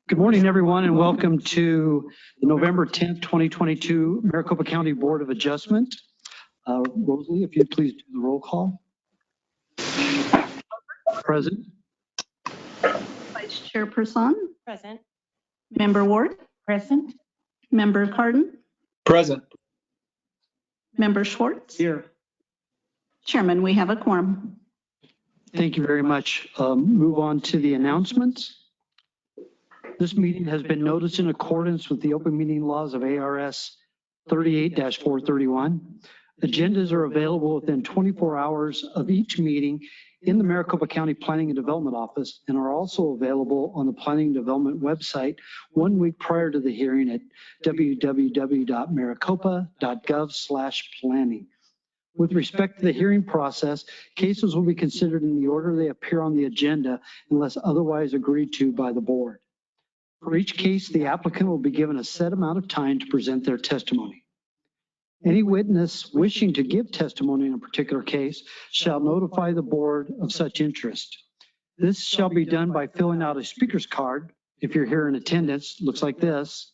Good morning, everyone, and welcome to the November 10th, 2022 Maricopa County Board of Adjustment. Rosalie, if you'd please do the roll call. Present. Vice Chairperson. Present. Member Ward. Present. Member Cardin. Present. Member Schwartz. Here. Chairman, we have a quorum. Thank you very much. Move on to the announcements. This meeting has been noticed in accordance with the open meeting laws of ARS 38-431. Agendas are available within 24 hours of each meeting in the Maricopa County Planning and Development Office and are also available on the Planning and Development website 1 week prior to the hearing at www.maricopa.gov/planning. With respect to the hearing process, cases will be considered in the order they appear on the agenda unless otherwise agreed to by the board. For each case, the applicant will be given a set amount of time to present their testimony. Any witness wishing to give testimony in a particular case shall notify the board of such interest. This shall be done by filling out a speaker's card. If you're here in attendance, looks like this.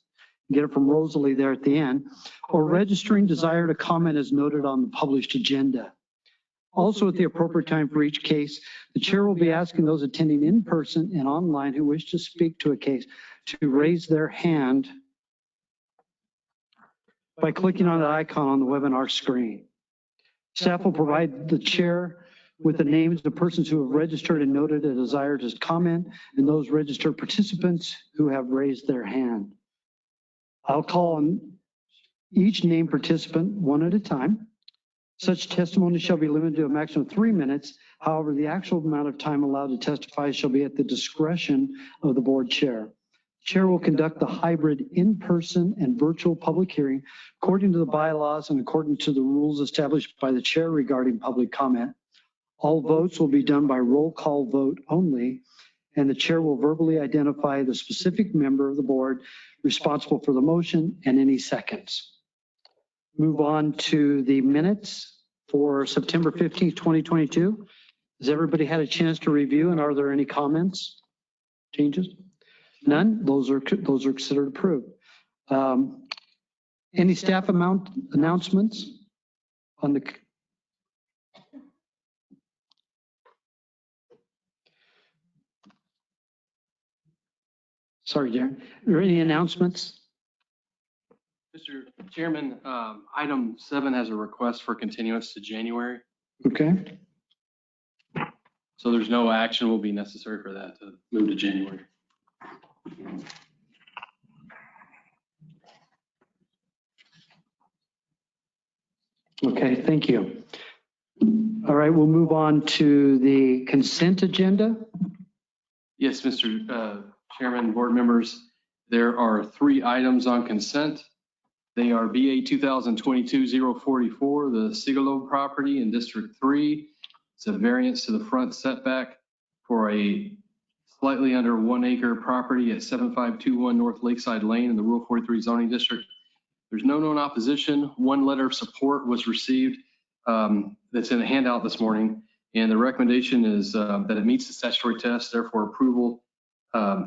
Get it from Rosalie there at the end, or registering desire to comment as noted on the published agenda. Also, at the appropriate time for each case, the chair will be asking those attending in person and online who wish to speak to a case to raise their hand by clicking on the icon on the webinar screen. Staff will provide the chair with the names of persons who have registered and noted a desire to comment and those registered participants who have raised their hand. I'll call on each named participant one at a time. Such testimony shall be limited to a maximum of 3 minutes. However, the actual amount of time allowed to testify shall be at the discretion of the board chair. Chair will conduct the hybrid in-person and virtual public hearing according to the bylaws and according to the rules established by the chair regarding public comment. All votes will be done by roll call vote only, and the chair will verbally identify the specific member of the board responsible for the motion and any seconds. Move on to the minutes for September 15th, 2022. Has everybody had a chance to review, and are there any comments, changes? None. Those are considered approved. Any staff announcements on the? Sorry, Darren. Are there any announcements? Mr. Chairman, item 7 has a request for continuance to January. Okay. So there's no action will be necessary for that to move to January. Okay, thank you. All right, we'll move on to the consent agenda. Yes, Mr. Chairman, board members, there are 3 items on consent. They are BA 2022-044, the Sigalo property in District 3. It's a variance to the front setback for a slightly under 1 acre property at 7521 North Lakeside Lane in the Rural 43 zoning district. There's no known opposition. 1 letter of support was received that's in a handout this morning. And the recommendation is that it meets the statutory test, therefore approval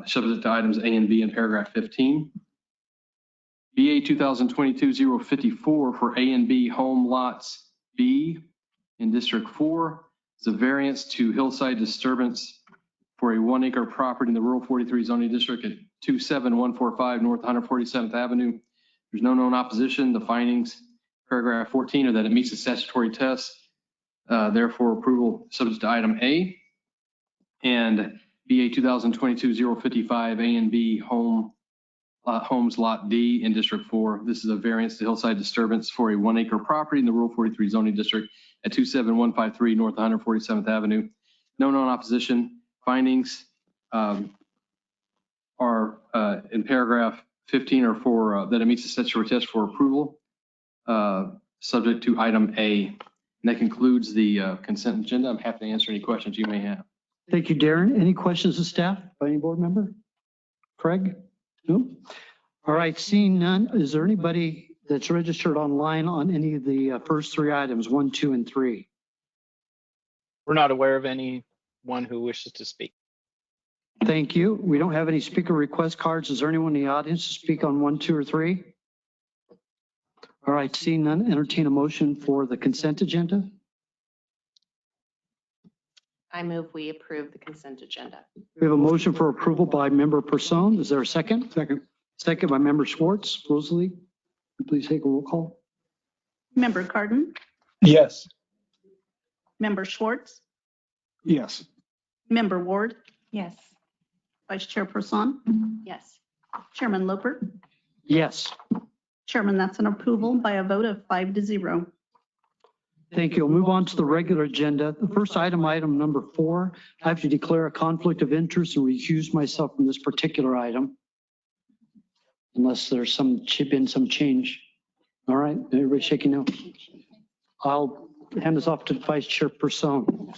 subject to items A and B in paragraph 15. BA 2022-054 for A and B home lots B in District 4. It's a variance to hillside disturbance for a 1 acre property in the Rural 43 zoning district at 27145 North 147th Avenue. There's no known opposition. The findings, paragraph 14, are that it meets the statutory test, therefore approval subject to item A. And BA 2022-055 A and B homes lot D in District 4. This is a variance to hillside disturbance for a 1 acre property in the Rural 43 zoning district at 27153 North 147th Avenue. No known opposition. Findings are in paragraph 15 or for that it meets the statutory test for approval, subject to item A. And that concludes the consent agenda. I'm happy to answer any questions you may have. Thank you, Darren. Any questions of staff by any board member? Craig? No? All right, seeing none, is there anybody that's registered online on any of the first 3 items, 1, 2, and 3? We're not aware of anyone who wishes to speak. Thank you. We don't have any speaker request cards. Is there anyone in the audience to speak on 1, 2, or 3? All right, seeing none, entertain a motion for the consent agenda. I move we approve the consent agenda. We have a motion for approval by member Person. Is there a second? Second. Second by member Schwartz. Rosalie, please take a roll call. Member Cardin, Yes. Member Schwartz, Yes. Member Ward, Yes. Vice Chair Person, Yes. Chairman Loper. Yes. Chairman, that's an approval by a vote of 5-0. Thank you. We'll move on to the regular agenda. The first item number 4, I have to declare a conflict of interest and recuse myself from this particular item. Unless there's some change. All right, everybody shaking now. I'll hand this off to Vice Chair Person.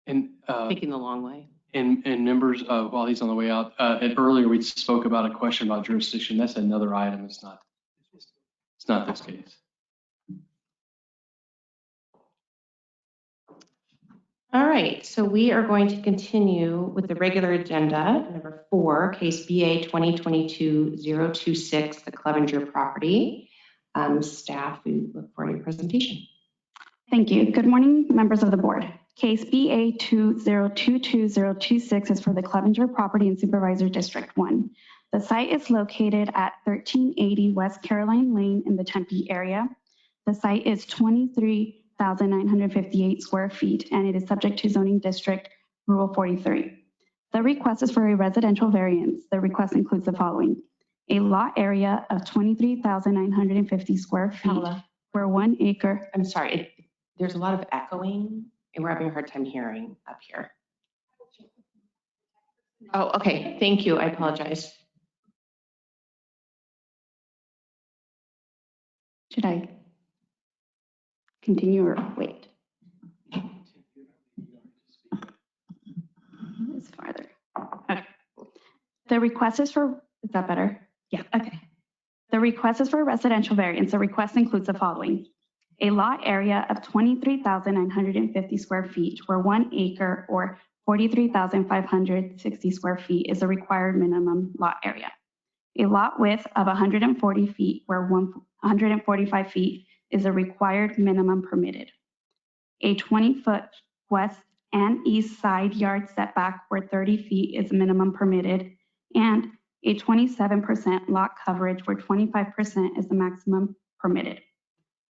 And, Taking the long way. and members, while he's on the way out, and earlier we spoke about a question about jurisdiction. That's another item. It's not this case. All right, so we are going to continue with the regular agenda, number 4, case BA 2022-026, the Clevenger property. Staff, we look forward to your presentation. Thank you. Good morning, members of the board. Case BA 2022-026 is for the Clevenger property in Supervisor District 1. The site is located at 1380 West Caroline Lane in the Tempe area. The site is 23,958 square feet, and it is subject to zoning district Rule 43. The request is for a residential variance. The request includes the following: a lot area of 23,950 square feet Paula, where 1 acre. I'm sorry, there's a lot of echoing and we're having a hard time hearing up here. Oh, okay, thank you, I apologize. Should I continue or wait? It's farther. Okay. The request is for, is that better? Yeah, okay. The request is for a residential variance. The request includes the following: a lot area of 23,950 square feet where 1 acre or 43,560 square feet is the required minimum lot area. A lot width of 140 feet where 145 feet is the required minimum permitted. A 20-foot west and east side yard setback where 30 feet is minimum permitted, and a 27% lot coverage where 25% is the maximum permitted.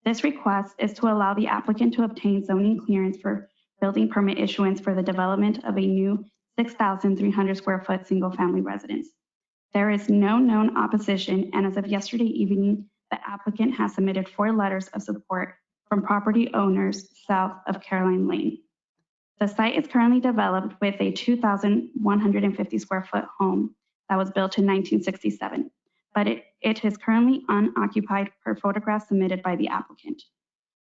This request is to allow the applicant to obtain zoning clearance for building permit issuance for the development of a new 6,300 square foot single family residence. There is no known opposition, and as of yesterday evening, the applicant has submitted 4 letters of support from property owners south of Caroline Lane. The site is currently developed with a 2,150 square foot home that was built in 1967, but it is currently unoccupied per photographs submitted by the applicant.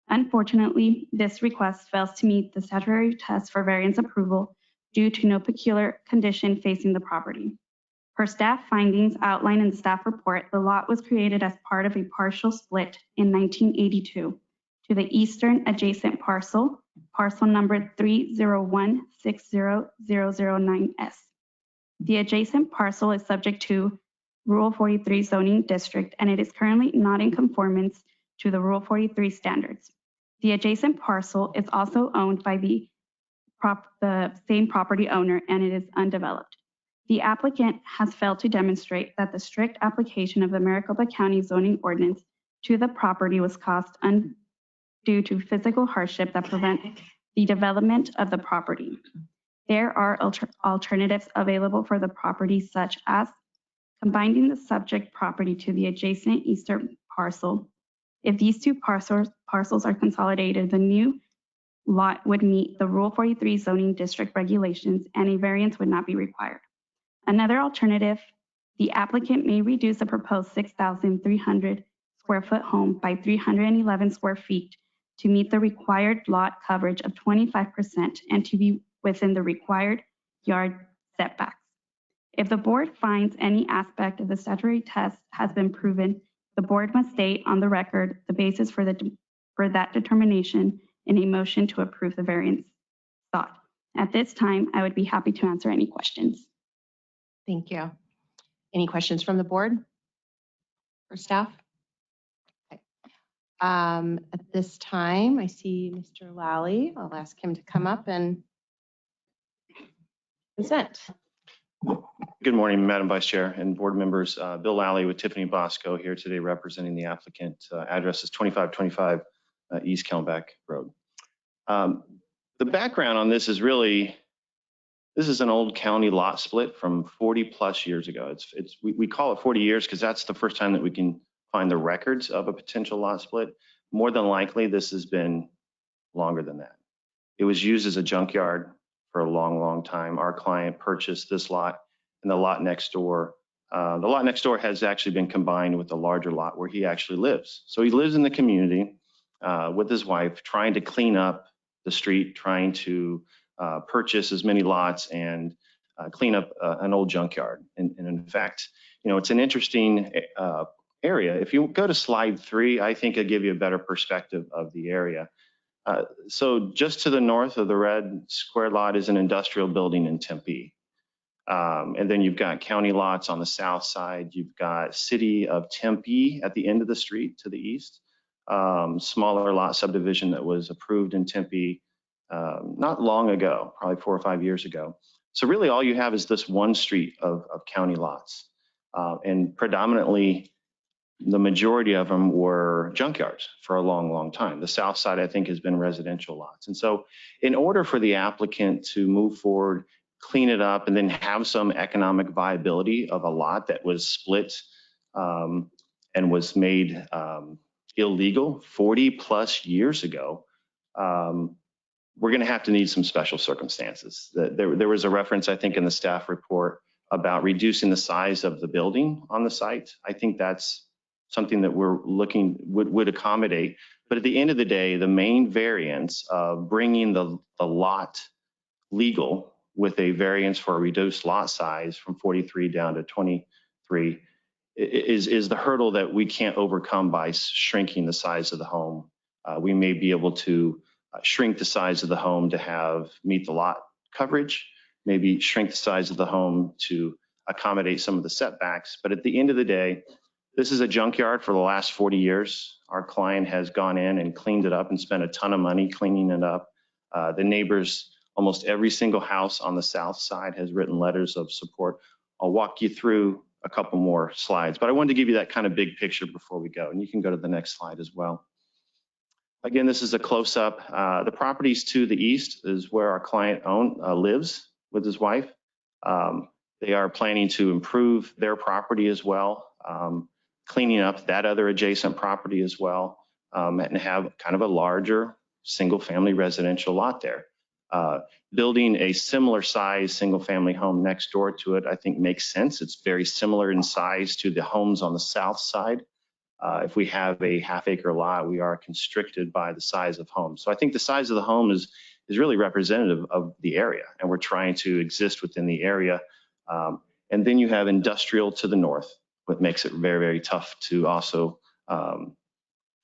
Unfortunately, this request fails to meet the statutory test for variance approval due to no peculiar condition facing the property. Per staff findings outlined in the staff report, the lot was created as part of a partial split in 1982 to the eastern adjacent parcel number 301600009S. The adjacent parcel is subject to Rule 43 zoning district, and it is currently not in conformance to the Rule 43 standards. The adjacent parcel is also owned by the same property owner, and it is undeveloped. The applicant has failed to demonstrate that the strict application of the Maricopa County Zoning Ordinance to the property was caused due to physical hardship that prevent the development of the property. There are alternatives available for the property, such as combining the subject property to the adjacent eastern parcel. If these 2 parcels are consolidated, the new lot would meet the Rule 43 zoning district regulations and a variance would not be required. Another alternative, the applicant may reduce the proposed 6,300 square foot home by 311 square feet to meet the required lot coverage of 25% and to be within the required yard setbacks. If the board finds any aspect of the statutory test has been proven, the board must state on the record the basis for that determination in a motion to approve the variance sought. At this time, I would be happy to answer any questions. Thank you. Any questions from the board or staff? Okay. At this time, I see Mr. Lally. I'll ask him to come up and present. Good morning, Madam Vice Chair and board members. Bill Lally with Tiffany Bosco here today representing the applicant. Address is 2525 East Kellenbach Road. The background on this is really, this is an old county lot split from 40 plus years ago. We call it 40 years because that's the first time that we can find the records of a potential lot split. More than likely, this has been longer than that. It was used as a junkyard for a long, long time. Our client purchased this lot and the lot next door. The lot next door has actually been combined with the larger lot where he actually lives. So he lives in the community with his wife, trying to clean up the street, trying to purchase as many lots and clean up an old junkyard. And in fact, you know, it's an interesting area. If you go to slide 3, I think it'll give you a better perspective of the area. So just to the north of the red square lot is an industrial building in Tempe. And then you've got county lots on the south side. You've got city of Tempe at the end of the street to the east. Smaller lot subdivision that was approved in Tempe not long ago, probably 4 or 5 years ago. So really all you have is this one street of county lots. And predominantly the majority of them were junkyards for a long, long time. The south side, I think, has been residential lots. And so in order for the applicant to move forward, clean it up, and then have some economic viability of a lot that was split and was made illegal 40 plus years ago, we're going to have to need some special circumstances. There was a reference, I think, in the staff report about reducing the size of the building on the site. I think that's something that we're looking would accommodate. But at the end of the day, the main variance of bringing the lot legal with a variance for a reduced lot size from 43 down to 23 is the hurdle that we can't overcome by shrinking the size of the home. We may be able to shrink the size of the home to meet the lot coverage, maybe shrink the size of the home to accommodate some of the setbacks. But at the end of the day, this is a junkyard for the last 40 years. Our client has gone in and cleaned it up and spent a ton of money cleaning it up. The neighbors, almost every single house on the south side has written letters of support. I'll walk you through a couple more slides, but I wanted to give you that kind of big picture before we go, and you can go to the next slide as well. Again, this is a close-up. The properties to the east is where our client lives with his wife. They are planning to improve their property as well, cleaning up that other adjacent property as well, and have kind of a larger single-family residential lot there. Building a similar size single-family home next door to it, I think makes sense. It's very similar in size to the homes on the south side. If we have a half-acre lot, we are constricted by the size of homes. So I think the size of the home is really representative of the area, and we're trying to exist within the area. And then you have industrial to the north, what makes it very, very tough to also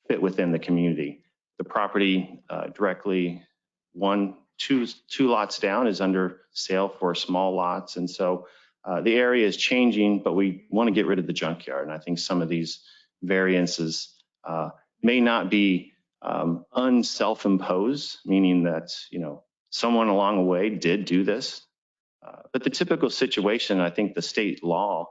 fit within the community. The property directly two lots down is under sale for small lots. And so the area is changing, but we want to get rid of the junkyard. And I think some of these variances may not be unself-imposed, meaning that, you know, someone along the way did do this. But the typical situation, I think the state law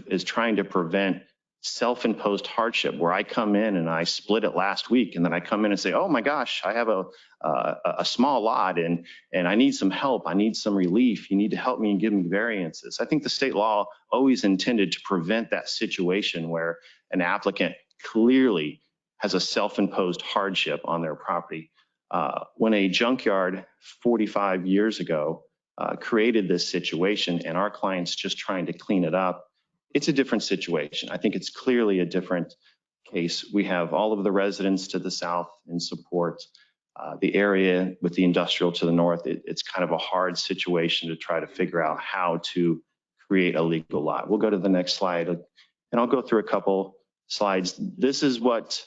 is trying to prevent self-imposed hardship, where I come in and I split it last week, and then I come in and say, oh my gosh, I have a small lot and I need some help. I need some relief. You need to help me and give me variances. I think the state law always intended to prevent that situation where an applicant clearly has a self-imposed hardship on their property. When a junkyard 45 years ago created this situation and our client's just trying to clean it up, it's a different situation. I think it's clearly a different case. We have all of the residents to the south in support. The area with the industrial to the north, it's kind of a hard situation to try to figure out how to create a legal lot. We'll go to the next slide, and I'll go through a couple slides. This is what,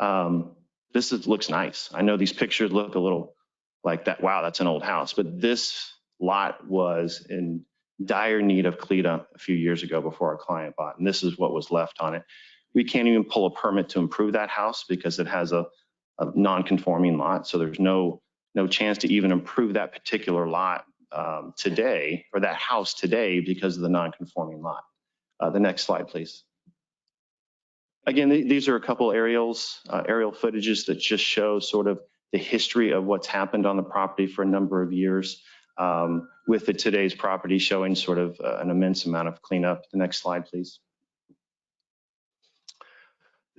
looks nice. I know these pictures look a little like that. Wow, that's an old house. But this lot was in dire need of cleanup a few years ago before our client bought, and this is what was left on it. We can't even pull a permit to improve that house because it has a non-conforming lot. So there's no chance to even improve that particular lot today, or that house today, because of the non-conforming lot. The next slide, please. Again, these are a couple aerial footages that just show sort of the history of what's happened on the property for a number of years, with today's property showing sort of an immense amount of cleanup. The next slide, please.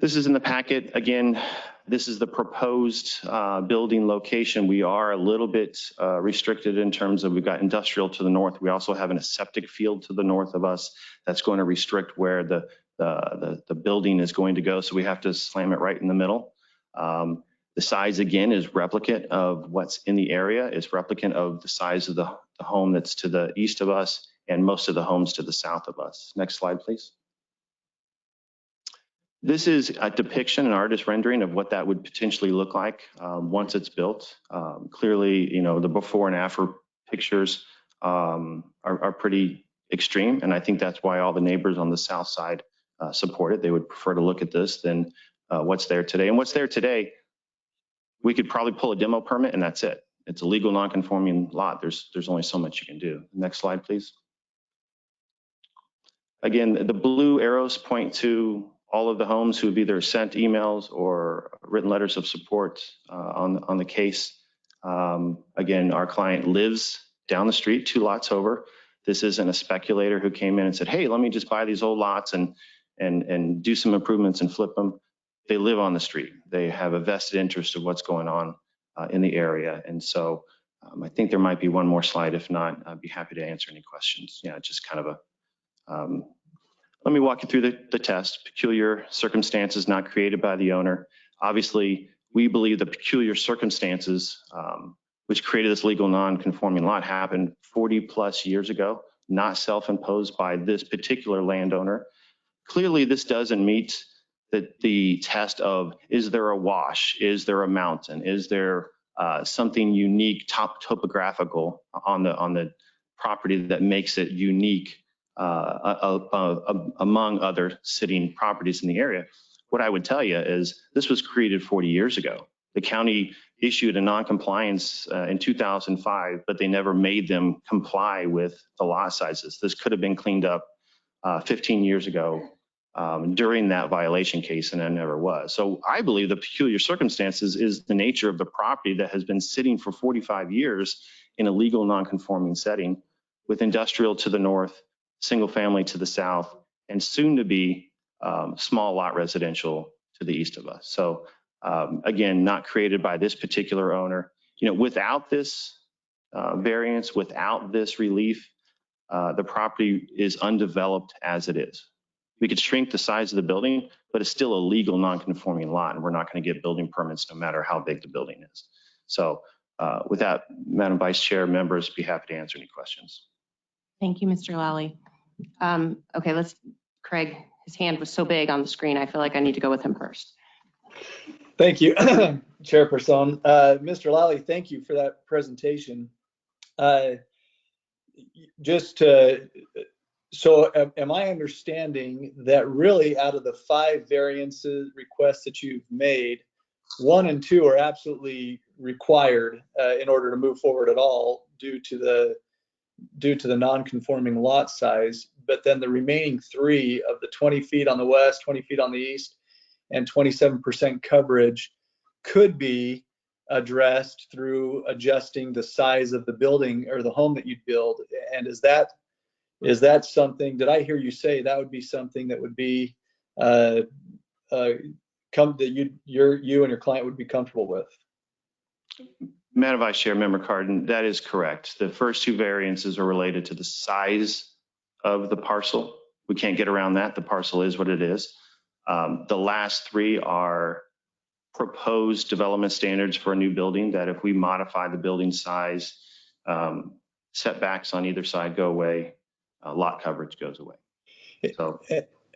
This is in the packet. Again, this is the proposed building location. We are a little bit restricted in terms of, we've got industrial to the north. We also have a septic field to the north of us that's going to restrict where the building is going to go. So we have to slam it right in the middle. The size, again, is replicate of what's in the area. It's replicate of the size of the home that's to the east of us and most of the homes to the south of us. Next slide, please. This is a depiction, an artist rendering of what that would potentially look like once it's built. Clearly, you know, the before and after pictures are pretty extreme, and I think that's why all the neighbors on the south side support it. They would prefer to look at this than what's there today. And what's there today, we could probably pull a demo permit and that's it. It's a legal non-conforming lot. There's only so much you can do. Next slide, please. Again, the blue arrows point to all of the homes who have either sent emails or written letters of support on the case. Again, our client lives down the street, 2 lots over. This isn't a speculator who came in and said, hey, let me just buy these old lots and do some improvements and flip them. They live on the street. They have a vested interest of what's going on in the area. And so I think there might be one more slide. If not, I'd be happy to answer any questions. Yeah, just kind of a, let me walk you through the test. Peculiar circumstances not created by the owner. Obviously, we believe the peculiar circumstances which created this legal non-conforming lot happened 40 plus years ago, not self-imposed by this particular landowner. Clearly, this doesn't meet the test of, is there a wash? Is there a mountain? Is there something unique, topographical on the property that makes it unique among other sitting properties in the area? What I would tell you is this was created 40 years ago. The county issued a non-compliance in 2005, but they never made them comply with the lot sizes. This could have been cleaned up 15 years ago during that violation case, and it never was. So I believe the peculiar circumstances is the nature of the property that has been sitting for 45 years in a legal non-conforming setting with industrial to the north, single family to the south, and soon to be small lot residential to the east of us. So again, not created by this particular owner. You know, without this variance, without this relief, the property is undeveloped as it is. We could shrink the size of the building, but it's still a legal non-conforming lot, and we're not going to get building permits no matter how big the building is. So with that, Madam Vice Chair, members, be happy to answer any questions. Thank you, Mr. Lally. Okay, Craig, his hand was so big on the screen, I feel like I need to go with him first. Thank you, Chairperson. Mr. Lally, thank you for that presentation. So am I understanding that really out of the 5 variances requests that you've made, 1 and 2 are absolutely required in order to move forward at all due to the non-conforming lot size, but then the remaining 3 of the 20 feet on the west, 20 feet on the east, and 27% coverage could be addressed through adjusting the size of the building or the home that you'd build? And is that something, did I hear you say that would be something that would be that you and your client would be comfortable with? Madam Vice Chair, Member Cardin, that is correct. The first 2 variances are related to the size of the parcel. We can't get around that. The parcel is what it is. The last 3 are proposed development standards for a new building, that if we modify the building size, setbacks on either side go away, lot coverage goes away. So,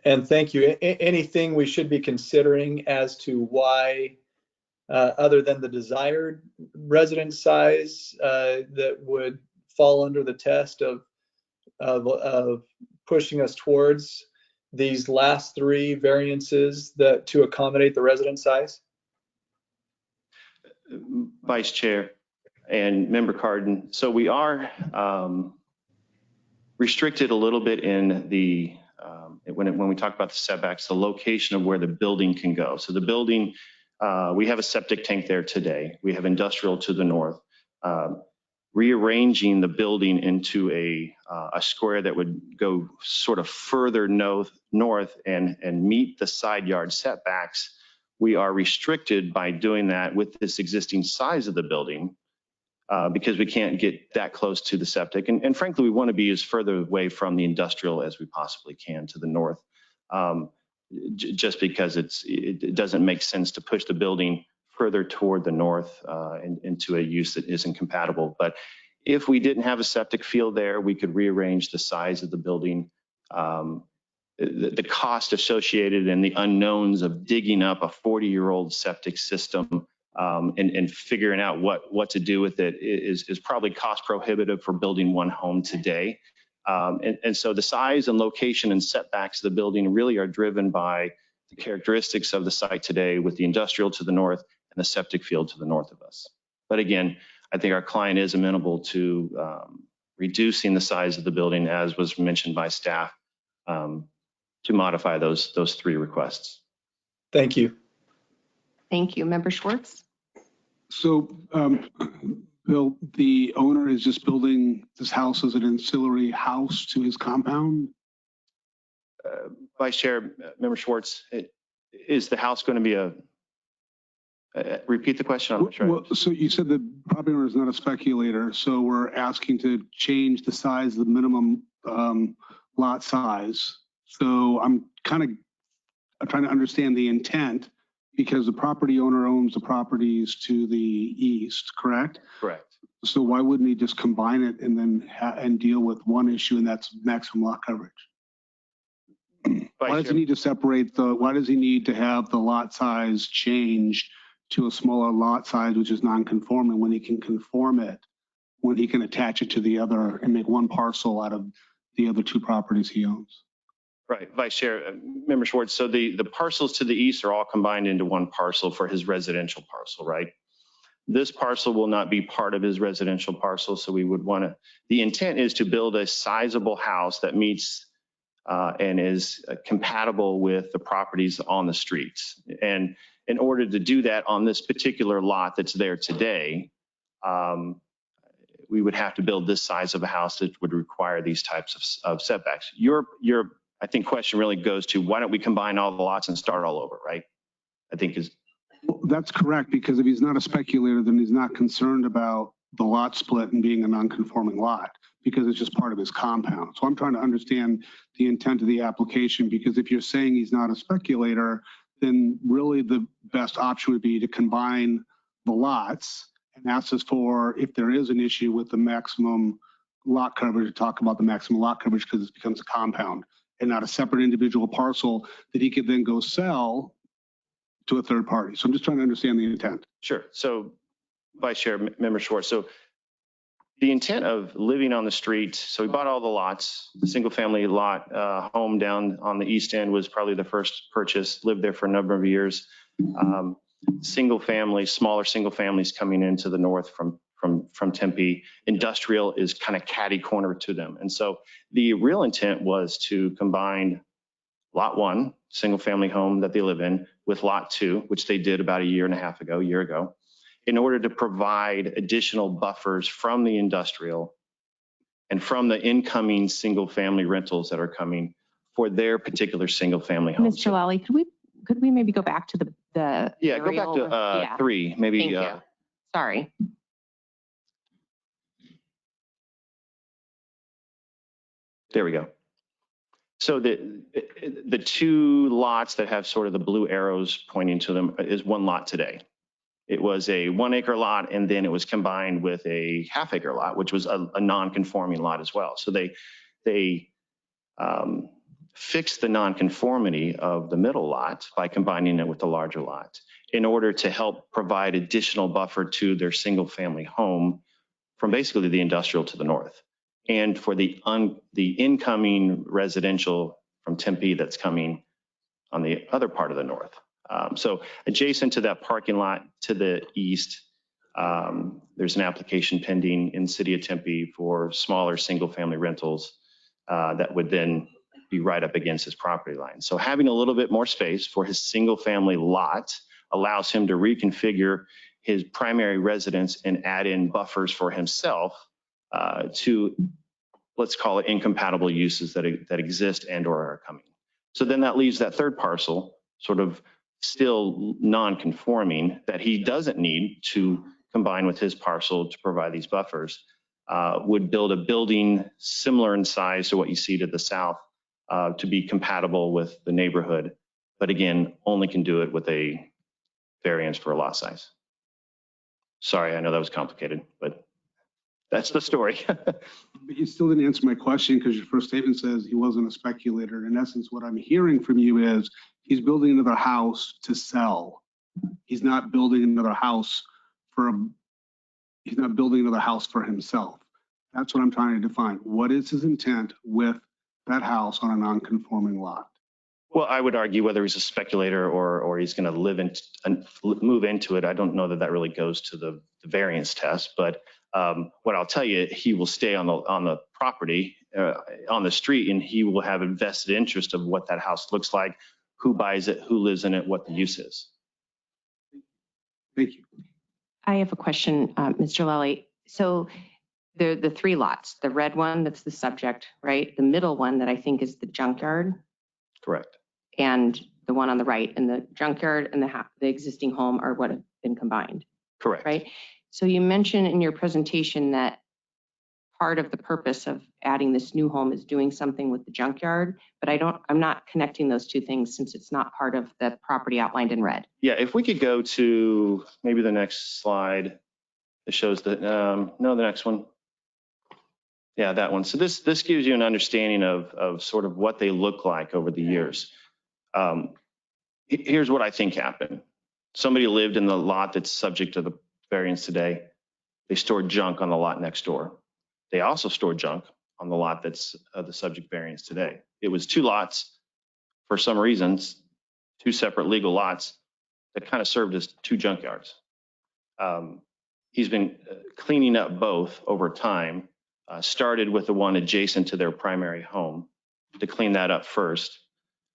And thank you. Anything we should be considering as to why, other than the desired residence size, that would fall under the test of pushing us towards these last three variances that to accommodate the residence size? Vice Chair and Member Carden, so we are restricted a little bit in the when we talk about the setbacks, the location of where the building can go. So the building, we have a septic tank there today. We have industrial to the north. Rearranging the building into a square that would go sort of further north and meet the side yard setbacks, we are restricted by doing that with this existing size of the building because we can't get that close to the septic. And frankly, we want to be as further away from the industrial as we possibly can to the north, just because it doesn't make sense to push the building further toward the north into a use that isn't compatible. But if we didn't have a septic field there, we could rearrange the size of the building. The cost associated and the unknowns of digging up a 40-year-old septic system and figuring out what to do with it is probably cost prohibitive for building one home today. And so the size and location and setbacks of the building really are driven by the characteristics of the site today, with the industrial to the north and the septic field to the north of us. But again, I think our client is amenable to reducing the size of the building, as was mentioned by staff, to modify those three requests. Thank you. Thank you. Member Schwartz? So, Bill, the owner is just building this house as an ancillary house to his compound? Vice Chair, Member Schwartz, is the house going to be repeat the question? I'm not sure. Well, so you said the property owner is not a speculator, so we're asking to change the size of the minimum lot size. So I'm trying to understand the intent, because the property owner owns the properties to the east, correct? Correct. So why wouldn't he just combine it and then deal with one issue, and that's maximum lot coverage? Why does he need to separate why does he need to have the lot size changed to a smaller lot size, which is non-conforming, when he can conform it, when he can attach it to the other and make one parcel out of the other two properties he owns? Right, Vice Chair, Member Schwartz. So the parcels to the east are all combined into one parcel for his residential parcel, right? This parcel will not be part of his residential parcel, so we would want to, the intent is to build a sizable house that meets and is compatible with the properties on the streets. And in order to do that on this particular lot that's there today, we would have to build this size of a house that would require these types of setbacks. Your I think question really goes to, why don't we combine all the lots and start all over, right? I think is. Well, that's correct, because if he's not a speculator, then he's not concerned about the lot split and being a non-conforming lot, because it's just part of his compound. So I'm trying to understand the intent of the application, because if you're saying he's not a speculator, then really the best option would be to combine the lots and ask us for, if there is an issue with the maximum lot coverage, to talk about the maximum lot coverage, because it becomes a compound and not a separate individual parcel that he could then go sell to a third party. So I'm just trying to understand the intent. Sure. So Vice Chair, Member Schwartz. So the intent of living on the street, so we bought all the lots. The single family lot home down on the east end was probably the first purchase, lived there for a number of years. Single family, smaller single families coming into the north from Tempe. Industrial is kind of catty corner to them. And so the real intent was to combine lot one, single family home that they live in, with lot two, which they did about a year ago, in order to provide additional buffers from the industrial and from the incoming single family rentals that are coming for their particular single family homes. Mr. Lally, could we maybe go back to the yeah, go back to 3, maybe. Thank you. Sorry. There we go. So the two lots that have sort of the blue arrows pointing to them is one lot today. It was a 1 acre lot, and then it was combined with a half acre lot, which was a non-conforming lot as well. So they fixed the non-conformity of the middle lot by combining it with the larger lot in order to help provide additional buffer to their single family home from basically the industrial to the north, and for the incoming residential from Tempe that's coming on the other part of the north. So adjacent to that parking lot to the east, there's an application pending in the city of Tempe for smaller single family rentals that would then be right up against his property line. So having a little bit more space for his single family lot allows him to reconfigure his primary residence and add in buffers for himself to, let's call it, incompatible uses that exist and or are coming. So then that leaves that third parcel sort of still non-conforming that he doesn't need to combine with his parcel to provide these buffers, would build a building similar in size to what you see to the south to be compatible with the neighborhood, but again, only can do it with a variance for a lot size. Sorry, I know that was complicated, but that's the story. But you still didn't answer my question, because your first statement says he wasn't a speculator. In essence, what I'm hearing from you is he's building another house to sell. He's not building another house for himself. That's what I'm trying to define. What is his intent with that house on a non-conforming lot? Well, I would argue whether he's a speculator or he's going to live in and move into it. I don't know that that really goes to the variance test, but what I'll tell you, he will stay on the property, on the street, and he will have a vested interest of what that house looks like, who buys it, who lives in it, what the use is. Thank you. I have a question, Mr. Lally. So the three lots, the red one, that's the subject, right? The middle one that I think is the junkyard. Correct. And the one on the right, and the junkyard and the existing home are what have been combined. Correct. Right. So you mentioned in your presentation that part of the purpose of adding this new home is doing something with the junkyard, but I'm not connecting those two things since it's not part of the property outlined in red. Yeah, if we could go to maybe the next slide that shows the, no, the next one. Yeah, that one. So this gives you an understanding of sort of what they look like over the years. Here's what I think happened. Somebody lived in the lot that's subject to the variance today. They stored junk on the lot next door. They also stored junk on the lot that's the subject variance today. It was two lots, for some reasons, two separate legal lots that kind of served as two junkyards. He's been cleaning up both over time, started with the one adjacent to their primary home to clean that up first,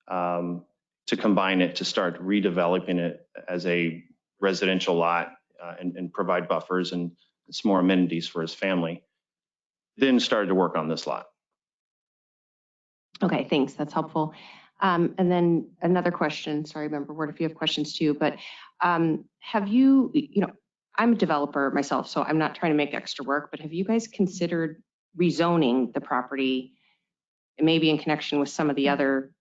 to combine it, to start redeveloping it as a residential lot and provide buffers and some more amenities for his family. Then started to work on this lot. Okay, thanks. That's helpful. And then another question, sorry, Member Ward, if you have questions too, but have you, I'm a developer myself, so I'm not trying to make extra work, but have you guys considered rezoning the property, maybe in connection with some of the other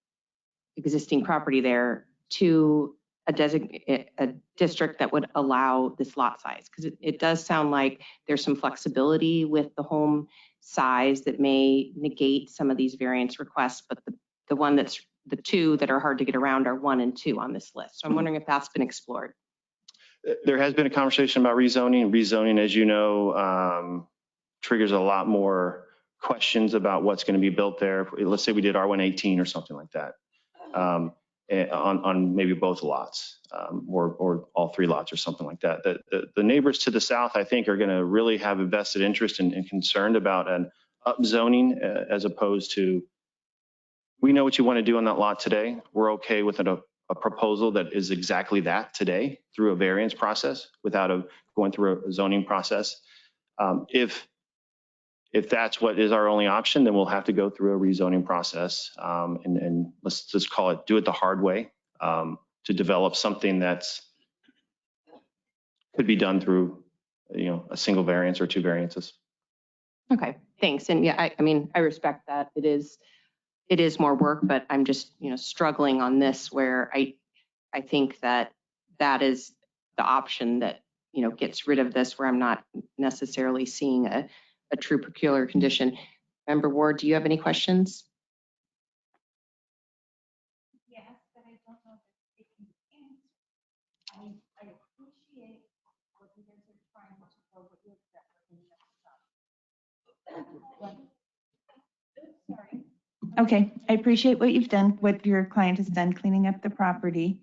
existing property there, to a district that would allow this lot size? Because it does sound like there's some flexibility with the home size that may negate some of these variance requests, but the two that are hard to get around are 1 and 2 on this list. So I'm wondering if that's been explored. There has been a conversation about rezoning. Rezoning, as you know, triggers a lot more questions about what's going to be built there. Let's say we did R118 or something like that. On maybe both lots or all three lots or something like that. The neighbors to the south, I think, are going to really have a vested interest and concerned about an upzoning as opposed to, we know what you want to do on that lot today. We're okay with a proposal that is exactly that today through a variance process without going through a zoning process. If that's what is our only option, then we'll have to go through a rezoning process and let's just call it, do it the hard way, to develop something that's could be done through, a single variance or two variances. Okay, thanks. And yeah, I mean, I respect that. It it is more work, but I'm just, struggling on this where I think that is the option that, gets rid of this, where I'm not necessarily seeing a true peculiar condition. Member Ward, do you have any questions? Yes, but I don't know if you can answer. I appreciate what you guys are trying to go with your Sorry. Okay, I appreciate what you've done, what your client has done cleaning up the property.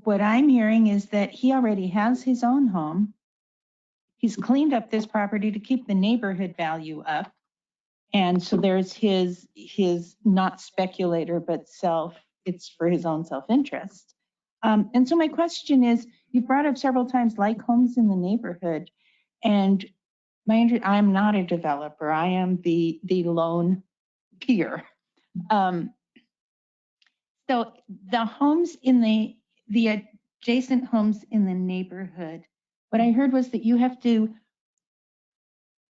What I'm hearing is that he already has his own home. He's cleaned up this property to keep the neighborhood value up. And so there's his not speculator, but it's for his own self-interest. And so my question is, you've brought up several times like homes in the neighborhood, and I'm not a developer. I am the lone peer. So the homes in the adjacent homes in the neighborhood, what I heard was that you have to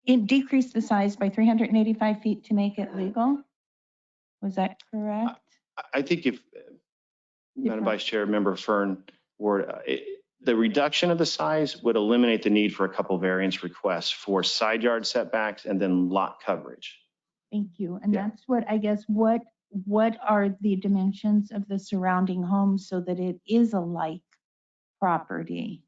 decrease the size by 385 feet to make it legal. Was that correct? I think if, Madam Vice Chair, Member Fern Ward, the reduction of the size would eliminate the need for a couple variance requests for side yard setbacks and then lot coverage. Thank you. And Yeah. that's what I guess, what are the dimensions of the surrounding homes so that it is a like property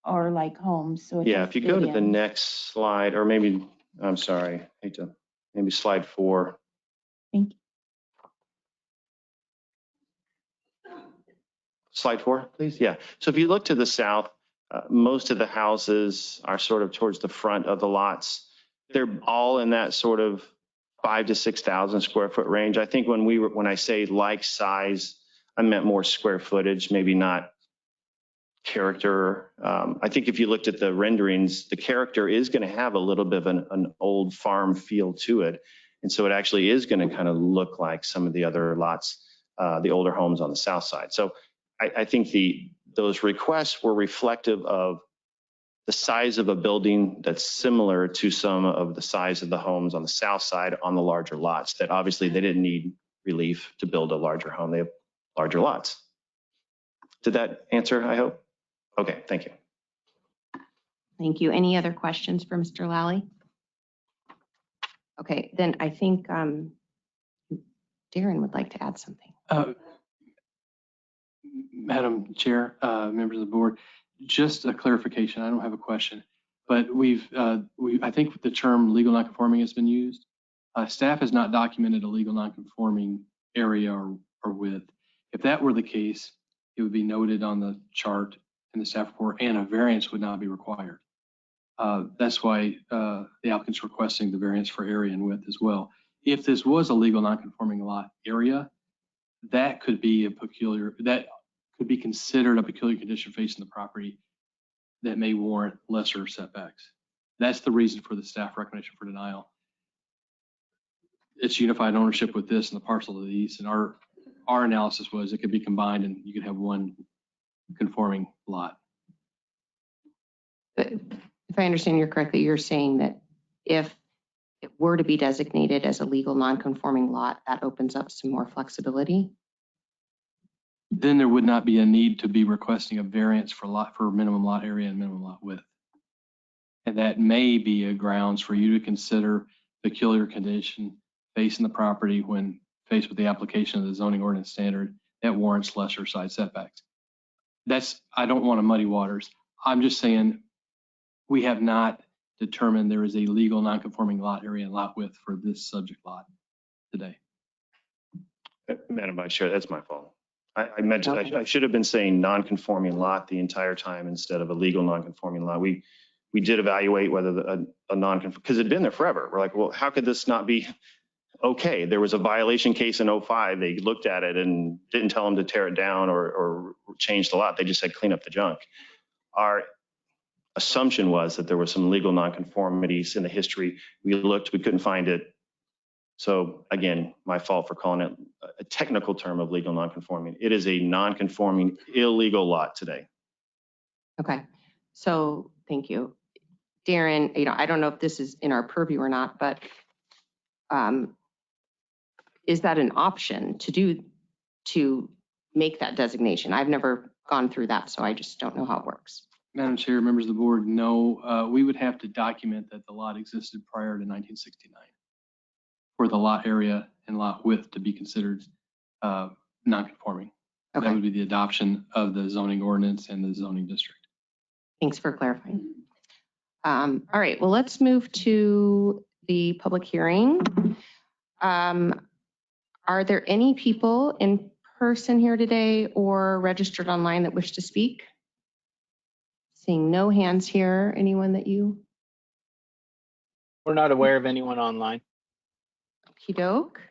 or like homes? So it Yeah, does if you go fit to the in. next slide, or maybe, I'm sorry, maybe slide 4. Thank you. Slide 4, please. Yeah. So if you look to the south, most of the houses are sort of towards the front of the lots. They're all in that sort of 5,000 to 6,000 square foot range. I think when I say like size, I meant more square footage, maybe not character. I think if you looked at the renderings, the character is going to have a little bit of an old farm feel to it. And so it actually is going to kind of look like some of the other lots, the older homes on the south side. So I think those requests were reflective of the size of a building that's similar to some of the size of the homes on the south side on the larger lots, that obviously they didn't need relief to build a larger home. They have larger lots. Did that answer, I hope? Okay, thank you. Thank you. Any other questions for Mr. Lally? Okay, then I think Darren would like to add something. Madam Chair, members of the board, just a clarification. I don't have a question, but I think the term legal nonconforming has been used. Staff has not documented a legal nonconforming area or width. If that were the case, it would be noted on the chart in the staff report, and a variance would not be required. That's why the applicant's requesting the variance for area and width as well. If this was a legal nonconforming lot area, that could be considered a peculiar condition facing the property that may warrant lesser setbacks. That's the reason for the staff recommendation for denial. It's unified ownership with this and the parcel of these, and our analysis was it could be combined and you could have one conforming lot. But if I understand you correctly, you're saying that if it were to be designated as a legal nonconforming lot, that opens up some more flexibility? Then there would not be a need to be requesting a variance for minimum lot area and minimum lot width. And that may be a grounds for you to consider peculiar condition facing the property when faced with the application of the zoning ordinance standard that warrants lesser side setbacks. I don't want to muddy waters. I'm just saying we have not determined there is a legal nonconforming lot area and lot width for this subject lot today. Madam Vice Chair, that's my fault. I meant I should have been saying non-conforming lot the entire time instead of a legal non-conforming lot. We did evaluate whether a non-conforming, because it had been there forever. We're like, well, how could this not be okay? There was a violation case in 05. They looked at it and didn't tell them to tear it down or change the lot. They just said clean up the junk. Our assumption was that there were some legal non-conformities in the history. We looked, we couldn't find it. So again, my fault for calling it a technical term of legal non-conforming. It is a non-conforming illegal lot today. Okay, so thank you. Darren, I don't know if this is in our purview or not, but is that an option to make that designation? I've never gone through that, so I just don't know how it works. Madam Chair, members of the board, no, we would have to document that the lot existed prior to 1969 for the lot area and lot width to be considered non-conforming. That Okay, would be the adoption of the zoning ordinance and the zoning district. thanks for clarifying. All right, well, let's move to the public hearing. Are there any people in person here today or registered online that wish to speak? Seeing no hands here. Anyone that you? We're not aware of anyone online. Okey doke.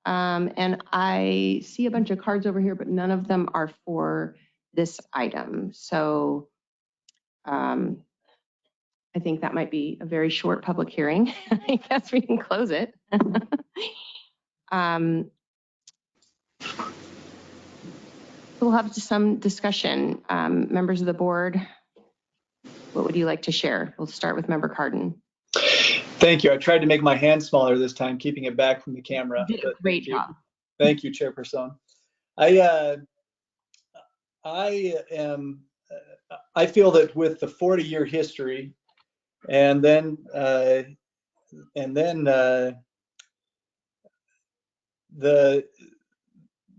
And I see a bunch of cards over here, but none of them are for this item. So I think that might be a very short public hearing. I guess we can close it. We'll have some discussion. Members of the board, what would you like to share? We'll start with Member Cardin. Thank you. I tried to make my hand smaller this time, keeping it back from the camera. You did a great job. Thank you, Chairperson. I feel that with the 40-year history, and then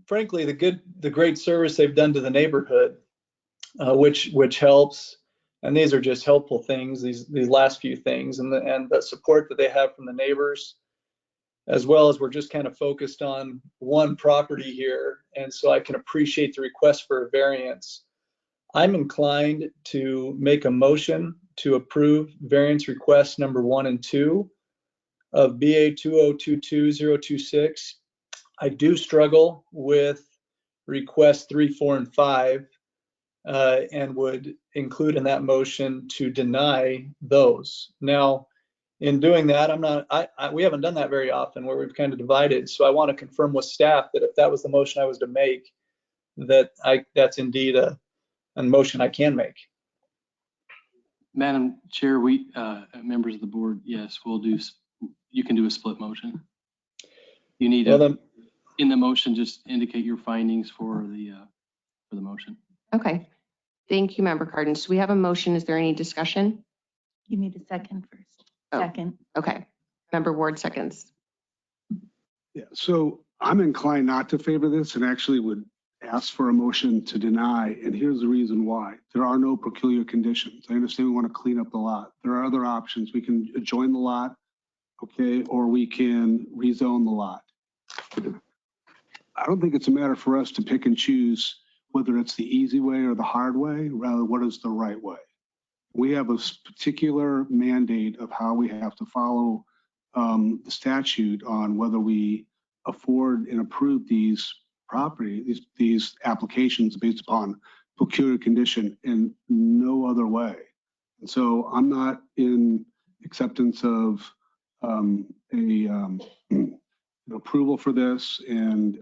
frankly the great service they've done to the neighborhood, which helps. And these are just helpful things, these last few things, and the support that they have from the neighbors, as well as we're just kind of focused on one property here. And so I can appreciate the request for a variance. I'm inclined to make a motion to approve variance request number 1 and 2 of BA 2022026. I do struggle with requests 3, 4, and 5. And would include in that motion to deny those. Now, in doing that, we haven't done that very often where we've kind of divided. So I want to confirm with staff that if that was the motion I was to make, that's indeed a motion I can make. Madam Chair, members of the board, yes, you can do a split motion. You need to, in the motion, just indicate your findings for the motion. Okay. Thank you, Member Cardin. So we have a motion. Is there any discussion? You need a second first. Oh. Second. Okay. Member Ward seconds. Yeah, so I'm inclined not to favor this and actually would ask for a motion to deny. And here's the reason why. There are no peculiar conditions. I understand we want to clean up the lot. There are other options. We can adjoin the lot, okay, or we can rezone the lot. I don't think it's a matter for us to pick and choose whether it's the easy way or the hard way, rather what is the right way. We have a particular mandate of how we have to follow the statute on whether we afford and approve these these applications based upon peculiar condition in no other way. And so I'm not in acceptance of an approval for this, and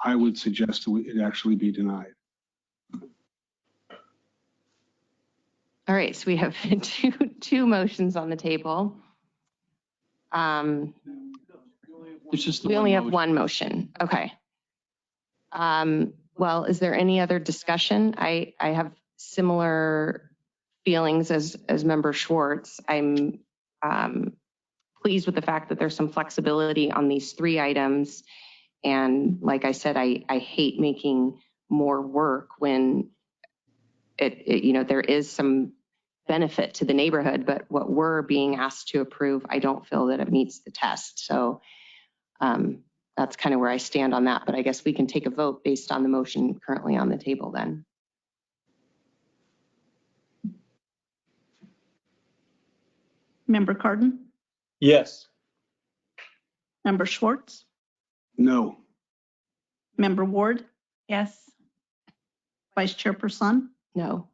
I would suggest that it actually be denied. All right, so we have two motions on the table. It's just We only have one motion. Okay. Well, is there any other discussion? I have similar feelings as Member Schwartz. I'm pleased with the fact that there's some flexibility on these 3 items. And like I said, I hate making more work when there is some benefit to the neighborhood, but what we're being asked to approve, I don't feel that it meets the test. So that's kind of where I stand on that, but I guess we can take a vote based on the motion currently on the table then. Member Cardin? Yes. Member Schwartz? No. Member Ward? Yes. Vice Chairperson? No.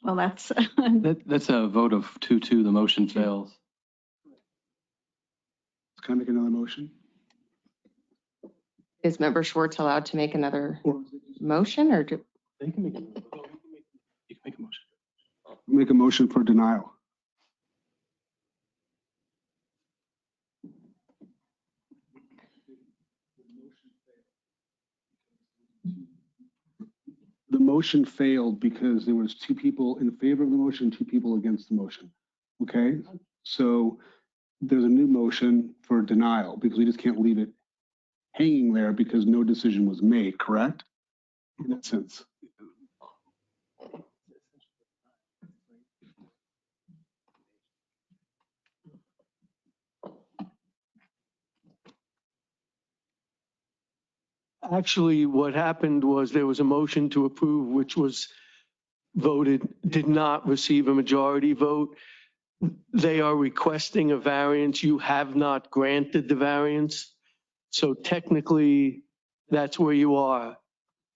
Well, that's That's a vote of 2-2. The motion fails. Can I make another motion? Is Member Schwartz allowed to make another motion or do? You can make a motion. Make a motion for denial. the motion failed because there was 2 people in favor of the motion, 2 people against the motion. Okay, so there's a new motion for denial because we just can't leave it hanging there because no decision was made, correct? In that sense. Actually, what happened was there was a motion to approve, which was voted, did not receive a majority vote. They are requesting a variance. You have not granted the variance. So technically, that's where you are.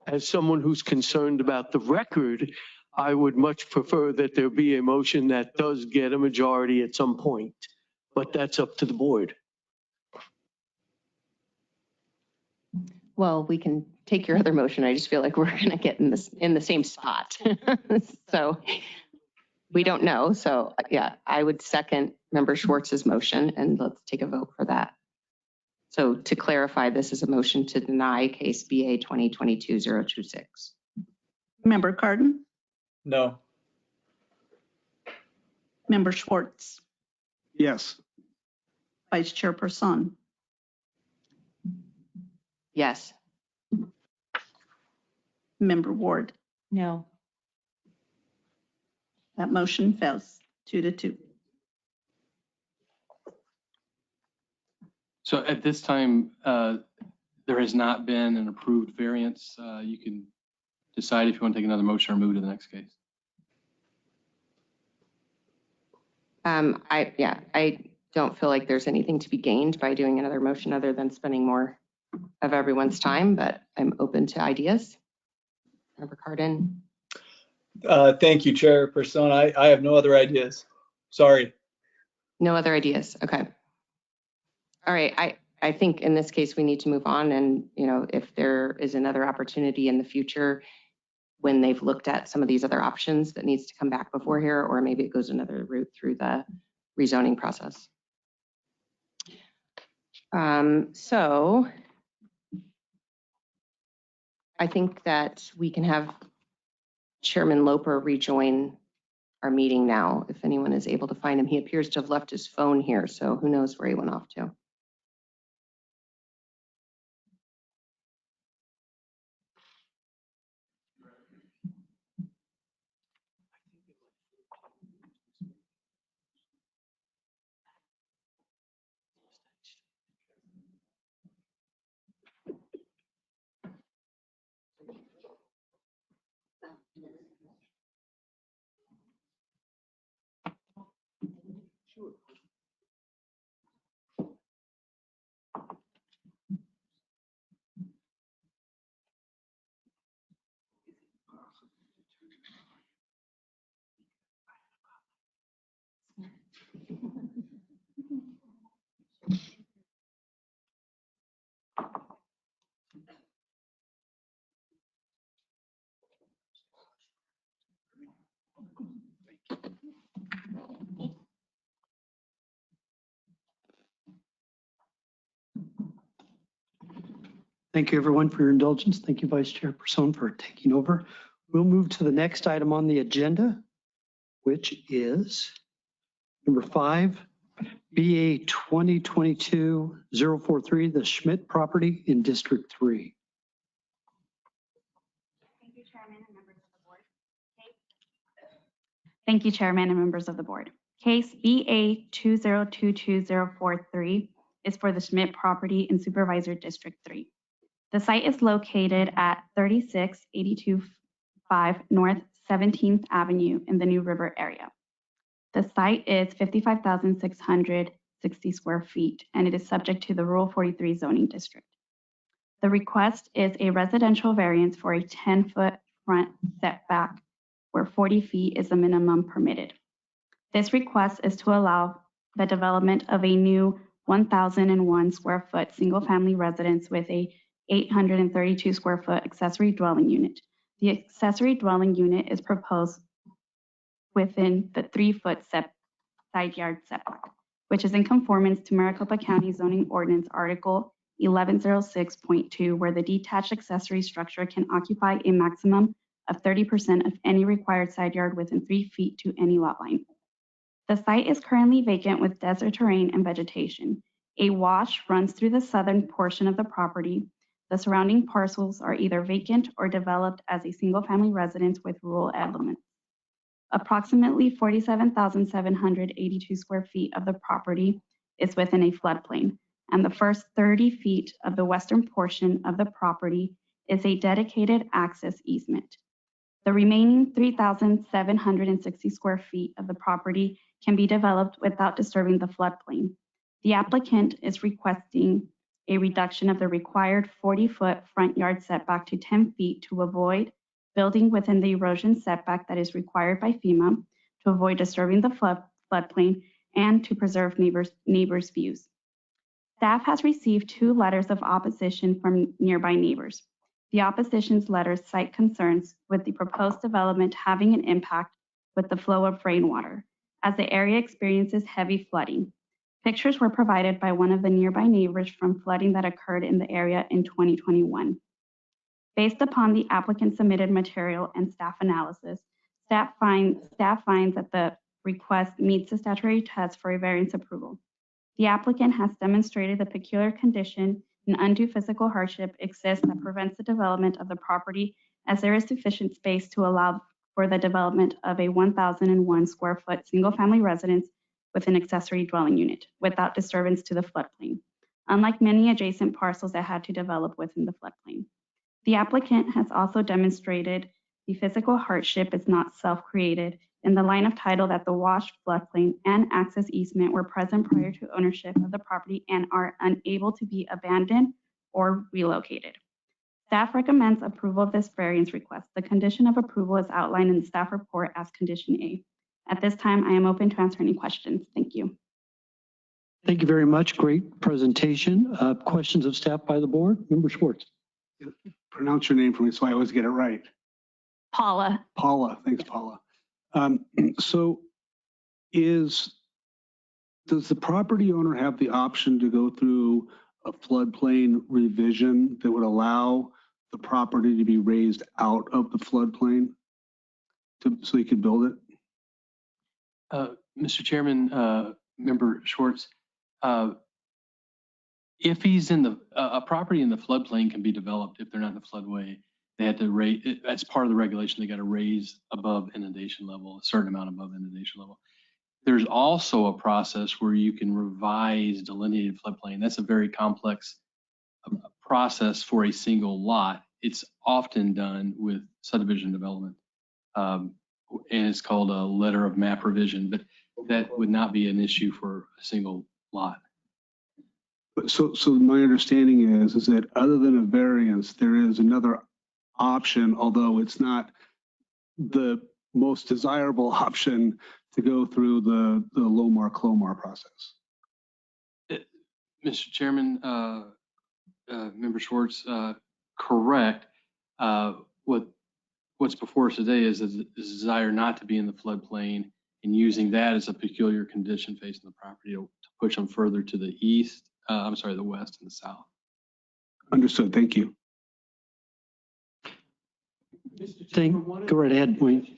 As someone who's concerned about the record, I would much prefer that there be a motion that does get a majority at some point, but that's up to the board. Well, we can take your other motion. I just feel like we're going to get in the same spot. So we don't know. So yeah, I would second Member Schwartz's motion and let's take a vote for that. So to clarify, this is a motion to deny case BA 2022-026. Member Cardin, No. Member Schwartz, Yes. Vice Chair Person, Yes. Member Ward. No. That motion fails 2-2. So at this time, there has not been an approved variance. You can decide if you want to take another motion or move to the next case. I don't feel like there's anything to be gained by doing another motion other than spending more of everyone's time, but I'm open to ideas. Member Cardin. Thank you, Chairperson. I have no other ideas. Sorry. No other ideas. Okay. All right. I think in this case, we need to move on. And, you know, if there is another opportunity in the future when they've looked at some of these other options that needs to come back before here, or maybe it goes another route through the rezoning process. So I think that we can have Chairman Loper rejoin our meeting now, if anyone is able to find him. He appears to have left his phone here, so who knows where he went off to. Thank you, everyone, for your indulgence. Thank you, Vice Chairperson, for taking over. We'll move to the next item on the agenda, which is number 5, BA 2022-043, the Schmidt property in District 3. Thank you, Chairman and members of the board. Thank you, Chairman and members of the board. Case BA 2022-043 is for the Schmidt property in Supervisor District 3. The site is located at 36825 North 17th Avenue in the New River area. The site is 55,660 square feet, and it is subject to the Rule 43 zoning district. The request is a residential variance for a 10-foot front setback where 40 feet is the minimum permitted. This request is to allow the development of a new 1,001 square foot single-family residence with a 832 square foot accessory dwelling unit. The accessory dwelling unit is proposed within the 3-foot side yard setback, which is in conformance to Maricopa County Zoning Ordinance Article 1106.2, where the detached accessory structure can occupy a maximum of 30% of any required side yard within 3 feet to any lot line. The site is currently vacant with desert terrain and vegetation. A wash runs through the southern portion of the property. The surrounding parcels are either vacant or developed as a single-family residence with rural elements. Approximately 47,782 square feet of the property is within a floodplain, and the first 30 feet of the western portion of the property is a dedicated access easement. The remaining 3,760 square feet of the property can be developed without disturbing the floodplain. The applicant is requesting a reduction of the required 40-foot front yard setback to 10 feet to avoid building within the erosion setback that is required by FEMA, to avoid disturbing the floodplain, and to preserve neighbors' views. Staff has received 2 letters of opposition from nearby neighbors. The opposition's letters cite concerns with the proposed development having an impact with the flow of rainwater, as the area experiences heavy flooding. Pictures were provided by one of the nearby neighbors from flooding that occurred in the area in 2021. Based upon the applicant submitted material and staff analysis, staff finds that the request meets the statutory test for a variance approval. The applicant has demonstrated the peculiar condition and undue physical hardship exists that prevents the development of the property, as there is sufficient space to allow for the development of a 1,001 square foot single-family residence with an accessory dwelling unit without disturbance to the floodplain, unlike many adjacent parcels that had to develop within the floodplain. The applicant has also demonstrated the physical hardship is not self-created in the line of title that the wash, floodplain, and access easement were present prior to ownership of the property and are unable to be abandoned or relocated. Staff recommends approval of this variance request. The condition of approval is outlined in the staff report as condition A. At this time, I am open to answer any questions. Thank you. Thank you very much. Great presentation. Questions of staff by the board? Member Schwartz. Pronounce your name for me so I always get it right. Paula. Paula. Thanks, Paula. So does the property owner have the option to go through a floodplain revision that would allow the property to be raised out of the floodplain so he could build it? Mr. Chairman, Member Schwartz, if he's in a property in the floodplain can be developed if they're not in the floodway. They had to raise, that's part of the regulation, they got to raise above inundation level, a certain amount above inundation level. There's also a process where you can revise delineated floodplain. That's a very complex process for a single lot. It's often done with subdivision development. And it's called a letter of map revision, but that would not be an issue for a single lot. So my understanding is that other than a variance, there is another option, although it's not the most desirable option, to go through the Lomar-Clomar process. Mr. Chairman, Member Schwartz, correct. What's before us today is a desire not to be in the floodplain and using that as a peculiar condition facing the property to push them further to the east. The west and the south. Understood. Thank you. Go right ahead, Wayne.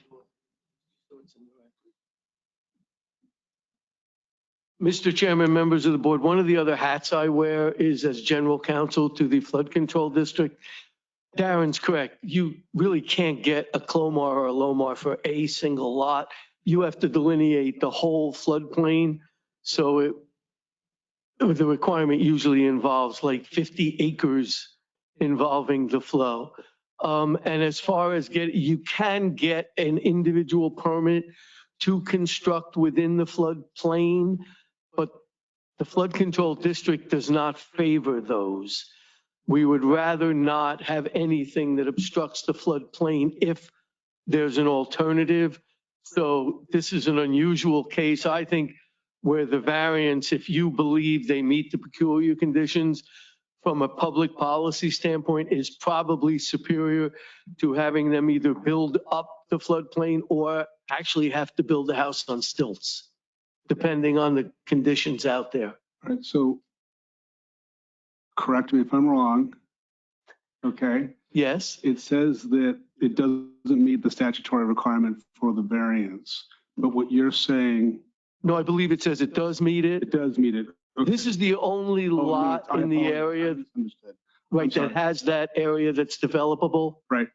Mr. Chairman, members of the board, one of the other hats I wear is as general counsel to the flood control district. Darren's correct. You really can't get a Clomar or a Lomar for a single lot. You have to delineate the whole floodplain. So the requirement usually involves like 50 acres involving the flow. And as far as you can get an individual permit to construct within the floodplain, but the flood control district does not favor those. We would rather not have anything that obstructs the floodplain if there's an alternative. So this is an unusual case, I think, where the variance, if you believe they meet the peculiar conditions from a public policy standpoint, is probably superior to having them either build up the floodplain or actually have to build a house on stilts, depending on the conditions out there. All right, so correct me if I'm wrong. Okay. Yes. It says that it doesn't meet the statutory requirement for the variance. But what you're saying, No, I believe it says it does meet it. it does meet it. Okay. This is the only Oh, no, lot I in the apologize. I area, misunderstood. right, sorry. that has that area that's developable. Right.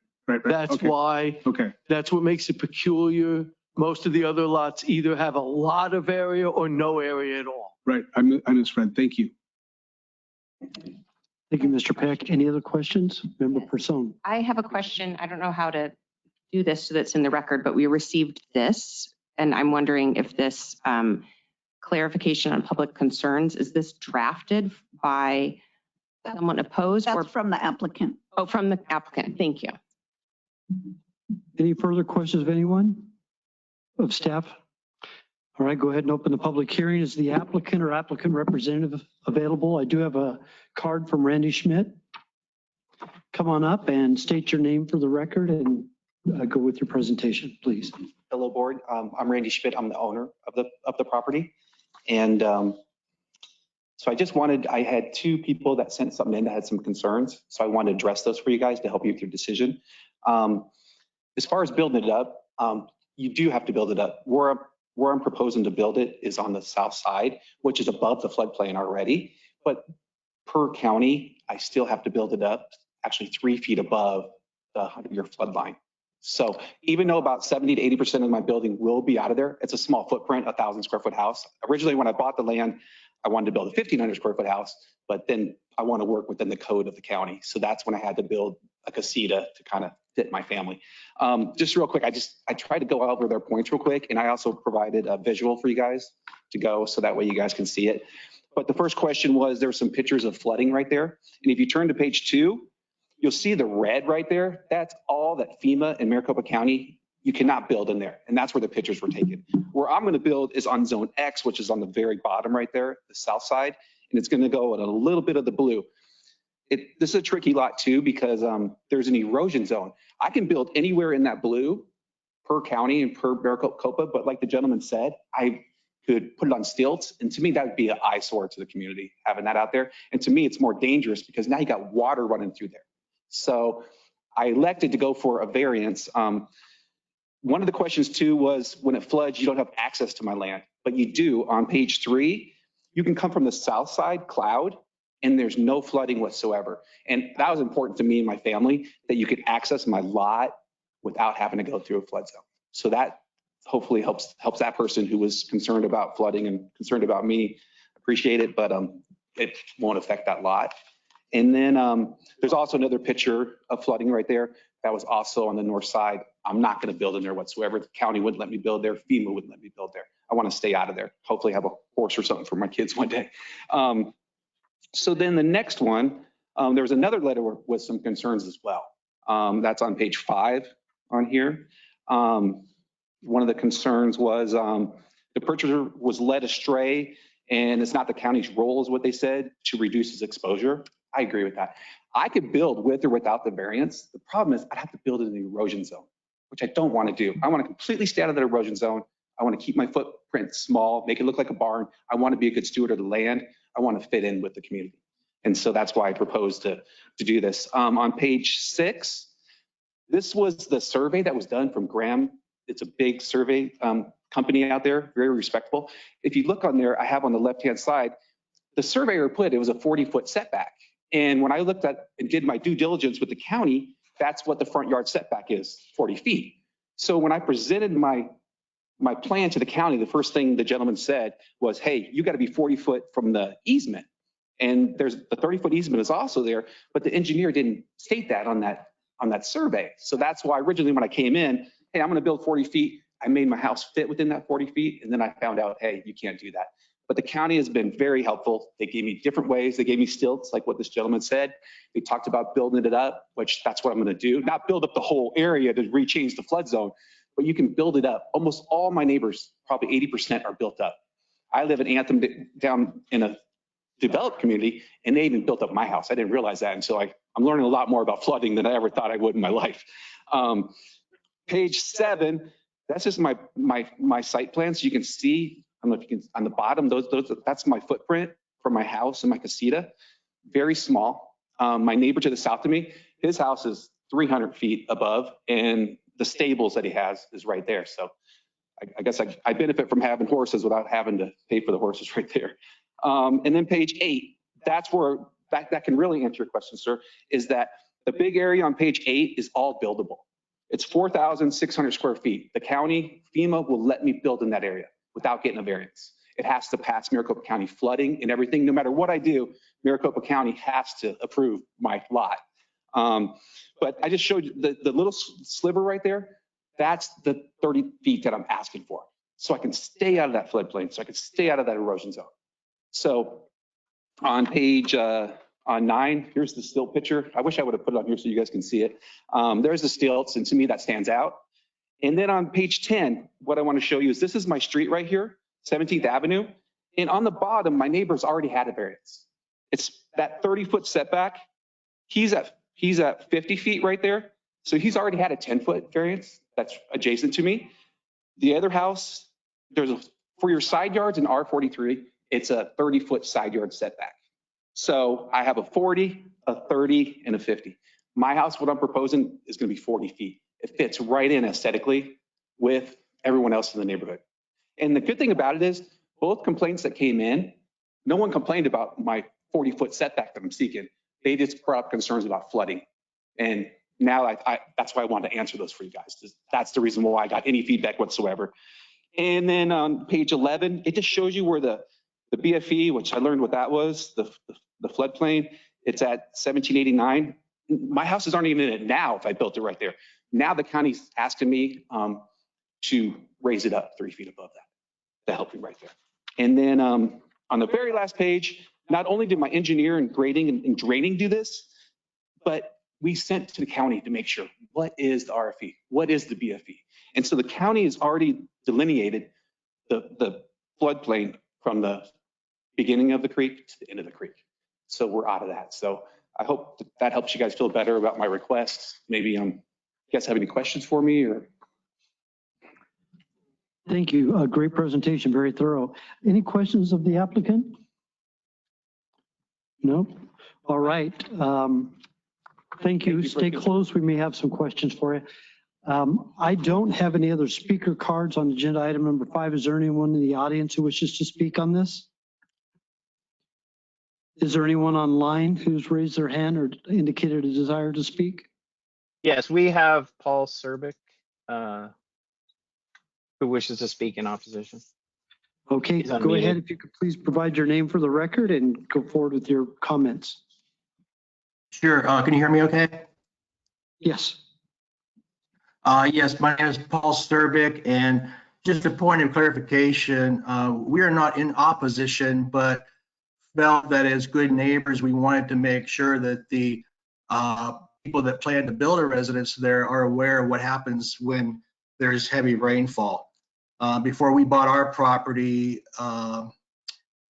That's Okay. why, Okay. that's what makes it peculiar. Most of the other lots either have a lot of area or no area at all. Right. I misread. Thank you. Thank you, Mr. Peck. Any other questions? Member Person. I have a question. I don't know how to do this so that's in the record, but we received this, and I'm wondering if this clarification on public concerns, is this drafted by someone opposed or? That's from the applicant. Oh, from the applicant. Thank you. Any further questions of anyone? Of staff? All right, go ahead and open the public hearing. Is the applicant or applicant representative available? I do have a card from Randy Schmidt. Come on up and state your name for the record and go with your presentation, please. Hello, board. I'm Randy Schmidt. I'm the owner of the property. And so I had two people that sent something in that had some concerns. So I wanted to address those for you guys to help you with your decision. As far as building it up, you do have to build it up. Where I'm proposing to build it is on the south side, which is above the floodplain already. But per county, I still have to build it up actually 3 feet above the 100-year flood line. So even though about 70 to 80% of my building will be out of there, it's a small footprint, 1,000 square foot house. Originally, when I bought the land, I wanted to build a 1,500 square foot house, but then I want to work within the code of the county. So that's when I had to build a casita to kind of fit my family. Just real quick, I tried to go over their points real quick, and I also provided a visual for you guys to go so that way you guys can see it. But the first question was, there were some pictures of flooding right there. And if you turn to page 2, you'll see the red right there. That's all that FEMA and Maricopa County, you cannot build in there. And that's where the pictures were taken. Where I'm going to build is on zone X, which is on the very bottom right there, the south side. And it's going to go in a little bit of the blue. This is a tricky lot too, because there's an erosion zone. I can build anywhere in that blue per county and per Maricopa, but like the gentleman said, I could put it on stilts. And to me, that would be an eyesore to the community, having that out there. And to me, it's more dangerous because now you got water running through there. So I elected to go for a variance. One of the questions too was, when it floods, you don't have access to my land, but you do. On page 3, you can come from the south side cloud and there's no flooding whatsoever. And that was important to me and my family, that you could access my lot without having to go through a flood zone. So that hopefully helps that person who was concerned about flooding and concerned about me. Appreciate it, but it won't affect that lot. And then there's also another picture of flooding right there. That was also on the north side. I'm not going to build in there whatsoever. The county wouldn't let me build there. FEMA wouldn't let me build there. I want to stay out of there. Hopefully have a horse or something for my kids one day. So then the next one, there was another letter with some concerns as well. That's on page 5 on here. One of the concerns was the purchaser was led astray, and it's not the county's role, is what they said, to reduce his exposure. I agree with that. I could build with or without the variance. The problem is I'd have to build in the erosion zone, which I don't want to do. I want to completely stay out of the erosion zone. I want to keep my footprint small, make it look like a barn. I want to be a good steward of the land. I want to fit in with the community. And so that's why I proposed to do this. On page 6, this was the survey that was done from Graham. It's a big survey company out there, very respectable. If you look on there, I have on the left-hand side, the surveyor put it was a 40-foot setback. And when I looked at and did my due diligence with the county, that's what the front yard setback is, 40 feet. So when I presented my plan to the county, the first thing the gentleman said was, hey, you got to be 40 foot from the easement. And there's the 30-foot easement is also there, but the engineer didn't state that on that survey. So that's why originally when I came in, hey, I'm going to build 40 feet. I made my house fit within that 40 feet. And then I found out, hey, you can't do that. But the county has been very helpful. They gave me different ways. They gave me stilts, like what this gentleman said. They talked about building it up, which that's what I'm going to do. Not build up the whole area to rechange the flood zone, but you can build it up. Almost all my neighbors, probably 80%, are built up. I live in Anthem down in a developed community, and they even built up my house. I didn't realize that until I'm learning a lot more about flooding than I ever thought I would in my life. Page 7, that's just my site plan. So you can see, I don't know if you can, on the bottom, that's my footprint for my house and my casita. Very small. My neighbor to the south of me, his house is 300 feet above, and the stables that he has is right there. So I guess I benefit from having horses without having to pay for the horses right there. And then page 8, that's where that can really answer your question, sir, is that the big area on page 8 is all buildable. It's 4,600 square feet. The county, FEMA will let me build in that area without getting a variance. It has to pass Maricopa County flooding and everything. No matter what I do, Maricopa County has to approve my lot. But I just showed you the little sliver right there. That's the 30 feet that I'm asking for. So I can stay out of that floodplain, so I can stay out of that erosion zone. So on page on 9, here's the stilt picture. I wish I would have put it on here so you guys can see it. There's the stilts, and to me that stands out. And then on page 10, what I want to show you is this is my street right here, 17th Avenue. And on the bottom, my neighbor's already had a variance. It's that 30-foot setback. He's at 50 feet right there. So he's already had a 10-foot variance that's adjacent to me. The other house, for your side yards in R43, it's a 30-foot side yard setback. So I have a 40, a 30, and a 50. My house, what I'm proposing, is going to be 40 feet. It fits right in aesthetically with everyone else in the neighborhood. And the good thing about it is both complaints that came in, no one complained about my 40-foot setback that I'm seeking. They just brought up concerns about flooding. And now that's why I wanted to answer those for you guys. That's the reason why I got any feedback whatsoever. And then on page 11, it just shows you where the BFE, which I learned what that was, the floodplain, it's at 1789. My houses aren't even in it now if I built it right there. Now the county's asking me to raise it up 3 feet above that to help me right there. And then on the very last page, not only did my engineer and grading and draining do this, but we sent to the county to make sure, what is the RFE? What is the BFE? And so the county has already delineated the floodplain from the beginning of the creek to the end of the creek. So we're out of that. So I hope that helps you guys feel better about my requests. Maybe you guys have any questions for me or? Thank you. A great presentation, very thorough. Any questions of the applicant? No? All right. Thank you. Stay close. We may have some questions for you. I don't have any other speaker cards on agenda item number 5. Is there anyone in the audience who wishes to speak on this? Is there anyone online who's raised their hand or indicated a desire to speak? Yes, we have Paul Serbic, who wishes to speak in opposition. Okay, go ahead. If you could please provide your name for the record and go forward with your comments. Sure. Can you hear me okay? Yes. Yes, my name is Paul Serbic, and just a point of clarification, we are not in opposition, but felt that as good neighbors, we wanted to make sure that the people that plan to build a residence there are aware of what happens when there's heavy rainfall. Before we bought our property,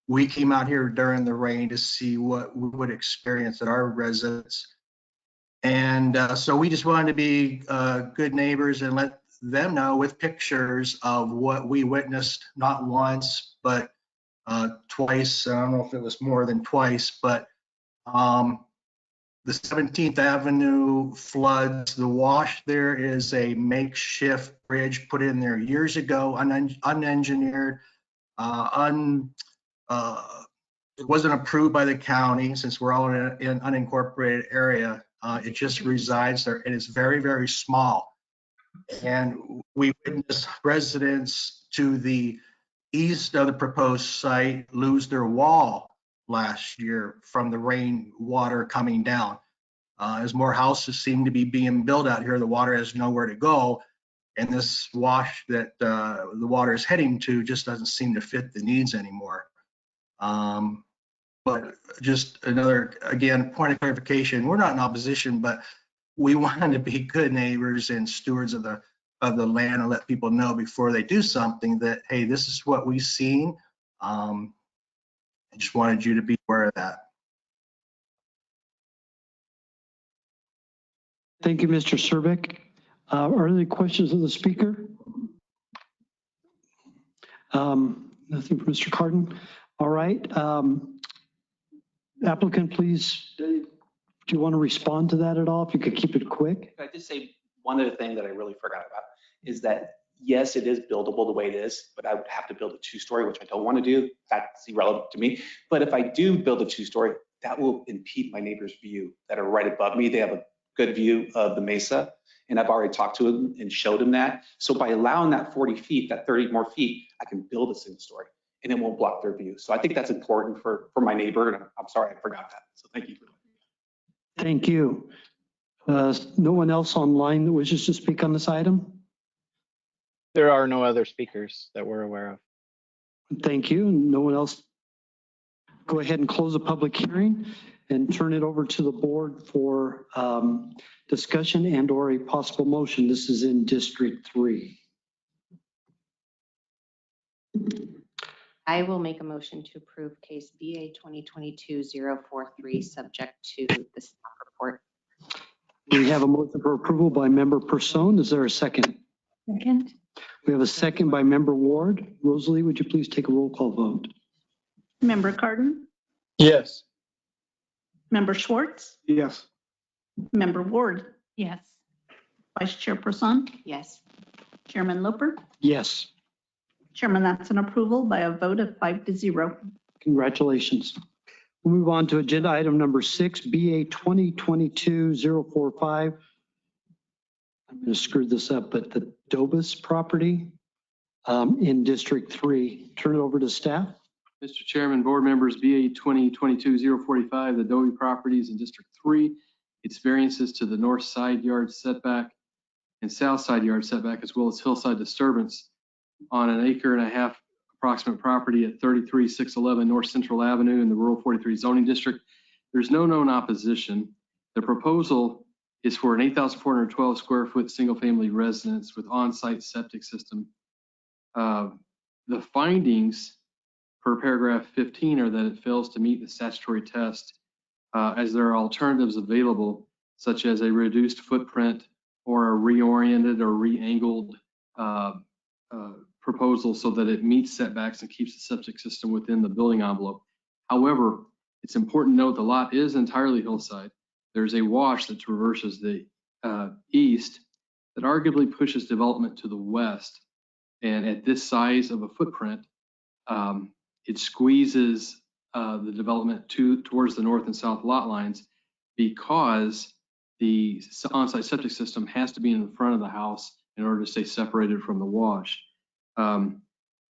we came out here during the rain to see what we would experience at our residence. And so we just wanted to be good neighbors and let them know with pictures of what we witnessed, not once, but twice. I don't know if it was more than twice, but the 17th Avenue floods. The wash there is a makeshift bridge put in there years ago, unengineered, it wasn't approved by the county since we're all in an unincorporated area. It just resides there. It is very, very small. And we witnessed residents to the east of the proposed site lose their wall last year from the rain water coming down. As more houses seem to be being built out here, the water has nowhere to go. And this wash that the water is heading to just doesn't seem to fit the needs anymore. But just another, again, point of clarification, we're not in opposition, but we want to be good neighbors and stewards of the land and let people know before they do something that, hey, this is what we've seen. I just wanted you to be aware of that. Thank you, Mr. Serbic. Are there any questions of the speaker? Nothing from Mr. Cardin. All right. Applicant, please Do you want to respond to that at all? If you could keep it quick? Can I just say one other thing that I really forgot about is that, yes, it is buildable the way it is, but I would have to build a two-story, which I don't want to do. That's irrelevant to me. But if I do build a two-story, that will impede my neighbor's view that are right above me. They have a good view of the mesa, and I've already talked to them and showed them that. So by allowing that 40 feet, that 30 more feet, I can build a single story and it won't block their view. So I think that's important for my neighbor, and I'm sorry I forgot that. So thank you. Thank you. No one else online that wishes to speak on this item? There are no other speakers that we're aware of. Thank you. No one else? Go ahead and close the public hearing and turn it over to the board for discussion and or a possible motion. This is in District 3. I will make a motion to approve case BA 2022-043, subject to the staff report. We have a motion for approval by member Person. Is there a second? Second. We have a second by member Ward. Rosalie, would you please take a roll call vote? Member Cardin, Yes. Member Schwartz, Yes. Member Ward, Yes. Vice Chair Person, Yes. Chairman Loper. Yes. Chairman, that's an approval by a vote of 5-0. Congratulations. We'll move on to agenda item number 6, BA 2022-045. I'm going to screw this up, but the Dobus property in District 3. Turn it over to staff. Mr. Chairman, board members, BA 2022-045, the Doe properties in District 3. It's variances to the north side yard setback and south side yard setback, as well as hillside disturbance on an 1.5 acre approximate property at 33611 North Central Avenue in the Rural 43 zoning district. There's no known opposition. The proposal is for an 8,412 square foot single family residence with on-site septic system. The findings per paragraph 15 are that it fails to meet the statutory test as there are alternatives available, such as a reduced footprint or a reoriented or re-angled proposal so that it meets setbacks and keeps the septic system within the building envelope. However, it's important to note the lot is entirely hillside. There's a wash that traverses the east that arguably pushes development to the west. And at this size of a footprint, it squeezes the development towards the north and south lot lines because the on-site septic system has to be in the front of the house in order to stay separated from the wash.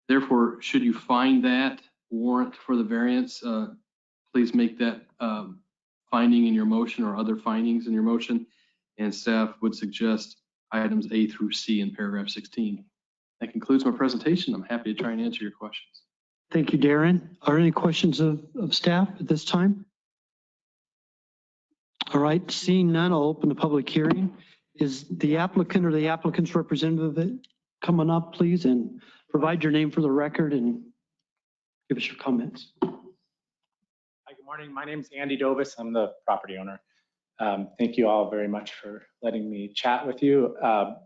Therefore, should you find that warrant for the variance, please make that finding in your motion or other findings in your motion, and staff would suggest items A through C in paragraph 16. That concludes my presentation. I'm happy to try and answer your questions. Thank you, Darren. Are there any questions of staff at this time? All right, seeing none, I'll open the public hearing. Is the applicant or the applicant's representative coming up, please, and provide your name for the record and give us your comments. Hi, good morning. My name is Andy Dovis. I'm the property owner. Thank you all very much for letting me chat with you. I'm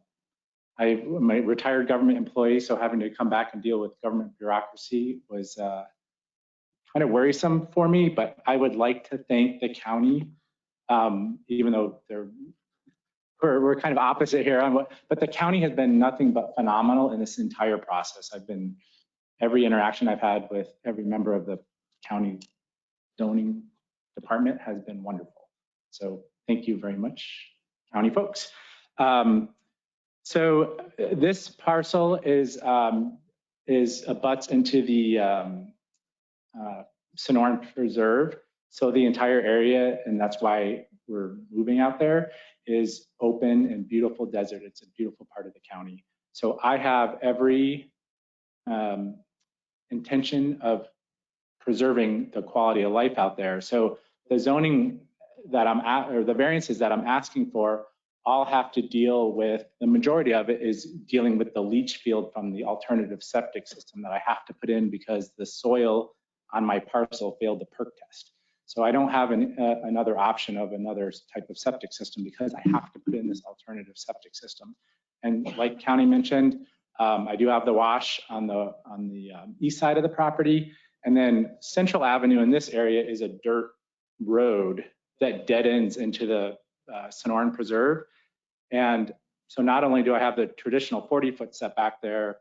a retired government employee, so having to come back and deal with government bureaucracy was kind of worrisome for me, but I would like to thank the county, even though we're kind of opposite here, but the county has been nothing but phenomenal in this entire process. Every interaction I've had with every member of the county zoning department has been wonderful. So thank you very much, county folks. So this parcel abuts into the Sonoran Preserve. So the entire area, and that's why we're moving out there, is open and beautiful desert. It's a beautiful part of the county. So I have every intention of preserving the quality of life out there. So the zoning that or the variances that I'm asking for all have to deal with, the majority of it is dealing with the leach field from the alternative septic system that I have to put in because the soil on my parcel failed the perk test. So I don't have another option of another type of septic system because I have to put in this alternative septic system. And like County mentioned, I do have the wash on the east side of the property. And then Central Avenue in this area is a dirt road that dead ends into the Sonoran Preserve. And so not only do I have the traditional 40-foot setback there,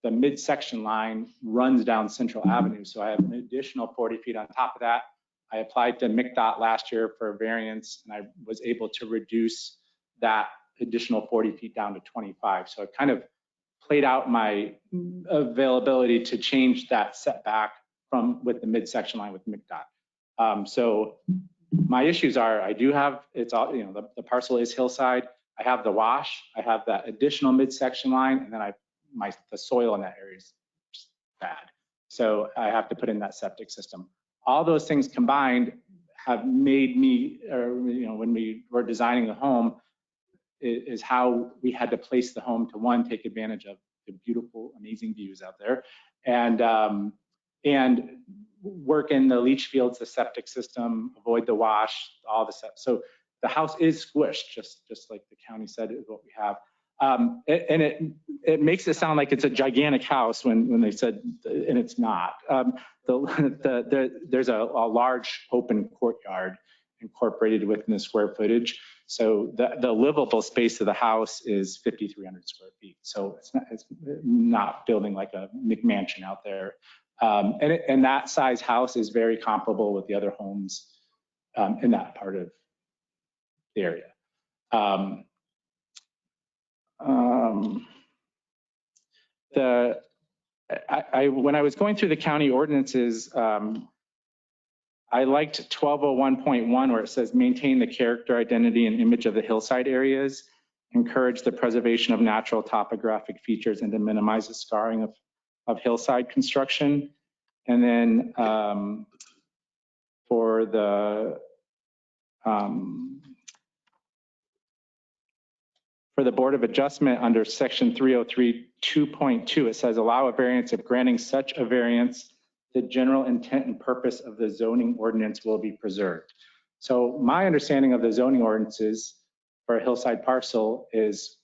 the midsection line runs down Central Avenue. So I have an additional 40 feet on top of that. I applied to MCDOT last year for a variance, and I was able to reduce that additional 40 feet down to 25. So it kind of played out my availability to change that setback with the midsection line with MCDOT. So my issues are, I do have, it's all, the parcel is hillside. I have the wash, I have that additional midsection line, and then the soil in that area is just bad. So I have to put in that septic system. All those things combined have made me, when we were designing the home, is how we had to place the home to, one, take advantage of the beautiful, amazing views out there, and work in the leach fields, the septic system, avoid the wash, all the stuff. So the house is squished, just like the county said is what we have. And it makes it sound like it's a gigantic house when they said, and it's not. There's a large open courtyard incorporated within the square footage. So the livable space of the house is 5,300 square feet. So it's not building like a McMansion out there. And that size house is very comparable with the other homes in that part of the area. When I was going through the county ordinances, I liked 1201.1 where it says maintain the character, identity, and image of the hillside areas, encourage the preservation of natural topographic features, and to minimize the scarring of hillside construction. And then for the Board of Adjustment under section 303.2.2, it says allow a variance. If granting such a variance, the general intent and purpose of the zoning ordinance will be preserved. So my understanding of the zoning ordinances for a hillside parcel is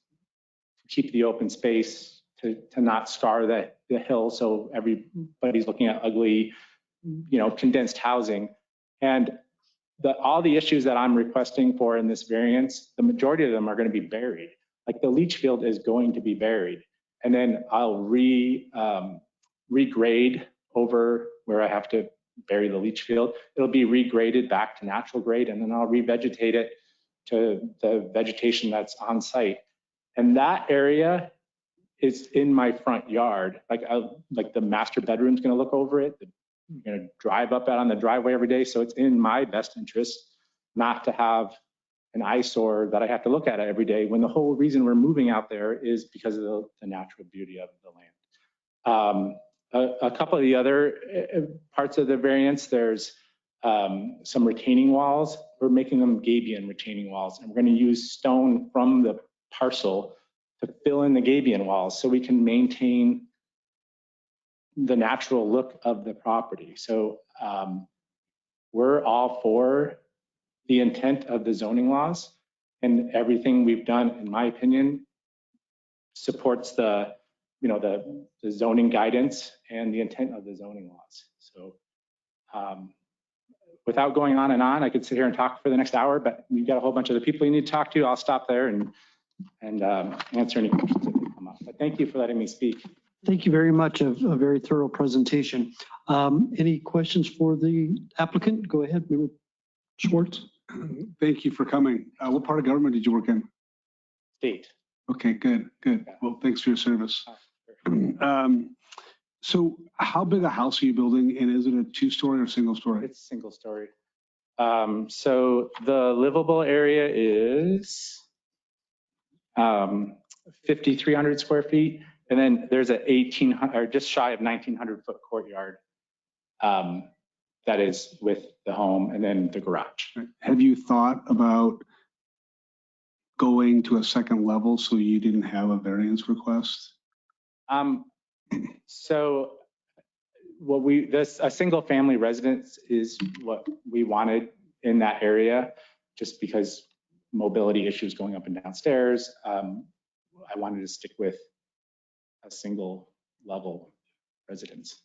to keep the open space, to not scar the hill so everybody's looking at ugly, condensed housing. And all the issues that I'm requesting for in this variance, the majority of them are going to be buried. Like the leach field is going to be buried. And then I'll regrade over where I have to bury the leach field. It'll be regraded back to natural grade, and then I'll revegetate it to the vegetation that's on site. And that area is in my front yard. Like the master bedroom's going to look over it. I'm going to drive up out on the driveway every day. So it's in my best interest not to have an eyesore that I have to look at every day, when the whole reason we're moving out there is because of the natural beauty of the land. A couple of the other parts of the variance, there's some retaining walls. We're making them gabion retaining walls, and we're going to use stone from the parcel to fill in the gabion walls so we can maintain the natural look of the property. So we're all for the intent of the zoning laws, and everything we've done, in my opinion, supports the zoning guidance and the intent of the zoning laws. So without going on and on, I could sit here and talk for the next hour, but we've got a whole bunch of the people you need to talk to. I'll stop there and answer any questions that come up. But thank you for letting me speak. Thank you very much. A very thorough presentation. Any questions for the applicant? Go ahead, Member Schwartz. Thank you for coming. What part of government did you work in? State. Okay, good. Well, thanks for your service. So how big a house are you building, and is it a 2-story or single story? It's single story. So the livable area is 5,300 square feet. And then there's a 1,800 or just shy of 1,900 foot courtyard that is with the home and then the garage. Have you thought about going to a second level so you didn't have a variance request? So a single family residence is what we wanted in that area, just because mobility issues going up and downstairs. I wanted to stick with a single level residence.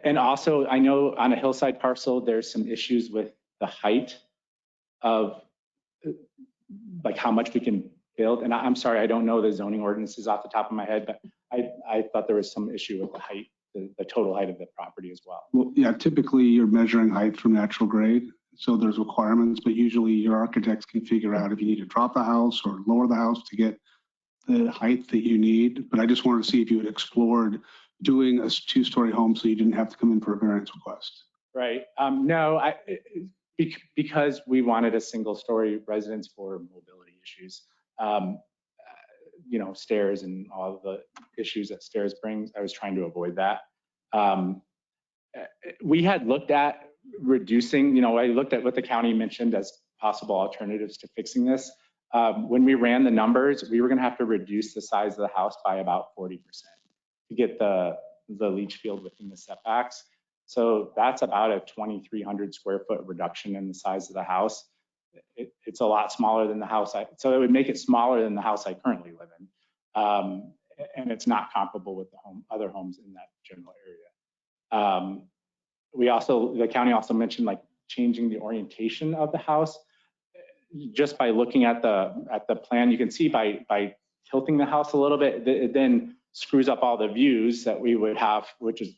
And also, I know on a hillside parcel, there's some issues with the height of like how much we can build. And I'm sorry, I don't know the zoning ordinances off the top of my head, but I thought there was some issue with the height, the total height of the property as well. Well, yeah, typically you're measuring height from natural grade. So there's requirements, but usually your architects can figure out if you need to drop the house or lower the house to get the height that you need. But I just wanted to see if you had explored doing a 2-story home so you didn't have to come in for a variance request. Right. No, because we wanted a single-story residence for mobility issues. You know, stairs and all the issues that stairs brings. I was trying to avoid that. We had looked at reducing, you know, I looked at what the county mentioned as possible alternatives to fixing this. When we ran the numbers, we were going to have to reduce the size of the house by about 40% to get the leach field within the setbacks. So that's about a 2,300 square foot reduction in the size of the house. It's a lot smaller than the house. So it would make it smaller than the house I currently live in. And it's not comparable with the other homes in that general area. The county also mentioned like changing the orientation of the house. Just by looking at the plan, you can see by tilting the house a little bit, it then screws up all the views that we would have, which is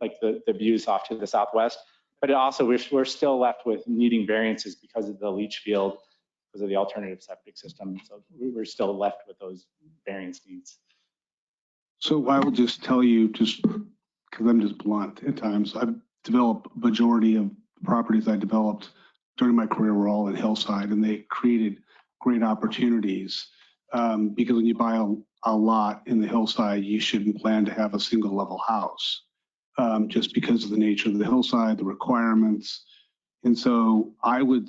like the views off to the southwest. But it also, we're still left with needing variances because of the leach field, because of the alternative septic system. So we're still left with those variance needs. So I will just tell you, just because I'm just blunt at times, I've developed majority of properties I developed during my career were all in hillside, and they created great opportunities because when you buy a lot in the hillside, you shouldn't plan to have a single level house just because of the nature of the hillside, the requirements. And so I would,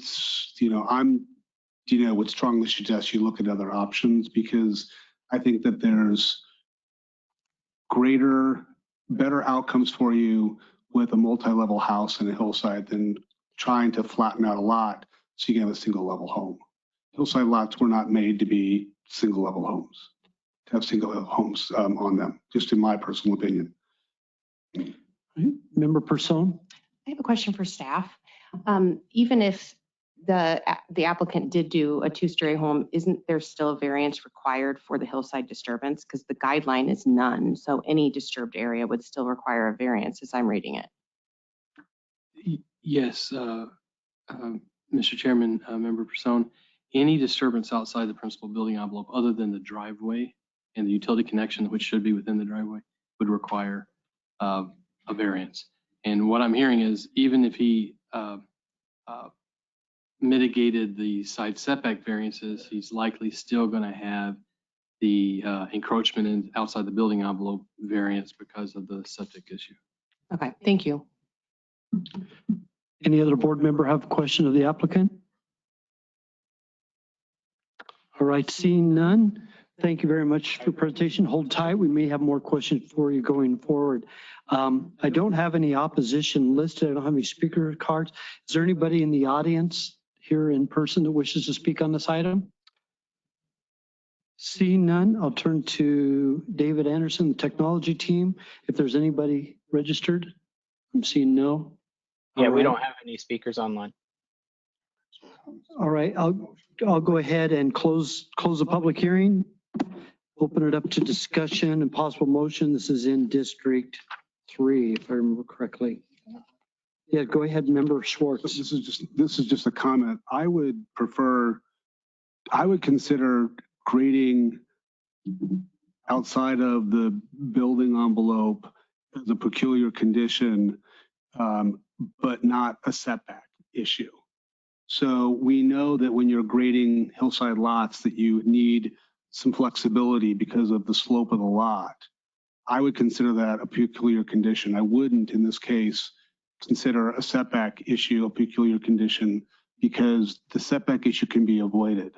would strongly suggest you look at other options because I think that there's better outcomes for you with a multi-level house in a hillside than trying to flatten out a lot so you can have a single level home. Hillside lots were not made to be single level homes, to have single level homes on them, just in my personal opinion. Member Person? I have a question for staff. Even if the applicant did do a 2-story home, isn't there still a variance required for the hillside disturbance? Because the guideline is none. So any disturbed area would still require a variance as I'm reading it. Yes, Mr. Chairman, Member Person, any disturbance outside the principal building envelope other than the driveway and the utility connection, which should be within the driveway, would require a variance. And what I'm hearing is even if he mitigated the side setback variances, he's likely still going to have the encroachment outside the building envelope variance because of the septic issue. Okay, thank you. Any other board member have a question of the applicant? All right, seeing none, thank you very much for your presentation. Hold tight, we may have more questions for you going forward. I don't have any opposition listed. I don't have any speaker cards. Is there anybody in the audience here in person that wishes to speak on this item? Seeing none, I'll turn to David Anderson, the technology team. If there's anybody registered, I'm seeing no. Yeah, we don't have any speakers online. All right, I'll go ahead and close the public hearing. Open it up to discussion and possible motion. This is in District 3, if I remember correctly. Yeah, go ahead, Member Schwartz. This is just a comment. I would consider grading outside of the building envelope as a peculiar condition, but not a setback issue. So we know that when you're grading hillside lots that you need some flexibility because of the slope of the lot. I would consider that a peculiar condition. I wouldn't, in this case, consider a setback issue a peculiar condition because the setback issue can be avoided.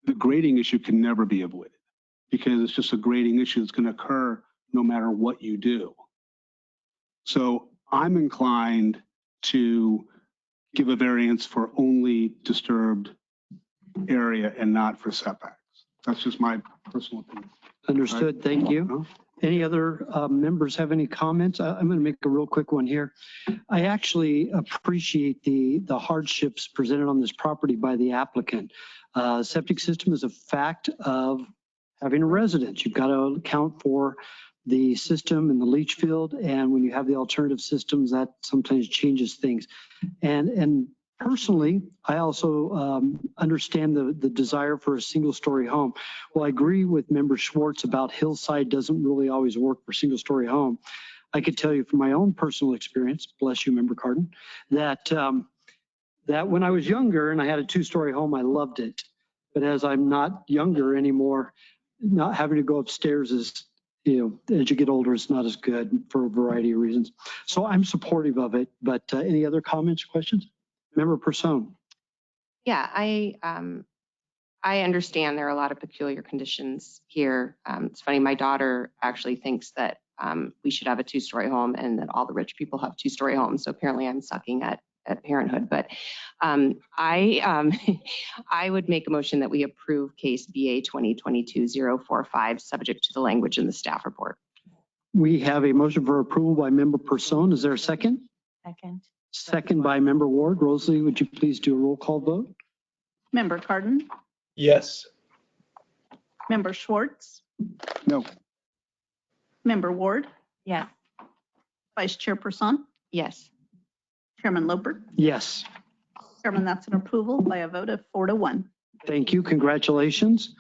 The grading issue can never be avoided because it's just a grading issue that's going to occur no matter what you do. So I'm inclined to give a variance for only disturbed area and not for setbacks. That's just my personal opinion. Understood, thank you. Any other members have any comments? I'm going to make a real quick one here. I actually appreciate the hardships presented on this property by the applicant. Septic system is a fact of having a residence. You've got to account for the system and the leach field. And when you have the alternative systems, that sometimes changes things. And personally, I also understand the desire for a single-story home. Well, I agree with Member Schwartz about hillside doesn't really always work for single-story home. I could tell you from my own personal experience, bless you, Member Cardin, that that when I was younger and I had a two-story home, I loved it. But as I'm not younger anymore, not having to go upstairs is, as you get older, it's not as good for a variety of reasons. So I'm supportive of it. But any other comments, questions? Member Person. Yeah, I understand there are a lot of peculiar conditions here. It's funny, my daughter actually thinks that we should have a two-story home and that all the rich people have two-story homes. So apparently I'm sucking at parenthood. But I would make a motion that we approve case BA 2022-045, subject to the language in the staff report. We have a motion for approval by Member Person. Is there a second? Second. Second by Member Ward. Rosalie, would you please do a roll call vote? Member Cardin? Yes. Member Schwartz? No. Member Ward? Yes. Vice Chairperson? Yes. Chairman Loper? Yes. Chairman, that's an approval by a vote of 4-1. Thank you. Congratulations.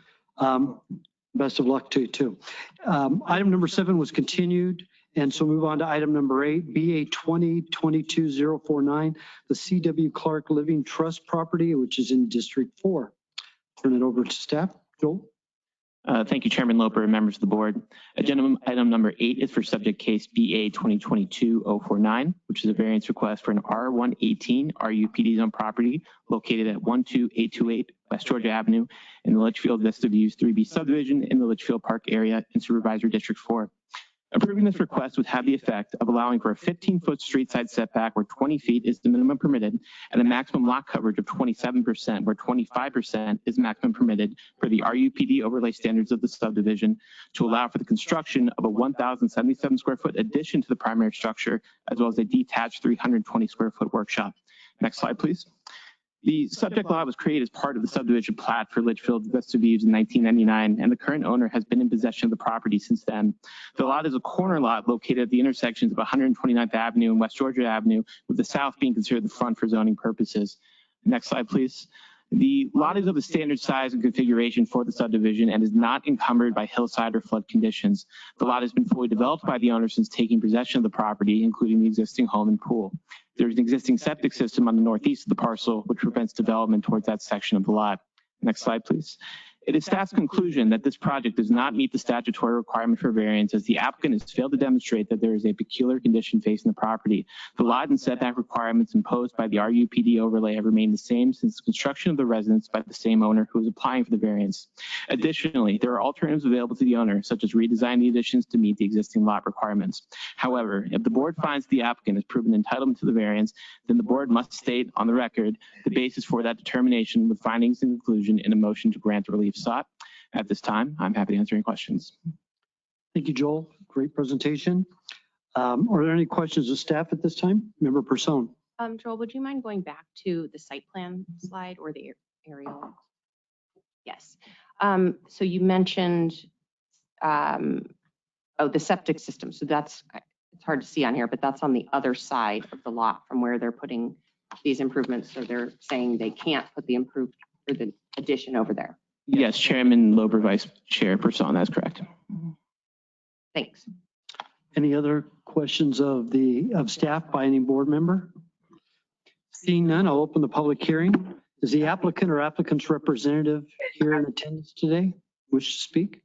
Best of luck to you too. Item number 7 was continued. And so move on to item number 8, BA 2022-049, the C.W. Clark Living Trust property, which is in District 4. Turn it over to staff. Joel. Thank you, Chairman Loper and members of the board. Agenda item number 8 is for subject case BA 2022-049, which is a variance request for an R118 RUPD zone property located at 12828 West Georgia Avenue in the Litchfield Vista Views 3B subdivision in the Litchfield Park area in Supervisor District 4. Approving this request would have the effect of allowing for a 15-foot street side setback where 20 feet is the minimum permitted and a maximum lot coverage of 27% where 25% is maximum permitted for the RUPD overlay standards of the subdivision to allow for the construction of a 1,077 square foot addition to the primary structure as well as a detached 320 square foot workshop. Next slide, please. The subject lot was created as part of the subdivision plat for Litchfield Vista Views in 1999, and the current owner has been in possession of the property since then. The lot is a corner lot located at the intersections of 129th Avenue and West Georgia Avenue, with the south being considered the front for zoning purposes. Next slide, please. The lot is of the standard size and configuration for the subdivision and is not encumbered by hillside or flood conditions. The lot has been fully developed by the owner since taking possession of the property, including the existing home and pool. There's an existing septic system on the northeast of the parcel, which prevents development towards that section of the lot. Next slide, please. It is staff's conclusion that this project does not meet the statutory requirement for variance as the applicant has failed to demonstrate that there is a peculiar condition facing the property. The lot and setback requirements imposed by the RUPD overlay have remained the same since the construction of the residence by the same owner who is applying for the variance. Additionally, there are alternatives available to the owner, such as redesigning the additions to meet the existing lot requirements. However, if the board finds the applicant has proven entitlement to the variance, then the board must state on the record the basis for that determination with findings and conclusion in a motion to grant relief sought. At this time, I'm happy to answer any questions. Thank you, Joel. Great presentation. Are there any questions of staff at this time? Member Person. Joel, would you mind going back to the site plan slide or the aerial? Yes. So you mentioned, the septic system. So that's, it's hard to see on here, but that's on the other side of the lot from where they're putting these improvements. So they're saying they can't put the improved or the addition over there. Yes, Chairman Loper, Vice Chairperson, that's correct. Thanks. Any other questions of staff by any board member? Seeing none, I'll open the public hearing. Is the applicant or applicant's representative here in attendance today? Wish to speak?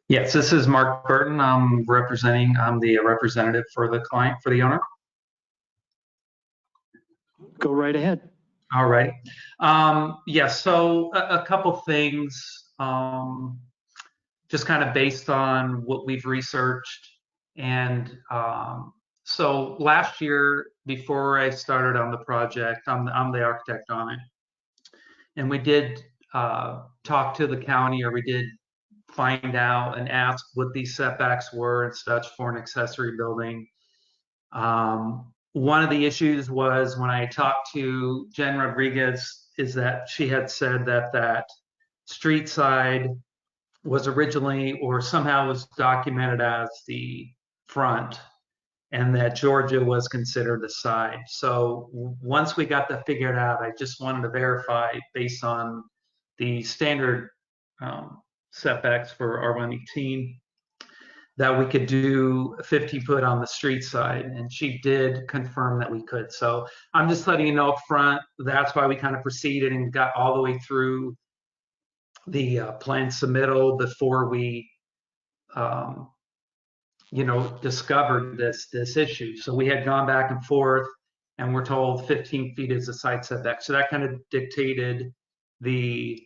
Yes, this is Mark Burton. I'm the representative for the client, for the owner. Go right ahead. All right. Yes, so a couple things, just kind of based on what we've researched. And so last year, before I started on the project, I'm the architect on it. And we did talk to the county, or we did find out and ask what these setbacks were and such for an accessory building. One of the issues was when I talked to Jen Rodriguez is that she had said that that street side was originally or somehow was documented as the front and that Georgia was considered the side. So once we got that figured out, I just wanted to verify based on the standard setbacks for R118 that we could do 50-foot on the street side, and she did confirm that we could. So I'm just letting you know up front, that's why we kind of proceeded and got all the way through the plan submittal before we discovered this issue. So we had gone back and forth and we're told 15 feet is the side setback. So that kind of dictated the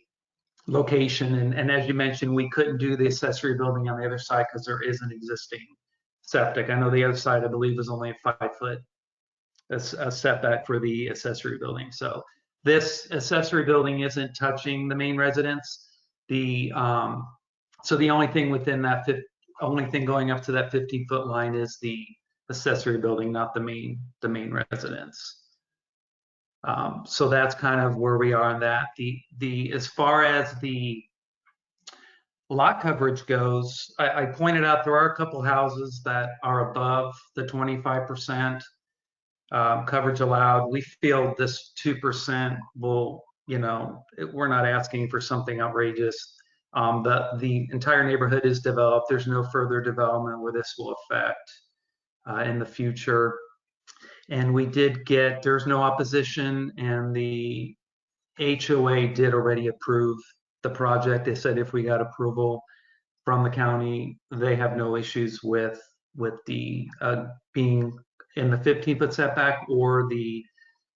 location. And as you mentioned, we couldn't do the accessory building on the other side because there is an existing septic. I know the other side, I believe, is only a 5-foot a setback for the accessory building. So this accessory building isn't touching the main residence. So the only thing within that only thing going up to that 15-foot line is the accessory building, not the main residence. So that's kind of where we are on that. As far as the lot coverage goes, I pointed out there are a couple houses that are above the 25% coverage allowed. We feel this 2% will, we're not asking for something outrageous. The entire neighborhood is developed. There's no further development where this will affect in the future. And we did there's no opposition, and the HOA did already approve the project. They said if we got approval from the county, they have no issues with the being in the 15-foot setback or the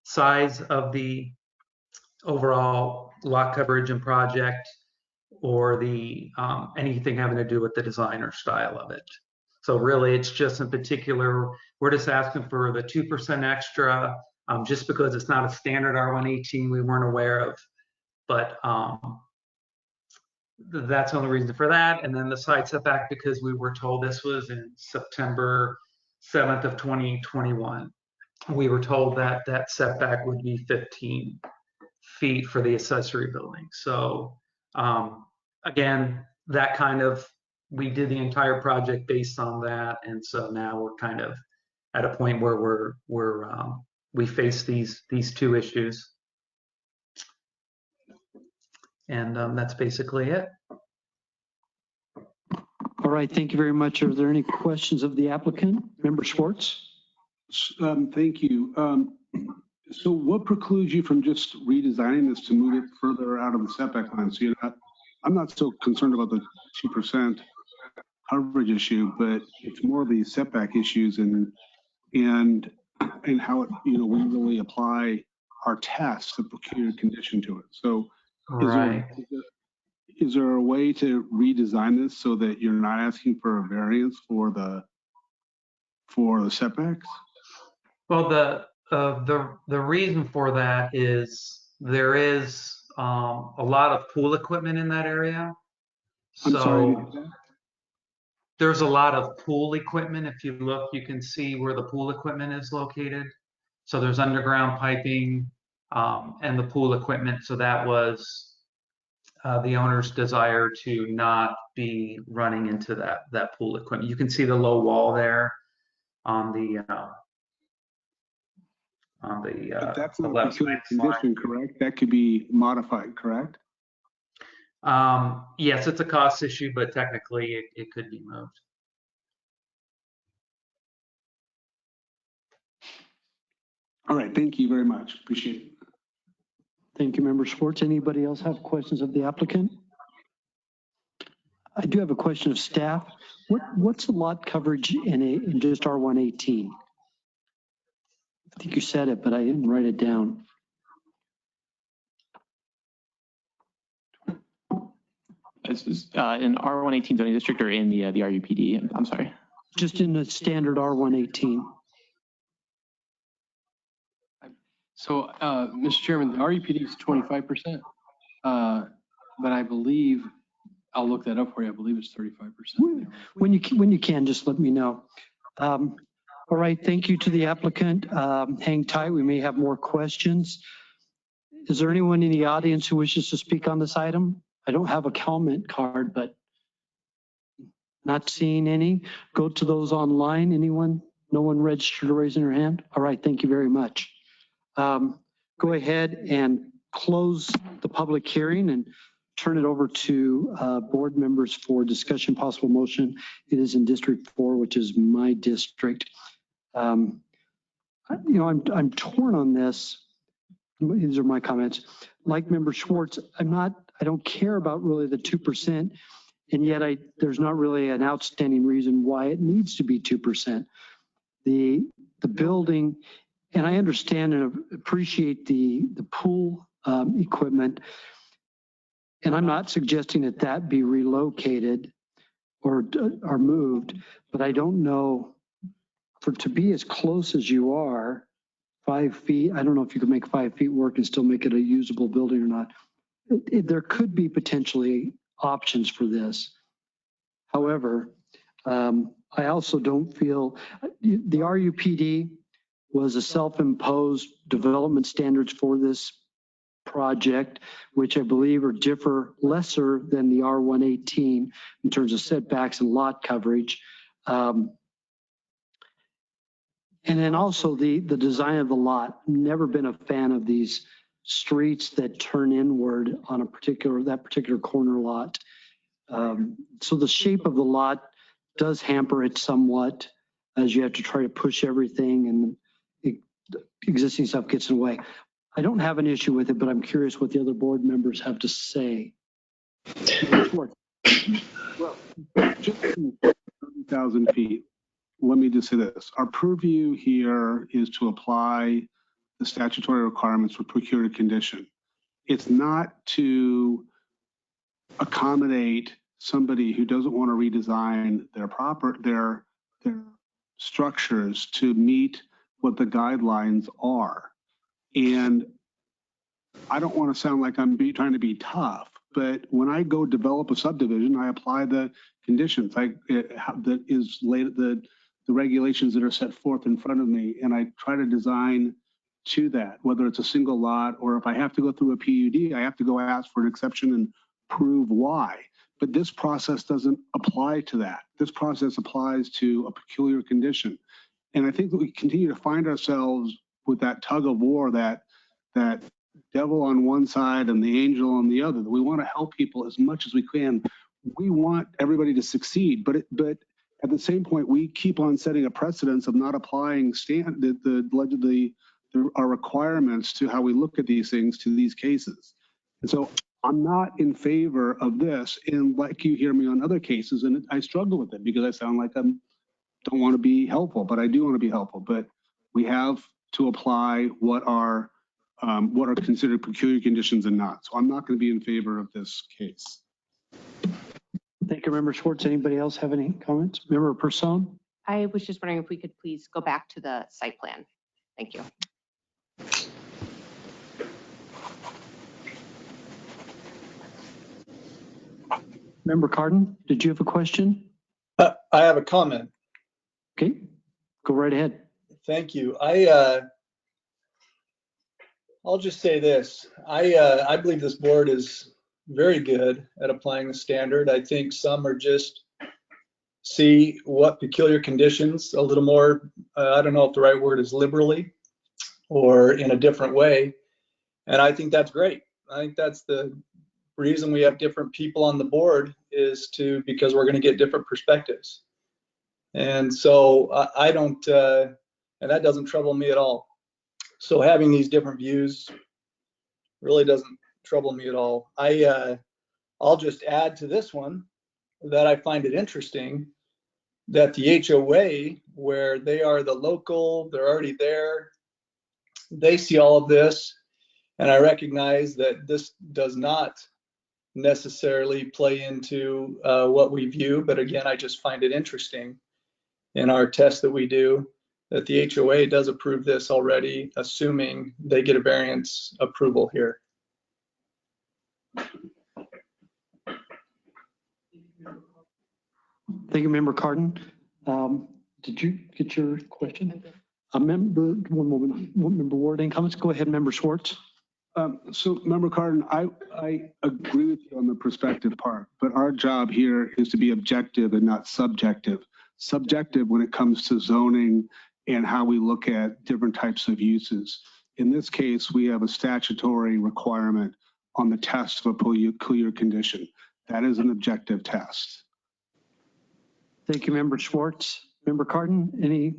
size of the overall lot coverage and project, or the anything having to do with the design or style of it. So really, it's just in particular, we're just asking for the 2% extra, just because it's not a standard R118 we weren't aware of. But that's the only reason for that. And then the side setback, because we were told this was in September 7th of 2021. We were told that that setback would be 15 feet for the accessory building. So again, that kind of, we did the entire project based on that. And so now we're kind of at a point where we face these two issues. And that's basically it. All right, thank you very much. Are there any questions of the applicant? Member Schwartz? Thank you. So what precludes you from just redesigning this to move it further out of the setback line? So I'm not so concerned about the 2% coverage issue, but it's more the setback issues and how it, we really apply our tests, the peculiar condition to it. So is there a way to redesign this so that you're not asking for a variance for the setbacks? Well, the reason for that is there is a lot of pool equipment in that area. I'm sorry. There's a lot of pool equipment. If you look, you can see where the pool equipment is located. So there's underground piping and the pool equipment. So that was the owner's desire to not be running into that pool equipment. You can see the low wall there on the but that's the not left a peculiar condition, correct? That could be modified, correct? Yes, it's a cost issue, but technically it could be moved. All right, thank you very much. Appreciate it. Thank you, Member Schwartz. Anybody else have questions of the applicant? I do have a question of staff. What's the lot coverage in just R118? I think you said it, but I didn't write it down. This is in R118 zoning district or in the RUPD? I'm sorry. Just in the standard R118. So, Mr. Chairman, the RUPD is 25%, but I believe I'll look that up for you. I believe it's 35%. When you can, just let me know. All right, thank you to the applicant. Hang tight, we may have more questions. Is there anyone in the audience who wishes to speak on this item? I don't have a comment card, but not seeing any. Go to those online. Anyone? No one registered or raising their hand? All right, thank you very much. Go ahead and close the public hearing and turn it over to board members for discussion, possible motion. It is in District 4, which is my district. I'm torn on this. These are my comments. Like Member Schwartz, I don't care about really the 2%, and yet there's not really an outstanding reason why it needs to be 2%. The building, and I understand and appreciate the pool equipment, and I'm not suggesting that be relocated or moved, but I don't know, to be as close as you are, 5 feet, I don't know if you can make 5 feet work and still make it a usable building or not. There could be potentially options for this. However, I also don't feel, the RUPD was a self-imposed development standards for this project, which I believe differ lesser than the R118 in terms of setbacks and lot coverage. And then also the design of the lot. Never been a fan of these streets that turn inward on that particular corner lot. So the shape of the lot does hamper it somewhat, as you have to try to push everything and existing stuff gets in the way. I don't have an issue with it, but I'm curious what the other board members have to say. Well, just 30,000 feet. Let me just say this. Our purview here is to apply the statutory requirements for peculiar condition. It's not to accommodate somebody who doesn't want to redesign their structures to meet what the guidelines are. And I don't want to sound like I'm trying to be tough, but when I go develop a subdivision, I apply the conditions that is laid, the regulations that are set forth in front of me, and I try to design to that, whether it's a single lot or if I have to go through a PUD, I have to go ask for an exception and prove why. But this process doesn't apply to that. This process applies to a peculiar condition. And I think that we continue to find ourselves with that tug of war, that devil on one side and the angel on the other. We want to help people as much as we can. We want everybody to succeed, but at the same point, we keep on setting a precedence of not applying our requirements to how we look at these things to these cases. And so I'm not in favor of this. And like you hear me on other cases, and I struggle with it because I sound like I don't want to be helpful, but I do want to be helpful. But we have to apply what are considered peculiar conditions and not. So I'm not going to be in favor of this case. Thank you, Member Schwartz. Anybody else have any comments? Member Person? I was just wondering if we could please go back to the site plan. Thank you. Member Cardin, did you have a question? I have a comment. Okay, go right ahead. Thank you. I'll just say this. I believe this board is very good at applying the standard. I think some are just see what peculiar conditions a little more, I don't know if the right word is liberally or in a different way. And I think that's great. I think that's the reason we have different people on the board is because we're going to get different perspectives. And so I don't, and that doesn't trouble me at all. So having these different views really doesn't trouble me at all. I'll just add to this one that I find it interesting that the HOA, where they are the local, they're already there, they see all of this, and I recognize that this does not necessarily play into what we view, but again, I just find it interesting in our test that we do that the HOA does approve this already, assuming they get a variance approval here. Thank you, Member Cardin. Did you get your question? One moment, Member Ward, any comments? Go ahead, Member Schwartz. So Member Cardin, I agree with you on the perspective part, but our job here is to be objective and not subjective. Subjective when it comes to zoning and how we look at different types of uses. In this case, we have a statutory requirement on the test of a peculiar condition. That is an objective test. Thank you, Member Schwartz. Member Cardin, any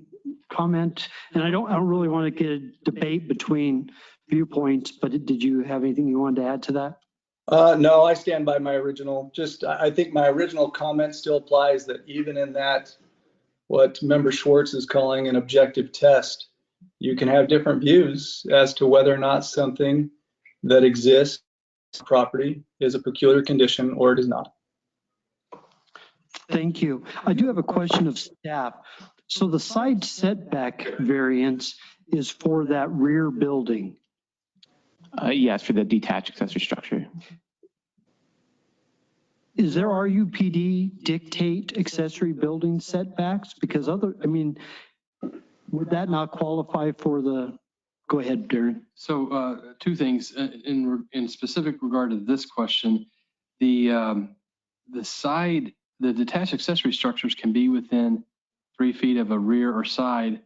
comment? And I don't really want to get a debate between viewpoints, but did you have anything you wanted to add to that? No, I stand by my original. I think my original comment still applies, that even in that, what Member Schwartz is calling an objective test, you can have different views as to whether or not something that exists on property is a peculiar condition or it is not. Thank you. I do have a question of staff. So the side setback variance is for that rear building. Yes, for the detached accessory structure. Is there RUPD dictate accessory building setbacks? Because would that not qualify for the, go ahead, Darren. So two things in specific regard to this question. The detached accessory structures can be within 3 feet of a rear or side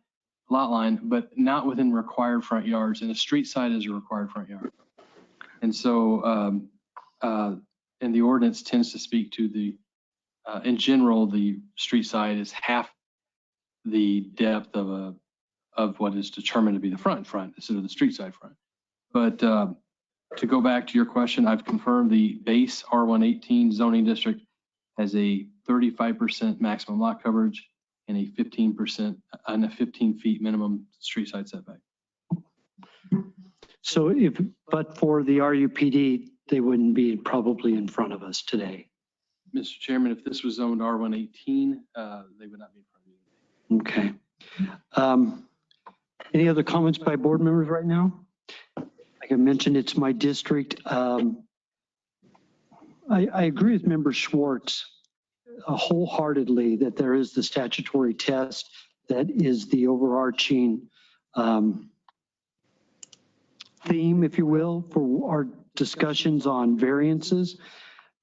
lot line, but not within required front yards, and a street side is a required front yard. And so, and the ordinance tends to speak to the, in general, the street side is half the depth of what is determined to be the front instead of the street side front. But to go back to your question, I've confirmed the base R118 zoning district has a 35% maximum lot coverage and a 15% and a 15 feet minimum street side setback. So but for the RUPD, they wouldn't be probably in front of us today. Mr. Chairman, if this was zoned R118, they would not be in front of you. Okay. Any other comments by board members right now? Like I mentioned, it's my district. I agree with Member Schwartz wholeheartedly that there is the statutory test that is the overarching theme, if you will, for our discussions on variances.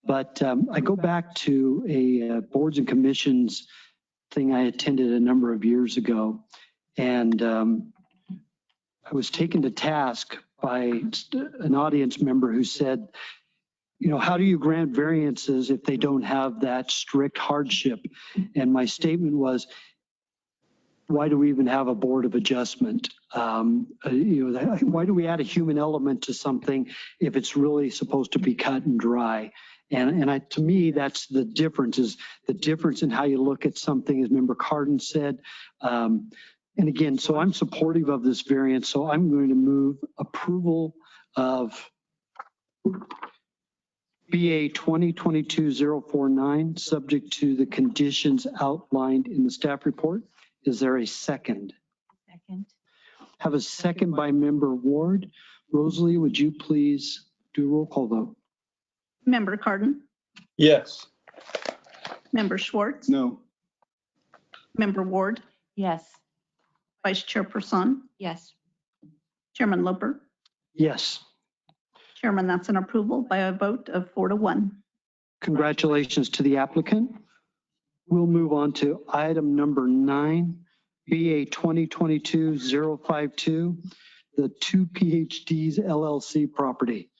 But I go back to a boards and commissions thing I attended a number of years ago, and I was taken to task by an audience member who said, you know, how do you grant variances if they don't have that strict hardship? And my statement was, why do we even have a board of adjustment? Why do we add a human element to something if it's really supposed to be cut and dry? And to me, that's the difference, is the difference in how you look at something, as Member Cardin said. And again, so I'm supportive of this variance, so I'm going to move approval of BA 2022-049, subject to the conditions outlined in the staff report. Is there a second? Second. Have a second by Member Ward. Rosalie, would you please do a roll call vote? Member Cardin? Yes. Member Schwartz? No. Member Ward? Yes. Vice Chairperson? Yes. Chairman Loper? Yes. Chairman, that's an approval by a vote of 4-1. Congratulations to the applicant. We'll move on to item number 9, BA 2022-052, the 2 PhDs LLC property.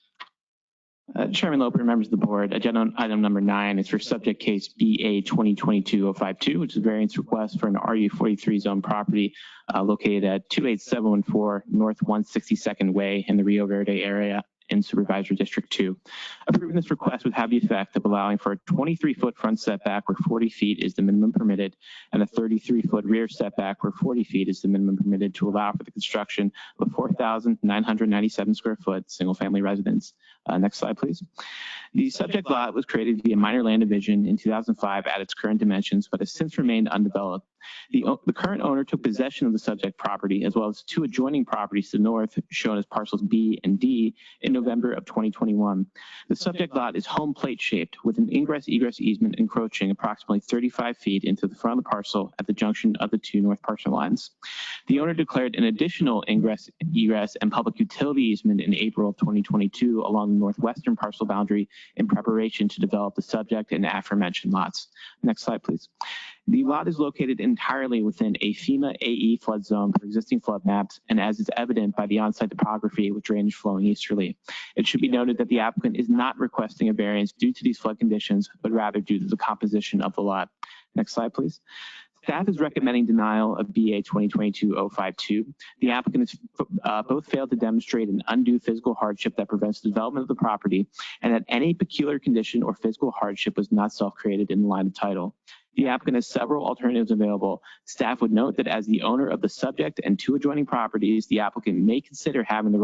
Chairman Loper, members of the board, agenda item number 9 is for subject case BA 2022-052, which is a variance request for an RU43 zone property located at 28714 North 162nd Way in the Rio Verde area in Supervisor District 2. Approving this request would have the effect of allowing for a 23-foot front setback where 40 feet is the minimum permitted, and a 33-foot rear setback where 40 feet is the minimum permitted, to allow for the construction of a 4,997 square foot single-family residence. Next slide, please. The subject lot was created via minor land division in 2005 at its current dimensions, but has since remained undeveloped. The current owner took possession of the subject property as well as 2 adjoining properties to the north, shown as parcels B and D, in November of 2021. The subject lot is home plate shaped with an ingress-egress easement encroaching approximately 35 feet into the front of the parcel at the junction of the 2 north parcel lines. The owner declared an additional ingress, egress, and public utility easement in April of 2022 along the northwestern parcel boundary in preparation to develop the subject and aforementioned lots. Next slide, please. The lot is located entirely within a FEMA AE flood zone for existing flood maps, and as is evident by the on-site topography with drainage flowing easterly. It should be noted that the applicant is not requesting a variance due to these flood conditions, but rather due to the composition of the lot. Next slide, please. Staff is recommending denial of BA 2022-052. The applicant has both failed to demonstrate an undue physical hardship that prevents the development of the property, and that any peculiar condition or physical hardship was not self-created in the line of title. The applicant has several alternatives available. Staff would note that as the owner of the subject and 2 adjoining properties, the applicant may consider having the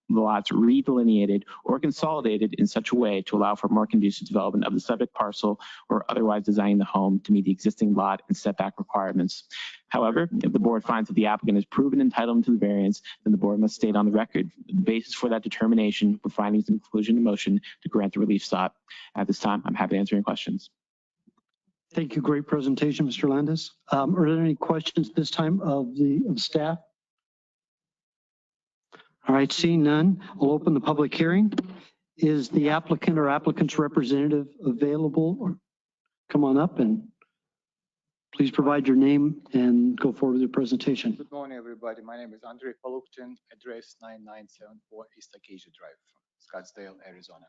lots redelineated or consolidated in such a way to allow for more conducive development of the subject parcel, or otherwise designing the home to meet the existing lot and setback requirements. However, if the board finds that the applicant has proven entitlement to the variance, then the board must state on the record the basis for that determination with findings and conclusion in motion to grant the relief sought. At this time, I'm happy to answer any questions. Thank you. Great presentation, Mr. Landis. Are there any questions this time of staff? All right, seeing none, I'll open the public hearing. Is the applicant or applicant's representative available? Or come on up and please provide your name and go forward with your presentation. Good morning, everybody. My name is Andrei Paluktin, address 9974 East Acacia Drive, Scottsdale, Arizona.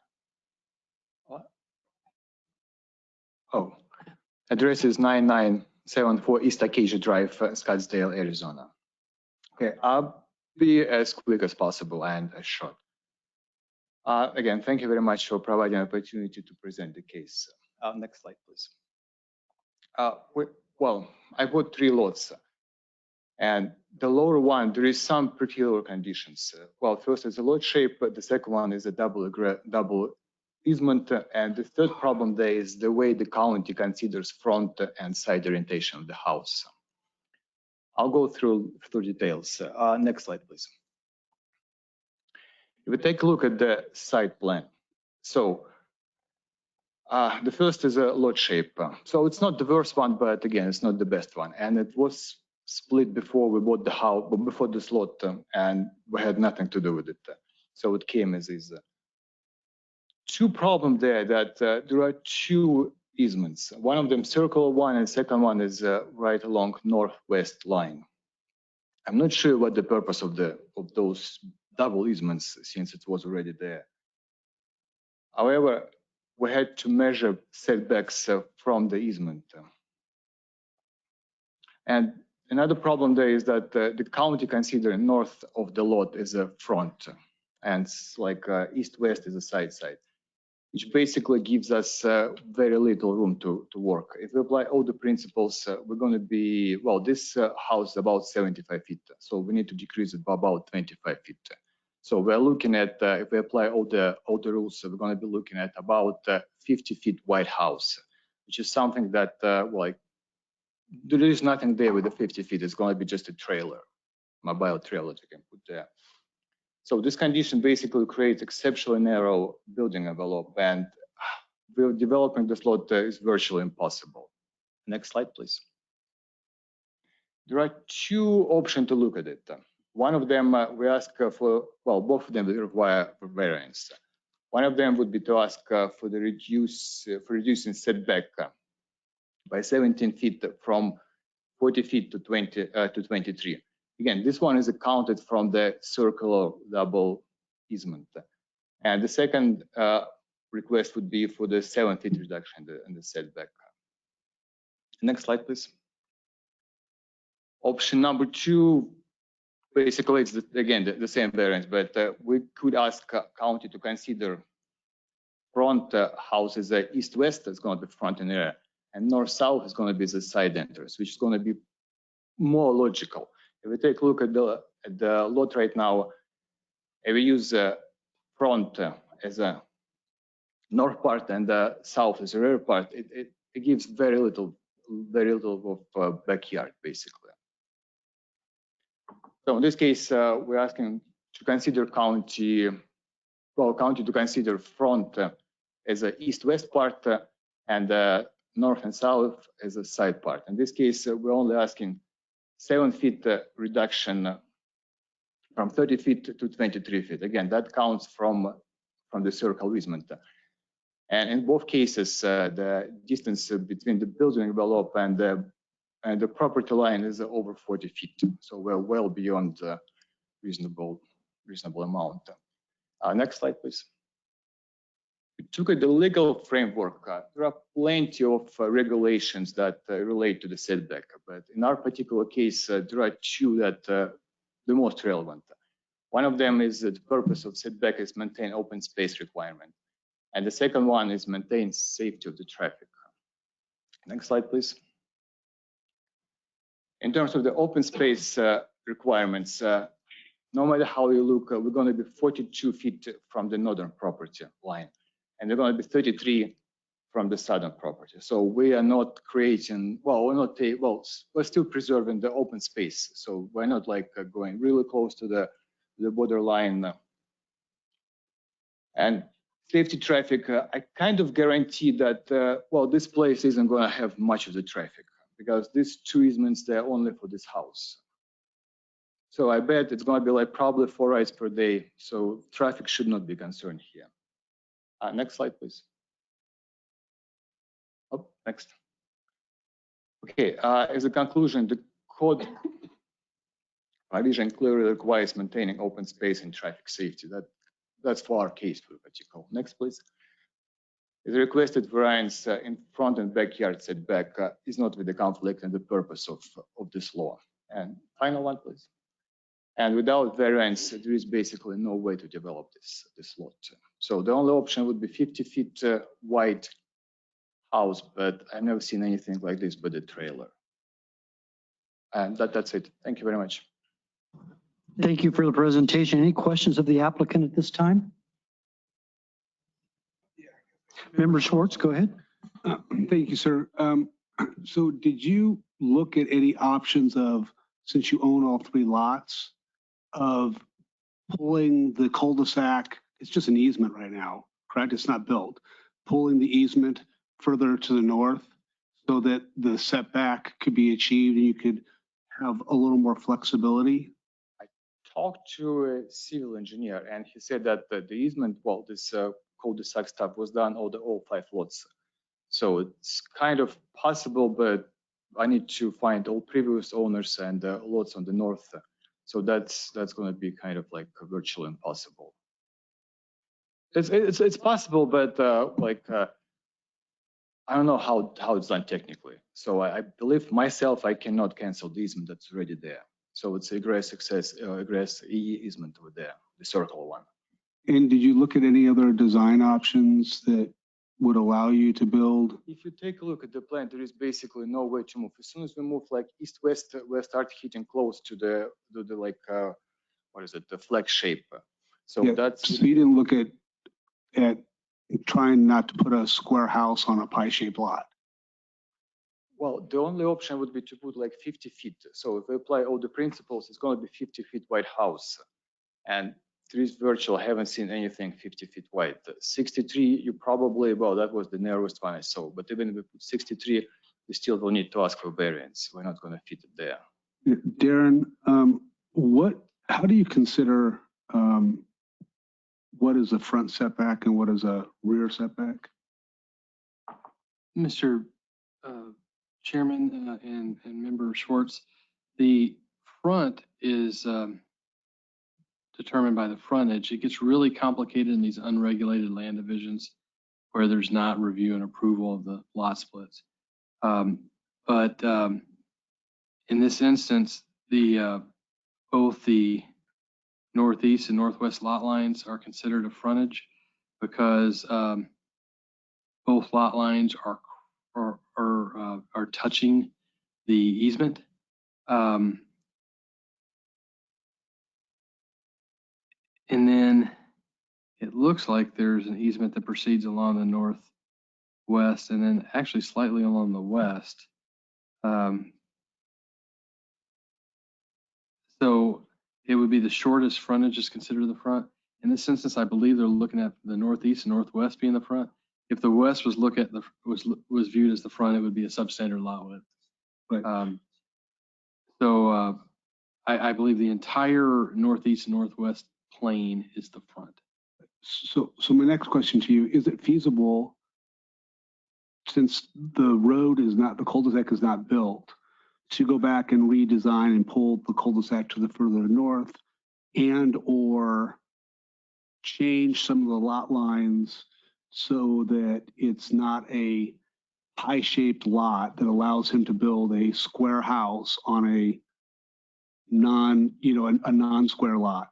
What? Oh. Address is 9974 East Acacia Drive, Scottsdale, Arizona. Okay, I'll be as quick as possible and as short. Again, thank you very much for providing an opportunity to present the case. Next slide, please. Well, I bought 3 lots, and the lower one, there is some peculiar conditions. Well, first is a lot shape, but the second one is a double easement, and the third problem there is the way the county considers front and side orientation of the house. I'll go through details. Next slide, please. If we take a look at the site plan, so the first is a lot shape. So it's not the worst one, but again, it's not the best one. And it was split before we bought the house, before this lot, and we had nothing to do with it. So it came as is. 2 problems there that there are 2 easements. One of them circular one, and the second one is right along northwest line. I'm not sure what the purpose of those double easements, since it was already there. However, we had to measure setbacks from the easement. And another problem there is that the county considers north of the lot as a front, and like east-west is a side, which basically gives us very little room to work. If we apply all the principles, we're going to be, well, this house is about 75 feet, so we need to decrease it by about 25 feet. So we're looking at, if we apply all the rules, we're going to be looking at about 50 feet wide house, which is something that, like, there is nothing there with the 50 feet. It's going to be just a trailer, mobile trailer you can put there. So this condition basically creates exceptionally narrow building envelope, and developing this lot is virtually impossible. Next slide, please. There are 2 options to look at it. One of them we ask for, well, both of them require variance. One of them would be to ask for the reducing setback by 17 feet from 40 feet to 23. Again, this one is accounted from the circular double easement. And the second request would be for the 7 feet reduction in the setback. Next slide, please. Option number 2, basically it's again the same variance, but we could ask county to consider front house as a east-west, that's going to be front and rear, and north-south is going to be the side entrance, which is going to be more logical. If we take a look at the lot right now, if we use front as a north part and the south as a rear part, it gives very little very little of backyard, basically. So in this case, we're asking to consider county to consider front as a east-west part and north and south as a side part. In this case, we're only asking 7 feet reduction from 30 feet to 23 feet. Again, that counts from the circle easement. And in both cases, the distance between the building envelope and the property line is over 40 feet. So we're well beyond reasonable amount. Next slide, please. We took the legal framework. There are plenty of regulations that relate to the setback, but in our particular case, there are two that the most relevant. One of them is the purpose of setback is maintain open space requirement, and the second one is maintain safety of the traffic. Next slide, please. In terms of the open space requirements, no matter how you look, we're going to be 42 feet from the northern property line, and they're going to be 33 from the southern property. So we are not creating, we're still preserving the open space. So we're not like going really close to the borderline. And safety traffic, I kind of guarantee that, this place isn't going to have much of the traffic because these two easements, they're only for this house. So I bet it's going to be like probably 4 rides per day. So traffic should not be concerned here. Next slide, please. Oh, next. Okay, as a conclusion, the code provision clearly requires maintaining open space and traffic safety. That's for our case, for particular. Next, please. The requested variance in front and backyard setback is not with the conflict and the purpose of this law. And final one, please. And without variance, there is basically no way to develop this lot. So the only option would be 50 feet wide house, but I've never seen anything like this but a trailer. And that's it. Thank you very much. Thank you for the presentation. Any questions of the applicant at this time? Member Schwartz, go ahead. Thank you, sir. So did you look at any options of, since you own all 3 lots, of pulling the cul-de-sac? It's just an easement right now, correct? It's not built. Pulling the easement further to the north so that the setback could be achieved and you could have a little more flexibility? I talked to a civil engineer and he said that the easement, this cul-de-sac stuff was done all 5 lots. So it's kind of possible, but I need to find all previous owners and lots on the north. So that's going to be kind of like virtually impossible. It's possible, but I don't know how it's done technically. So I believe myself I cannot cancel the easement that's already there. So it's egress easement over there, the circle one. And did you look at any other design options that would allow you to build? If you take a look at the plan, there is basically no way to move. As soon as we move like east-west, we start hitting close to the the flag shape. So So you didn't look at trying not to put a square house on a pie-shaped lot? Well, the only option would be to put like 50 feet. So if we apply all the principles, it's going to be 50 feet wide house. And there is virtual, I haven't seen anything 50 feet wide. 63, you probably, that was the narrowest one I saw. But even if we put 63, we still will need to ask for variance. We're not going to fit it there. Darren, how do you consider what is a front setback and what is a rear setback? Mr. Chairman and Member Schwartz, the front is determined by the frontage. It gets really complicated in these unregulated land divisions where there's not review and approval of the lot splits. But in this instance, both the northeast and northwest lot lines are considered a frontage because both lot lines are touching the easement. And then it looks like there's an easement that proceeds along the northwest and then actually slightly along the west. So it would be the shortest frontage is considered the front. In this instance, I believe they're looking at the northeast and northwest being the front. If the west was was viewed as the front, it would be a substandard lot width. Right. I believe the entire northeast and northwest plane is the front. So my next question to you, is it feasible, since the road is not, the cul-de-sac is not built, to go back and redesign and pull the cul-de-sac to the further north and or change some of the lot lines so that it's not a pie-shaped lot that allows him to build a square house on a non-square lot?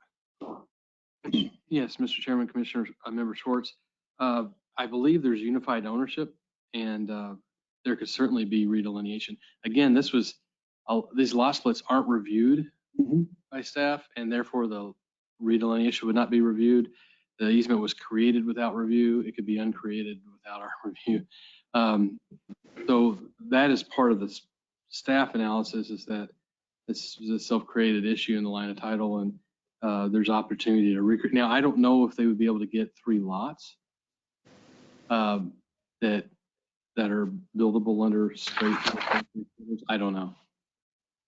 Yes, Mr. Chairman, Commissioners, Member Schwartz. I believe there's unified ownership, and there could certainly be redelineation. Again, these lot splits aren't reviewed by staff, and therefore the redelineation would not be reviewed. The easement was created without review. It could be uncreated without our review. So that is part of the staff analysis, is that this is a self-created issue in the line of title, and there's opportunity to recreate. Now, I don't know if they would be able to get 3 lots that are buildable under straight. I don't know.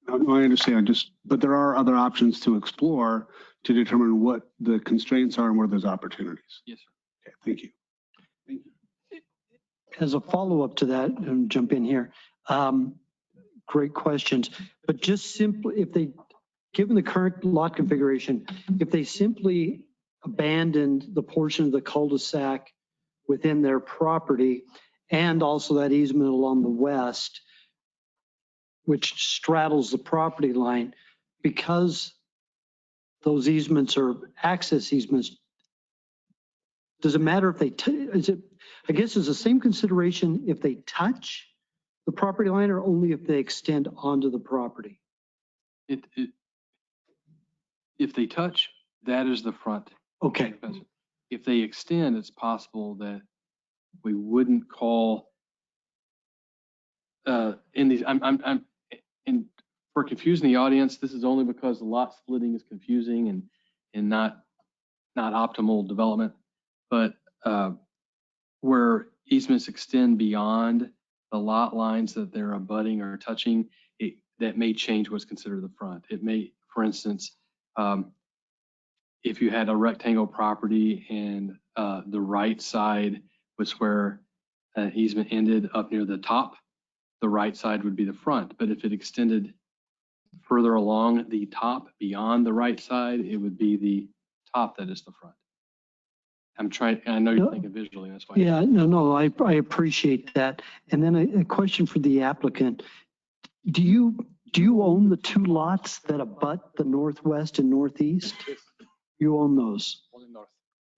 No, I understand. But there are other options to explore to determine what the constraints are and where there's opportunities. Yes, sir. Okay, thank you. As a follow-up to that, and jump in here, great questions. But just simply, given the current lot configuration, if they simply abandoned the portion of the cul-de-sac within their property and also that easement along the west, which straddles the property line, because those easements are access easements, does it matter if I guess it's the same consideration if they touch the property line or only if they extend onto the property? If they touch, that is the front. Okay. If they extend, it's possible that we wouldn't call in these. For confusing the audience, this is only because the lot splitting is confusing and not optimal development. But where easements extend beyond the lot lines that they're abutting or touching, that may change what's considered the front. It may, for instance, if you had a rectangle property and the right side was where an easement ended up near the top, the right side would be the front. But if it extended further along the top beyond the right side, it would be the top that is the front. I know you're thinking visually, that's why. Yeah, no, I appreciate that. And then a question for the applicant. Do you own the 2 lots that abut the northwest and northeast? You own those? Only north.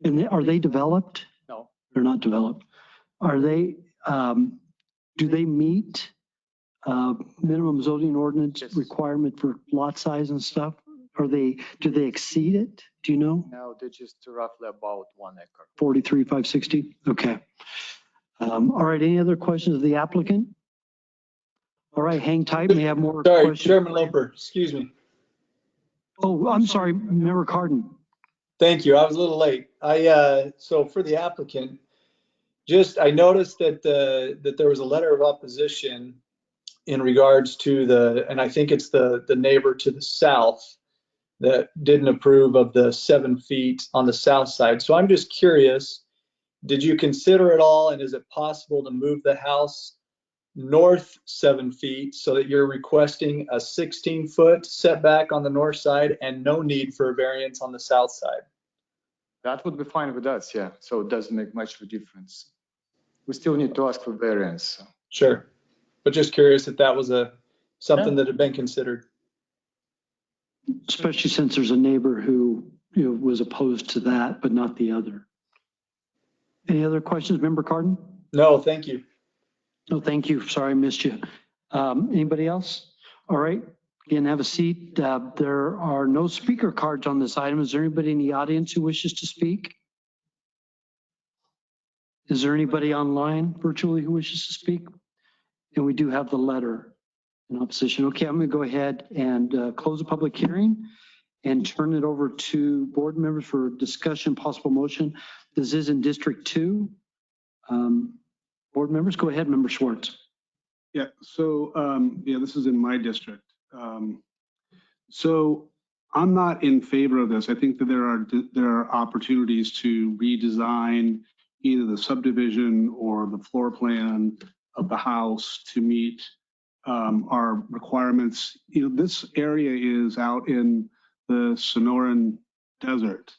And are they developed? No. They're not developed. Are they, do they meet minimum zoning ordinance requirement for lot size and stuff? Do they exceed it? Do you know? No, they're just roughly about 1 acre. 43,560? Okay. All right, any other questions of the applicant? All right, hang tight, we have more Sorry, questions. Chairman Loper, excuse me. Oh, I'm sorry, Member Cardin. Thank you. I was a little late. So for the applicant, I noticed that there was a letter of opposition in regards to and I think it's the neighbor to the south that didn't approve of the 7 feet on the south side. So I'm just curious, did you consider it all, and is it possible to move the house north 7 feet so that you're requesting a 16-foot setback on the north side and no need for a variance on the south side? That would be fine with us, yeah. So it doesn't make much of a difference. We still need to ask for variance. So. Sure. But just curious if that was something that had been considered. Especially since there's a neighbor who was opposed to that, but not the other. Any other questions, Member Cardin? No, thank you. No, thank you. Sorry, I missed you. Anybody else? All right. Again, have a seat. There are no speaker cards on this item. Is there anybody in the audience who wishes to speak? Is there anybody online virtually who wishes to speak? And we do have the letter. In opposition. Okay, I'm going to go ahead and close the public hearing and turn it over to board members for discussion, possible motion. This is in District 2. Board members, go ahead, Member Schwartz. Yeah, so, this is in my district. So I'm not in favor of this. I think that there are opportunities to redesign either the subdivision or the floor plan of the house to meet our requirements. This area is out in the Sonoran Desert,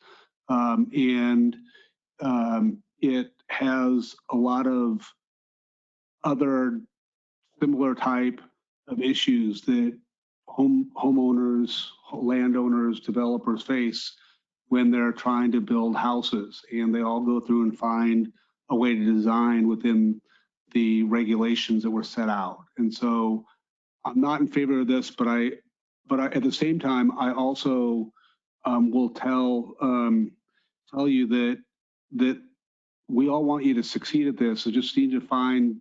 and it has a lot of other similar type of issues that homeowners, landowners, developers face when they're trying to build houses, and they all go through and find a way to design within the regulations that were set out. And so I'm not in favor of this, but I at the same time, I also will tell you that we all want you to succeed at this. So just need to find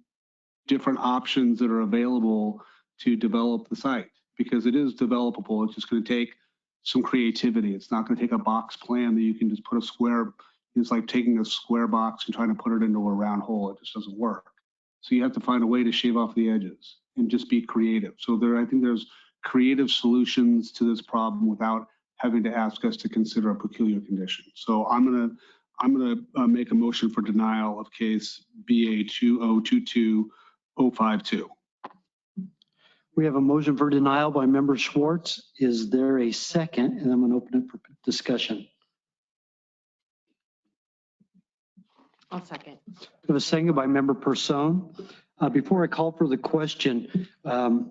different options that are available to develop the site, because it is developable. It's just going to take some creativity. It's not going to take a box plan that you can just put a square. It's like taking a square box and trying to put it into a round hole. It just doesn't work. So you have to find a way to shave off the edges and just be creative. So I think there's creative solutions to this problem without having to ask us to consider a peculiar condition. So I'm gonna make a motion for denial of case BA 2022052. We have a motion for denial by Member Schwartz. Is there a second? And I'm going to open it for discussion. I'll second. We have a second by Member Person. Before I call for the question, I'm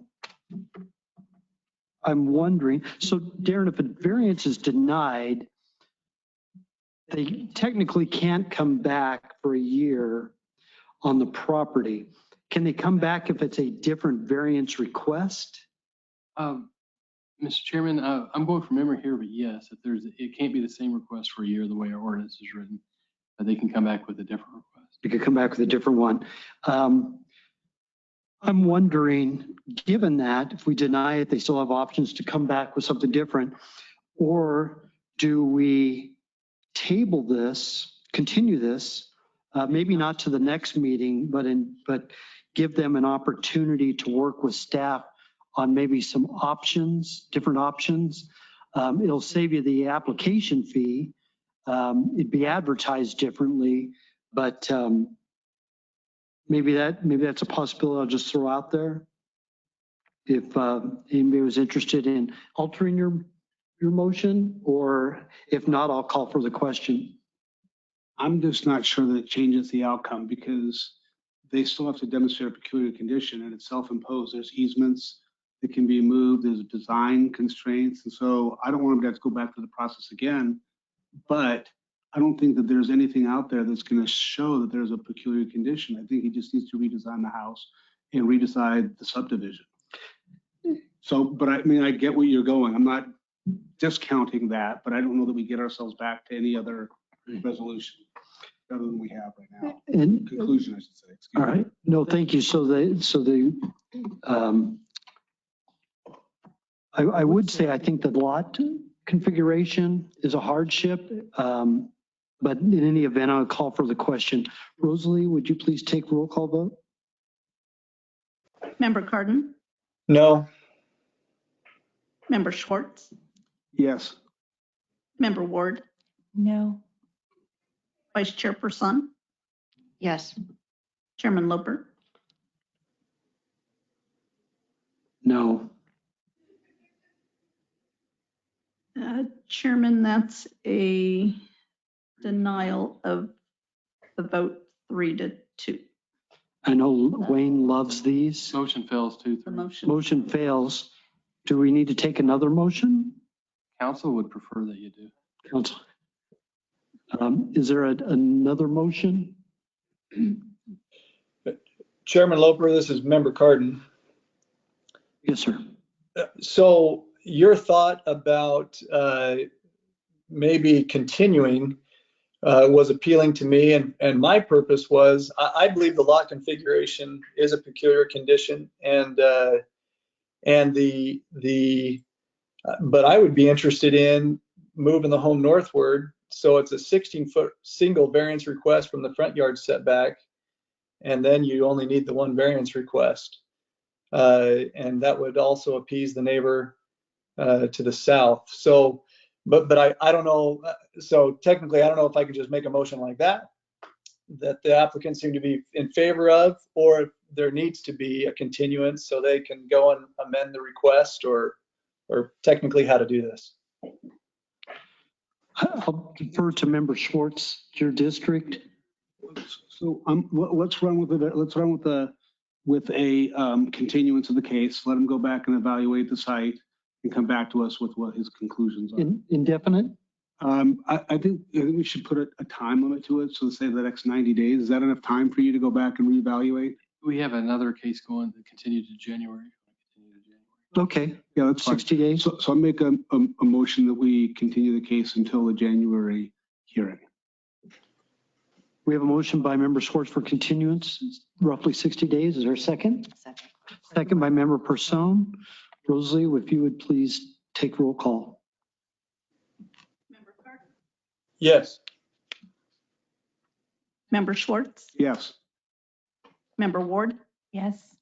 wondering, so Darren, if a variance is denied, they technically can't come back for a year on the property. Can they come back if it's a different variance request? Mr. Chairman, I'm going from memory here, but yes, if it can't be the same request for a year the way our ordinance is written, they can come back with a different request. You could come back with a different one. I'm wondering, given that if we deny it, they still have options to come back with something different, or do we table this, continue this, maybe not to the next meeting, but give them an opportunity to work with staff on maybe some options, different options. It'll save you the application fee. It'd be advertised differently, but maybe that's a possibility I'll just throw out there. If anybody was interested in altering your motion, or if not, I'll call for the question. I'm just not sure that it changes the outcome, because they still have to demonstrate a peculiar condition, and it's self-imposed. There's easements that can be moved, there's design constraints. And so I don't want them to have to go back to the process again, but I don't think that there's anything out there that's going to show that there's a peculiar condition. I think he just needs to redesign the house and redecide the subdivision. So, but I mean, I get where you're going. I'm not discounting that, but I don't know that we get ourselves back to any other resolution other than we have right now. And conclusion, I should say. All right. No, thank you. I would say I think the lot configuration is a hardship, but in any event, I'll call for the question. Rosalie, would you please take roll call vote? Member Cardin? No. Member Schwartz? Yes. Member Ward? No. Vice Chairperson? Yes. Chairman Loper? No. Chairman, that's a denial of the vote 3-2. I know Wayne loves these. Motion fails 2-3. The motion. Motion fails. Do we need to take another motion? Council would prefer that you do. Council. Is there another motion? Chairman Loper, this is Member Cardin. Yes, sir. So your thought about maybe continuing was appealing to me, and my purpose was I believe the lot configuration is a peculiar condition, and And but I would be interested in moving the home northward. So it's a 16-foot single variance request from the front yard setback. And then you only need the one variance request. And that would also appease the neighbor to the south. So, but I don't know. So technically, I don't know if I could just make a motion like that the applicants seem to be in favor of, or if there needs to be a continuance so they can go and amend the request, or technically how to do this. I'll defer to Member Schwartz, your district. So let's run with it. Let's run with a continuance of the case. Let him go back and evaluate the site and come back to us with what his conclusions are. Indefinite? I think we should put a time limit to it. So say the next 90 days. Is that enough time for you to go back and reevaluate? We have another case going to continue to January. Okay. Yeah, that's 60 days. So I'll make a motion that we continue the case until the January hearing. We have a motion by Member Schwartz for continuance, roughly 60 days. Is there a second? Second by Member Person. Rosalie, if you would please take roll call. Yes. Member Schwartz, Yes. Member Ward, Yes.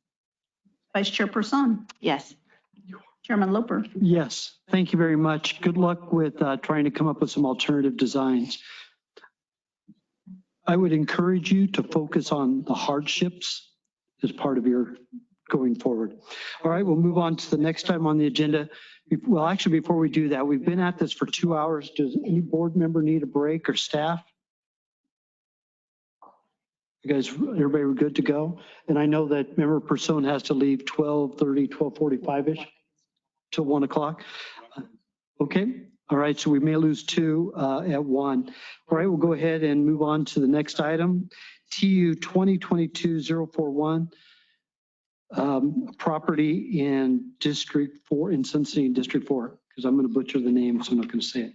Vice Chair Person, Yes. Chairman Loper. Yes, thank you very much. Good luck with trying to come up with some alternative designs. I would encourage you to focus on the hardships as part of your going forward. All right, we'll move on to the next item on the agenda. Well, actually, before we do that, we've been at this for 2 hours. Does any board member need a break or staff? You guys, everybody, we're good to go? And I know that Member Person has to leave 12:30, 12:45-ish till 1 o'clock. Okay. All right, so we may lose two at 1. All right, we'll go ahead and move on to the next item. TU 2022-041, property in District 4, in Cincinnati District 4, because I'm going to butcher the name, so I'm not going to say it.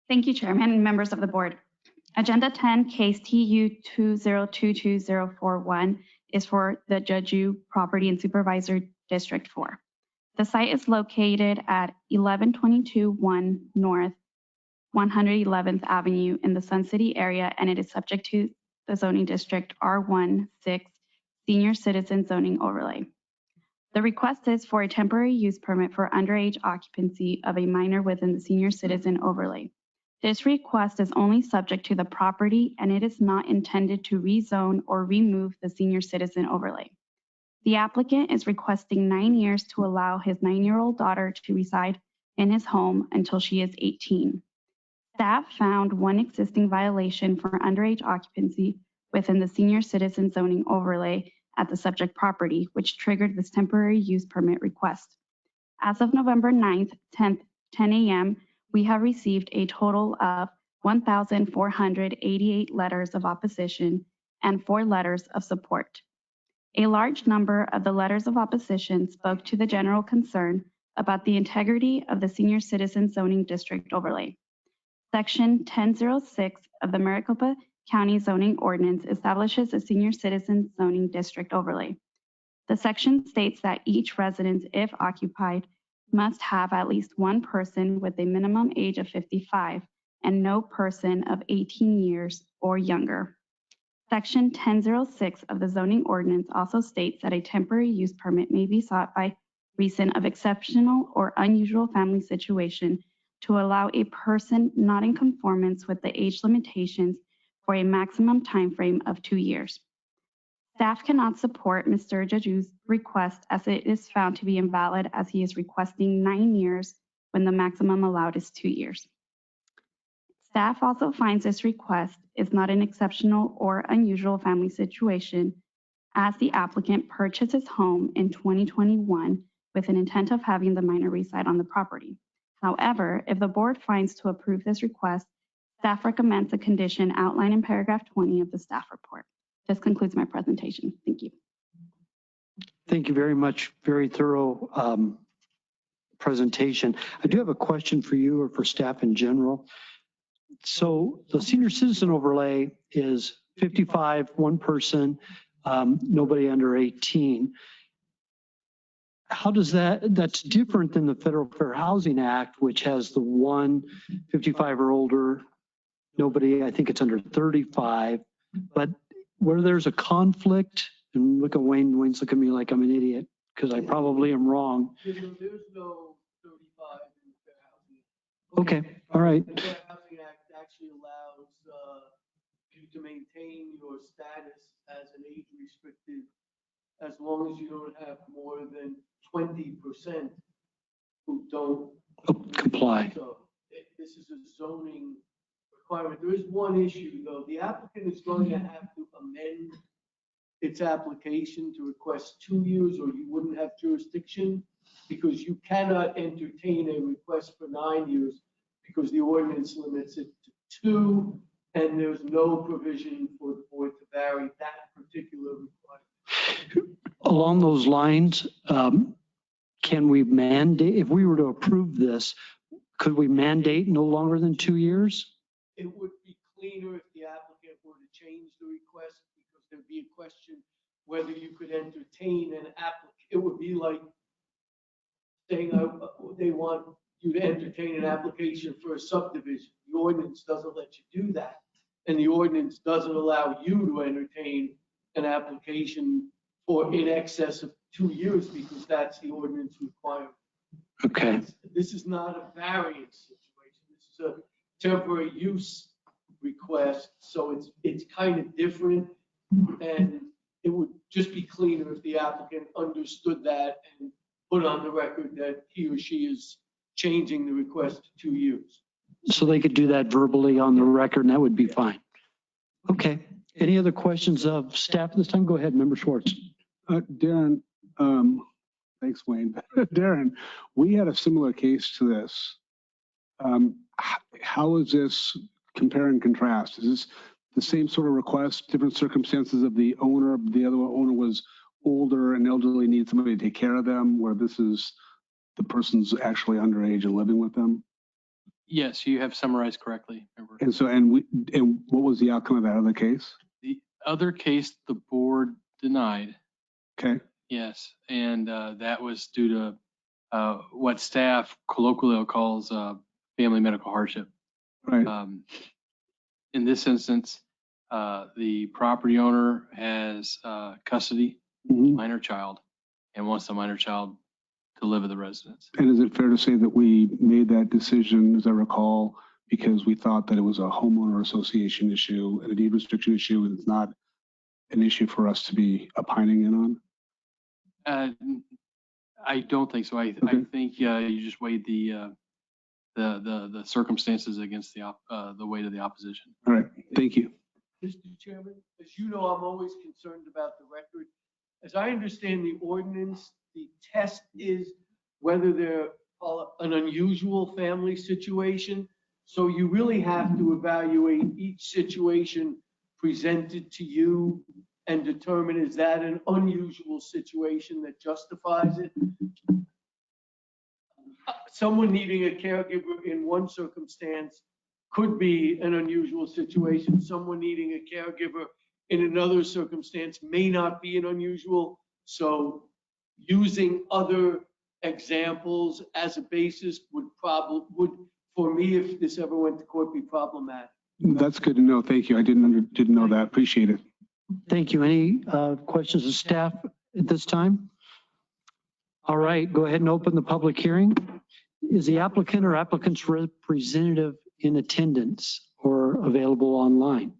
Thank you, Chairman and members of the board. Agenda 10, case TU 2022041 is for the Jeju property in Supervisor District 4. The site is located at 1122-1 North 111th Avenue in the Sun City area, and it is subject to the zoning district R1-6 Senior Citizen Zoning Overlay. The request is for a temporary use permit for underage occupancy of a minor within the Senior Citizen Overlay. This request is only subject to the property, and it is not intended to rezone or remove the Senior Citizen Overlay. The applicant is requesting 9 years to allow his 9-year-old daughter to reside in his home until she is 18. Staff found one existing violation for underage occupancy within the Senior Citizen Zoning Overlay at the subject property, which triggered this temporary use permit request. As of November 9th, 10 a.m., we have received a total of 1,488 letters of opposition and 4 letters of support. A large number of the letters of opposition spoke to the general concern about the integrity of the Senior Citizen Zoning District Overlay. Section 1006 of the Maricopa County Zoning Ordinance establishes a Senior Citizen Zoning District Overlay. The section states that each residence, if occupied, must have at least one person with a minimum age of 55 and no person of 18 years or younger. Section 1006 of the zoning ordinance also states that a temporary use permit may be sought by reason of exceptional or unusual family situation to allow a person not in conformance with the age limitations for a maximum time frame of 2 years. Staff cannot support Mr. Jeju's request as it is found to be invalid, as he is requesting 9 years when the maximum allowed is 2 years. Staff also finds this request is not an exceptional or unusual family situation, as the applicant purchased his home in 2021 with an intent of having the minor reside on the property. However, if the board finds to approve this request, staff recommends a condition outlined in paragraph 20 of the staff report. This concludes my presentation. Thank you. Thank you very much. Very thorough presentation. I do have a question for you or for staff in general. So the Senior Citizen Overlay is 55, one person, nobody under 18. how does that's different than the Federal Fair Housing Act, which has the 55 or older, nobody, I think it's under 35, but where there's a conflict, and look at Wayne, Wayne's looking at me like I'm an idiot, because I probably am wrong. There's no 35 in the Fair Housing. Okay, all right. The Fair Housing Act actually allows you to maintain your status as an age restricted as long as you don't have more than 20% who don't Comply. So this is a zoning requirement. There is one issue though. The applicant is going to have to amend its application to request 2 years or you wouldn't have jurisdiction because you cannot entertain a request for 9 years because the ordinance limits it to 2 and there's no provision for the board to vary that particular requirement. Along those lines, can we mandate, if we were to approve this, could we mandate no longer than 2 years? It would be cleaner if the applicant were to change the request because there'd be a question whether you could entertain an applicant. It would be like saying they want you to entertain an application for a subdivision. The ordinance doesn't let you do that. And the ordinance doesn't allow you to entertain an application for in excess of 2 years because that's the ordinance requirement. Okay. This is not a variance situation. This is a temporary use request. So it's kind of different. And it would just be cleaner if the applicant understood that and put on the record that he or she is changing the request to 2 years. So they could do that verbally on the record and that would be fine. Okay. Any other questions of staff at this time? Go ahead, Member Schwartz. Darren, thanks, Wayne. Darren, we had a similar case to this. How is this compare and contrast? Is this the same sort of request, different circumstances of the owner? The other owner was older and elderly, needed somebody to take care of them, where this is the person's actually underage and living with them? Yes, you have summarized correctly. And so, and what was the outcome of that other case? The other case, the board denied. Okay. Yes, and that was due to what staff colloquially calls family medical hardship. Right. In this instance, the property owner has custody, minor child, and wants the minor child to live at the residence. And is it fair to say that we made that decision, as I recall, because we thought that it was a homeowner association issue and a deed restriction issue, and it's not an issue for us to be opining in on? I don't think so. I think you just weighed the circumstances against the weight of the opposition. All right, thank you. Mr. Chairman, as you know, I'm always concerned about the record. As I understand the ordinance, the test is whether they're an unusual family situation. So you really have to evaluate each situation presented to you and determine, is that an unusual situation that justifies it? Someone needing a caregiver in one circumstance could be an unusual situation. Someone needing a caregiver in another circumstance may not be an unusual. So using other examples as a basis would, for me, if this ever went to court, be problematic. That's good to know. Thank you. I didn't know that. Appreciate it. Thank you. Any questions of staff at this time? All right, go ahead and open the public hearing. Is the applicant or applicant's representative in attendance or available online?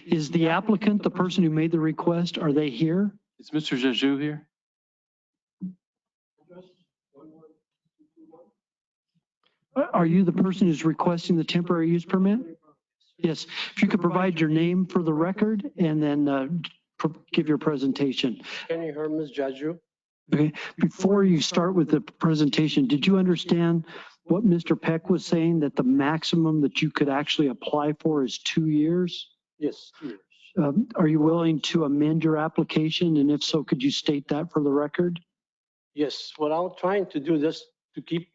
Is the applicant the person who made the request? Are they here? Is Mr. Jaju here? Are you the person who's requesting the temporary use permit? Yes. If you could provide your name for the record and then give your presentation. Can you hear Ms. Jaju? Okay. Before you start with the presentation, did you understand what Mr. Peck was saying, that the maximum that you could actually apply for is 2 years? Yes. Yes. Are you willing to amend your application? And if so, could you state that for the record? Yes. What I'm trying to do is to keep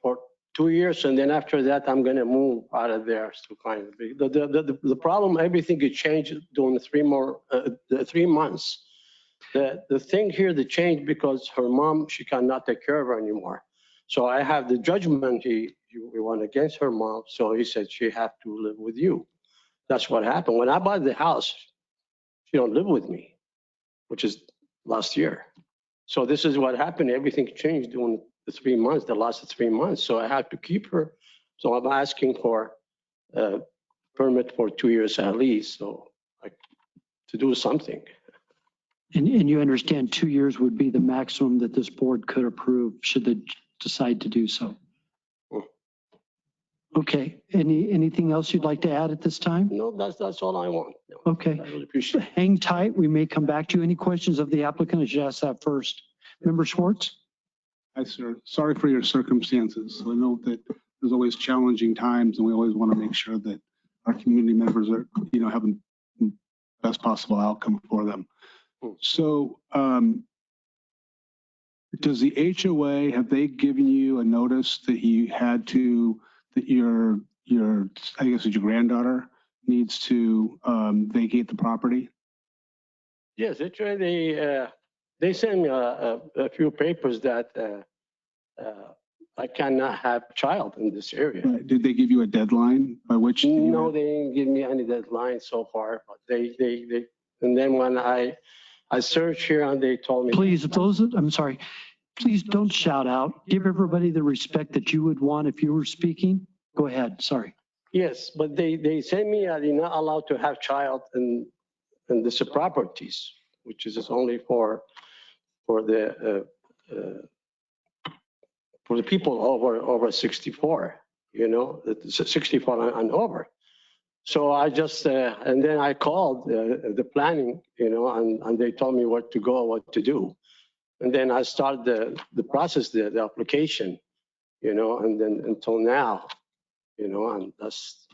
2 years, and then after that, I'm gonna move out of there to find the problem. Everything could change during the 3 months. The thing here, the change because her mom, she cannot take care of her anymore. So I have the judgment he went against her mom. So he said she have to live with you. That's what happened. When I bought the house, she don't live with me, which is last year. So this is what happened. Everything changed during the 3 months, the last 3 months. So I had to keep her. So I'm asking for a permit for 2 years at least. So like to do something. And you understand 2 years would be the maximum that this board could approve should they decide to do so. Okay, anything else you'd like to add at this time? No, that's all I want. Okay, I really appreciate it. hang tight. We may come back to you. Any questions of the applicant? I should ask that first. Member Schwartz? Hi, sir. Sorry for your circumstances. I know that there's always challenging times, and we always want to make sure that our community members are, having the best possible outcome for them. So, does the HOA, have they given you a notice that you had to, that your I guess it's your granddaughter needs to vacate the property? Yes, actually, they sent me a few papers that I cannot have a child in this area. Did they give you a deadline by which? No, they didn't give me any deadline so far, but they and then when I searched here and they told me. Please, I'm sorry, please don't shout out. Give everybody the respect that you would want if you were speaking. Go ahead, sorry. Yes, but they sent me, I did not allowed to have child in this properties, which is only for the people over 64, 64 and over. So I just, and then I called the planning, and they told me what to go, what to do. And then I started the process, the application, and then until now, and that's,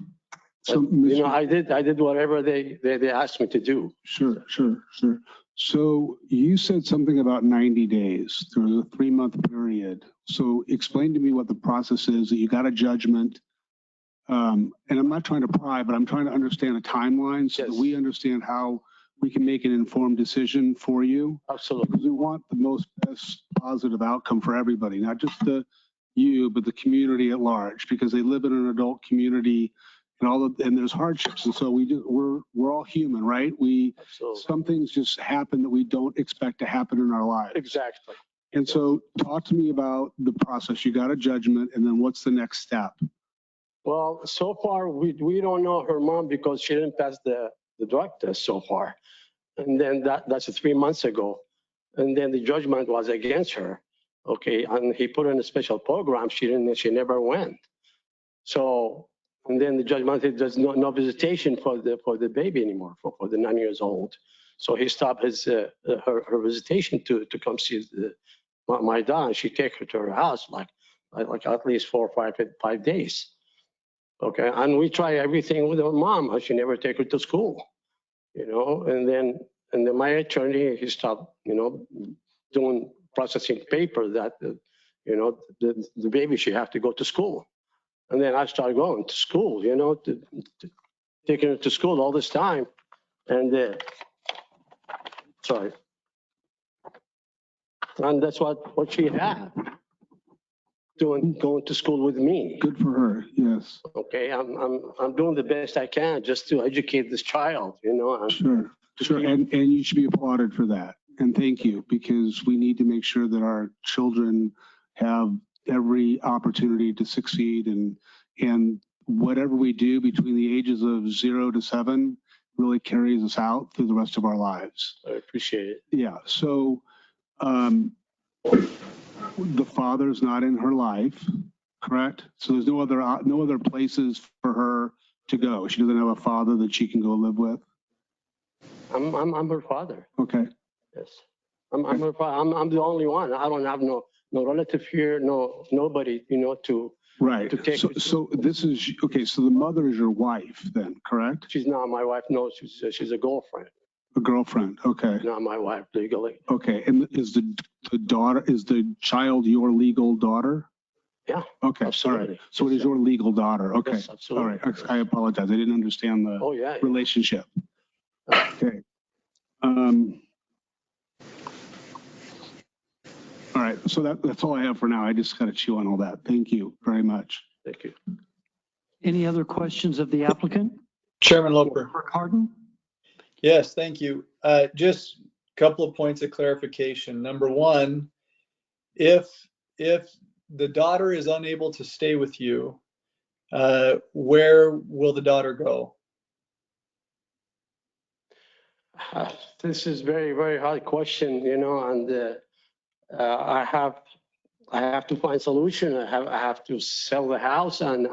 So, I did whatever they asked me to do. Sure. So you said something about 90 days. There was a 3-month period. So explain to me what the process is, that you got a judgment. And I'm not trying to pry, but I'm trying to understand a timeline so that we understand how we can make an informed decision for you. Absolutely. Because we want the best positive outcome for everybody, not just you, but the community at large, because they live in an adult community and there's hardships. And so we're all human, right? Some things just happen that we don't expect to happen in our lives. Exactly. And so talk to me about the process. You got a judgment, and then what's the next step? Well, so far, we don't know her mom because she didn't pass the drug test so far. And then that's 3 months ago. And then the judgment was against her. Okay, and he put in a special program. She never went. So, and then the judgment said there's no visitation for the baby anymore, for the 9 years old. So he stopped her visitation to come see my daughter. And she take her to her house like at least 4 or 5 days. Okay, and we try everything with her mom. She never take her to school, and then my attorney, he stopped, doing processing paper that, the baby, she have to go to school. And then I started going to school, taking her to school all this time. And, sorry. And that's what she had. Going to school with me. Good for her. Yes. Okay, I'm doing the best I can just to educate this child, Sure. And you should be applauded for that. And thank you, because we need to make sure that our children have every opportunity to succeed, and whatever we do between the ages of 0 to 7 really carries us out through the rest of our lives. I appreciate it. Yeah. So, the father's not in her life, correct? So there's no other places for her to go. She doesn't have a father that she can go live with. I'm her father. Okay. Yes, I'm her father. I'm the only one. I don't have no relative here, nobody, to Right. To take So this is okay. So the mother is your wife, then, correct? She's not my wife. No, she's a girlfriend. A girlfriend. Okay. Not my wife legally. Okay. And is the child your legal daughter? Yeah. Okay, all Absolutely. right. So it is your legal daughter. Okay. Yes, All absolutely. right. I apologize. I didn't understand the Oh, yeah. relationship. Okay. All right. So that's all I have for now. I just got to chew on all that. Thank you very much. Thank you. Any other questions of the applicant? Chairman Loper. Member Cardin? Yes, thank you. Just a couple of points of clarification. Number one, if the daughter is unable to stay with you, where will the daughter go? This is very, very hard question, and I have to find solution. I have to sell the house and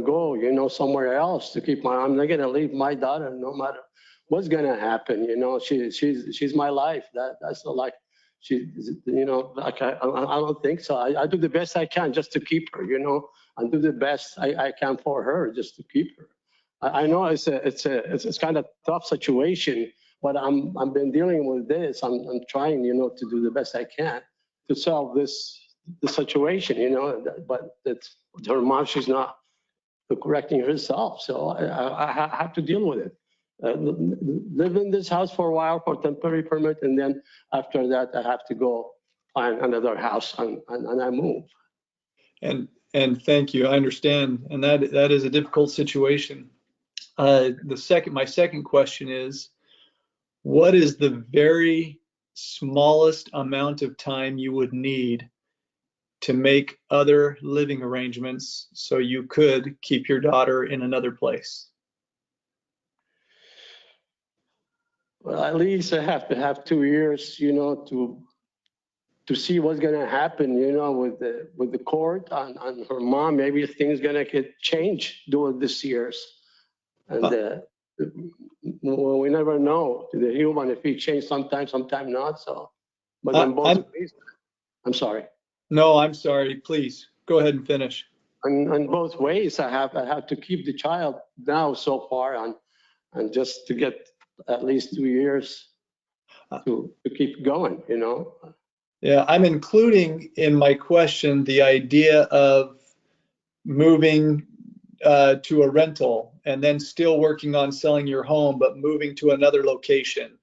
go, somewhere else to keep I'm not gonna leave my daughter no matter what's gonna happen. She's my life. That's not like like I don't think so. I do the best I can just to keep her, and do the best I can for her just to keep her. I know it's kind of tough situation, but I've been dealing with this. I'm trying, to do the best I can to solve the situation, but it's her mom, she's not correcting herself. So I have to deal with it. Live in this house for a while for temporary permit, and then after that, I have to go find another house and I move. And thank you. I understand. And that is a difficult situation. My second question is, what is the very smallest amount of time you would need to make other living arrangements so you could keep your daughter in another place? Well, at least I have to have 2 years, to see what's gonna happen, with the court and her mom. Maybe things gonna get changed during this years, and well, we never know. The human, if he changed sometime not. So, but in both ways, I'm sorry. No, I'm sorry. Please go ahead and finish. In both ways, I have to keep the child now so far, and just to get at least 2 years to keep going, Yeah, I'm including in my question the idea of moving to a rental and then still working on selling your home, but moving to another location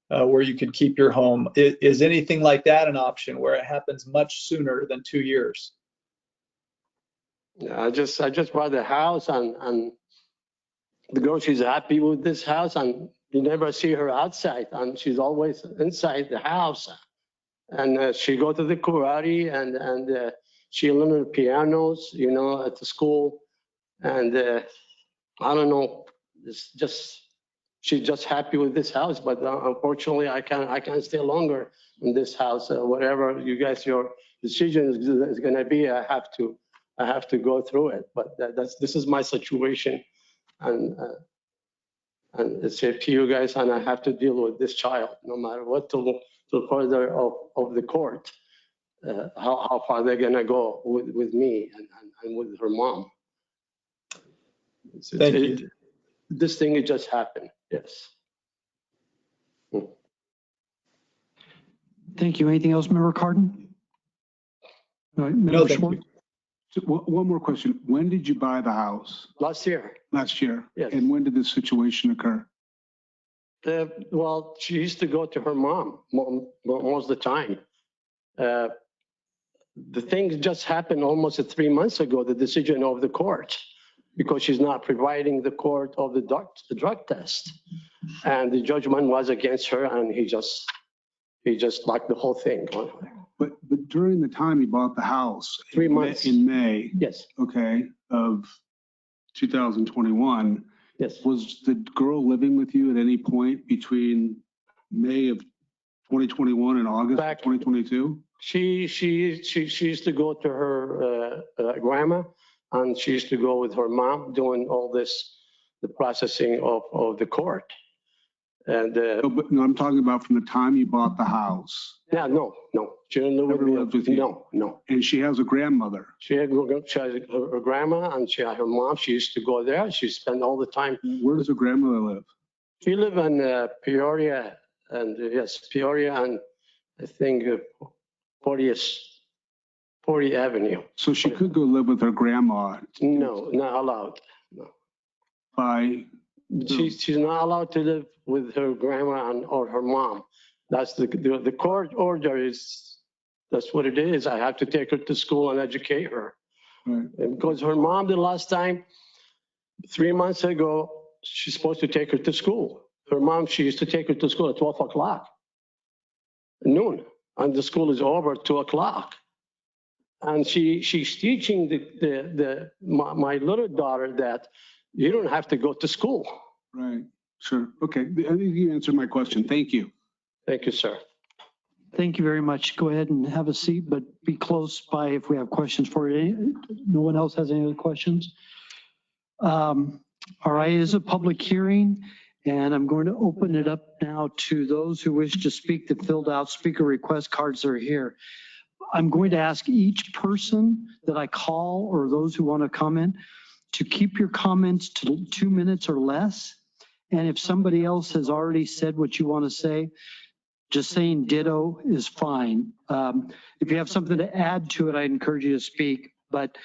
where you could keep your home. Is anything like that an option where it happens much sooner than 2 years? I just bought the house, and the girl, she's happy with this house, and you never see her outside, and she's always inside the house. And she go to the karate, and she learn pianos, at the school. And I don't know, it's just, she's just happy with this house. But unfortunately, I can't stay longer in this house. Whatever you guys, your decision is going to be, I have to go through it. But this is my situation, and it's up to you guys, and I have to deal with this child no matter what till further of the court. How far they're gonna go with me and with her mom. Thank you. This thing, it just happened. Yes. Thank you. Anything else, Member Cardin? All right, No, Member thank Schwartz? you. So one more question. When did you buy the house? Last year. Last year? Yes. And when did this situation occur? Well, she used to go to her mom most of the time. The thing just happened almost 3 months ago, the decision of the court, because she's not providing the court of the drug test. And the judgment was against her, and he just locked the whole thing on her. But during the time you bought the house, 3 months. in May, Yes. okay, of 2021, Yes. was the girl living with you at any point between May of 2021 and August of 2022? She used to go to her grandma, and she used to go with her mom doing all this, the processing of the court. And No, I'm talking about from the time you bought the house. yeah, no, she didn't live with me. No. And she has a grandmother. She has her grandma, and she had her mom. She used to go there. She spent all the time. Where does her grandmother live? She live in Peoria, and yes, Peoria, and I think 40 Avenue. So she could go live with her grandma No, not allowed. No. by, She's not allowed to live with her grandma or her mom. That's the court order is, that's what it is. I have to take her to school and educate her. right. And because her mom, the last time, 3 months ago, she's supposed to take her to school. Her mom, she used to take her to school at 12 o'clock, noon, and the school is over at 2 o'clock. And she's teaching my little daughter that you don't have to go to school. Right, sure. Okay, I think you answered my question. Thank you. Thank you, sir. Thank you very much. Go ahead and have a seat, but be close by if we have questions for you. No one else has any other questions? All right, it is a public hearing, and I'm going to open it up now to those who wish to speak that filled out speaker request cards that are here. I'm going to ask each person that I call or those who want to comment to keep your comments to 2 minutes or less. And if somebody else has already said what you want to say, just saying ditto is fine. If you have something to add to it, I encourage you to speak, but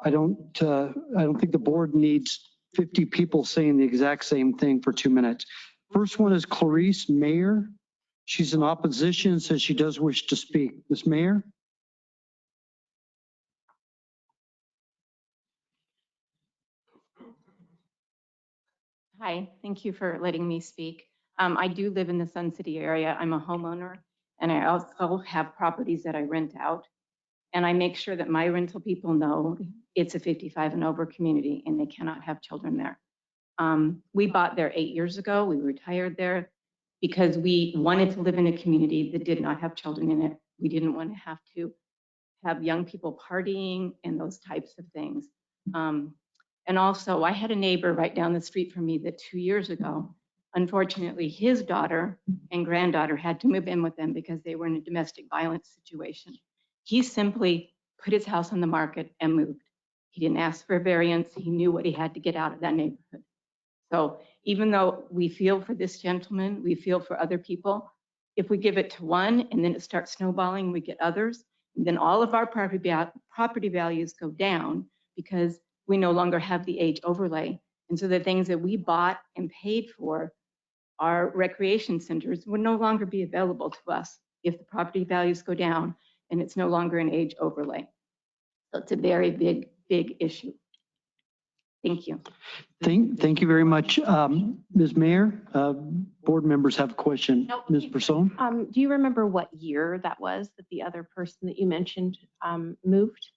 I don't think the board needs 50 people saying the exact same thing for 2 minutes. First one is Clarice Mayer. She's in opposition and says she does wish to speak. Ms. Mayer? Hi, thank you for letting me speak. I do live in the Sun City area. I'm a homeowner, and I also have properties that I rent out. And I make sure that my rental people know it's a 55 and over community and they cannot have children there. We bought there 8 years ago. We retired there because we wanted to live in a community that did not have children in it. We didn't want to have young people partying and those types of things. And also, I had a neighbor right down the street from me that 2 years ago, unfortunately, his daughter and granddaughter had to move in with them because they were in a domestic violence situation. He simply put his house on the market and moved. He didn't ask for a variance. He knew what he had to get out of that neighborhood. So even though we feel for this gentleman, we feel for other people, if we give it to one and then it starts snowballing, we get others, and then all of our property values go down because we no longer have the age overlay. And so the things that we bought and paid for, our recreation centers, would no longer be available to us if the property values go down and it's no longer an age overlay. So it's a very big, big issue. Thank you. Thank you very much. Ms. Mayor, board members have a question. Nope. Ms. Person? Do you remember what year that was that the other person that you mentioned moved?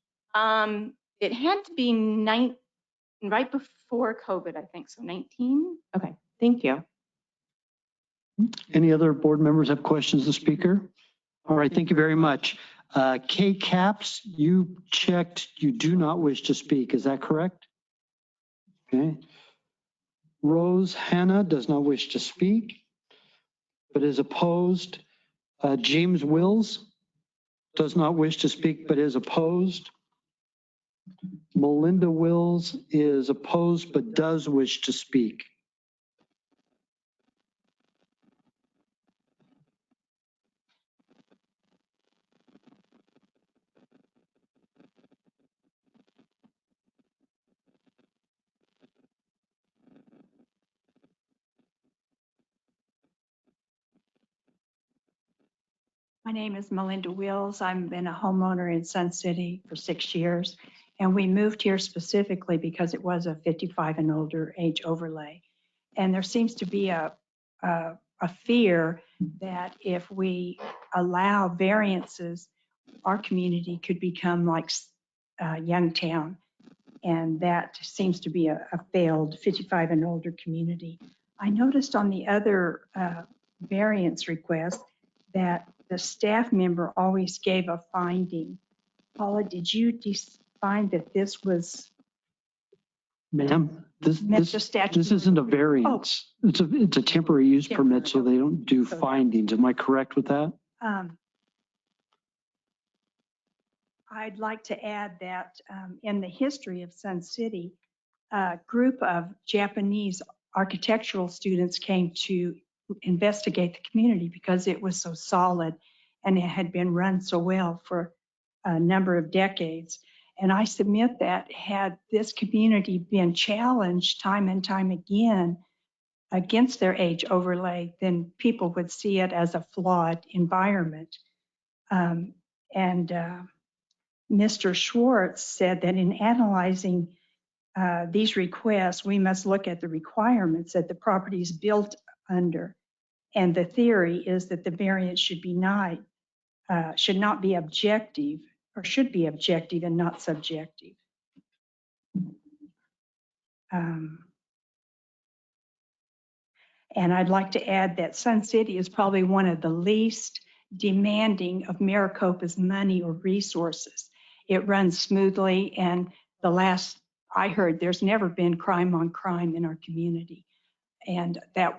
It had to be right before COVID, I think, so 19. Okay, thank you. Any other board members have questions of the speaker? All right, thank you very much. Kay Caps, you checked, you do not wish to speak, is that correct? Okay. Rose Hannah does not wish to speak, but is opposed. James Wills does not wish to speak, but is opposed. Melinda Wills is opposed, but does wish to speak. My name is Melinda Wills. I've been a homeowner in Sun City for 6 years, and we moved here specifically because it was a 55 and older age overlay. And there seems to be a fear that if we allow variances, our community could become like Youngtown, and that seems to be a failed 55 and older community. I noticed on the other variance request that the staff member always gave a finding. Paula, did you find that this was? Ma'am, this isn't a variance. Oh. It's a temporary use permit, so they don't do findings. Am I correct with that? I'd like to add that in the history of Sun City, a group of Japanese architectural students came to investigate the community because it was so solid and it had been run so well for a number of decades. And I submit that had this community been challenged time and time again against their age overlay, then people would see it as a flawed environment. Mr. Schwartz said that in analyzing these requests, we must look at the requirements that the property is built under. And the theory is that the variance should not be objective, or should be objective and not subjective. And I'd like to add that Sun City is probably one of the least demanding of Maricopa's money or resources. It runs smoothly, and the last I heard, there's never been crime on crime in our community. And that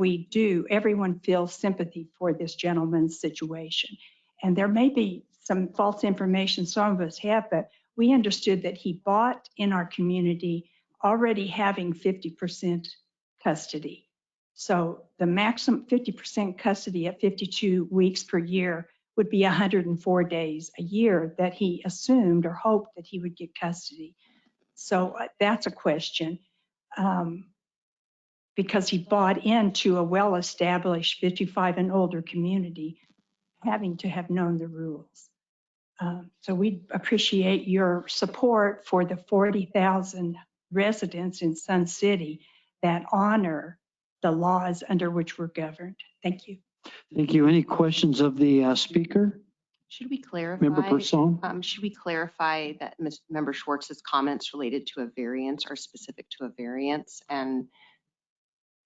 everyone feels sympathy for this gentleman's situation. And there may be some false information some of us have, but we understood that he bought in our community already having 50% custody. So the maximum 50% custody at 52 weeks per year would be 104 days a year that he assumed or hoped that he would get custody. So that's a question. Because he bought into a well-established 55 and older community, having to have known the rules. So we appreciate your support for the 40,000 residents in Sun City that honor the laws under which we're governed. Thank you. Thank you. Any questions of the speaker? Should we clarify? Member Person? Should we clarify that Member Schwartz's comments related to a variance are specific to a variance and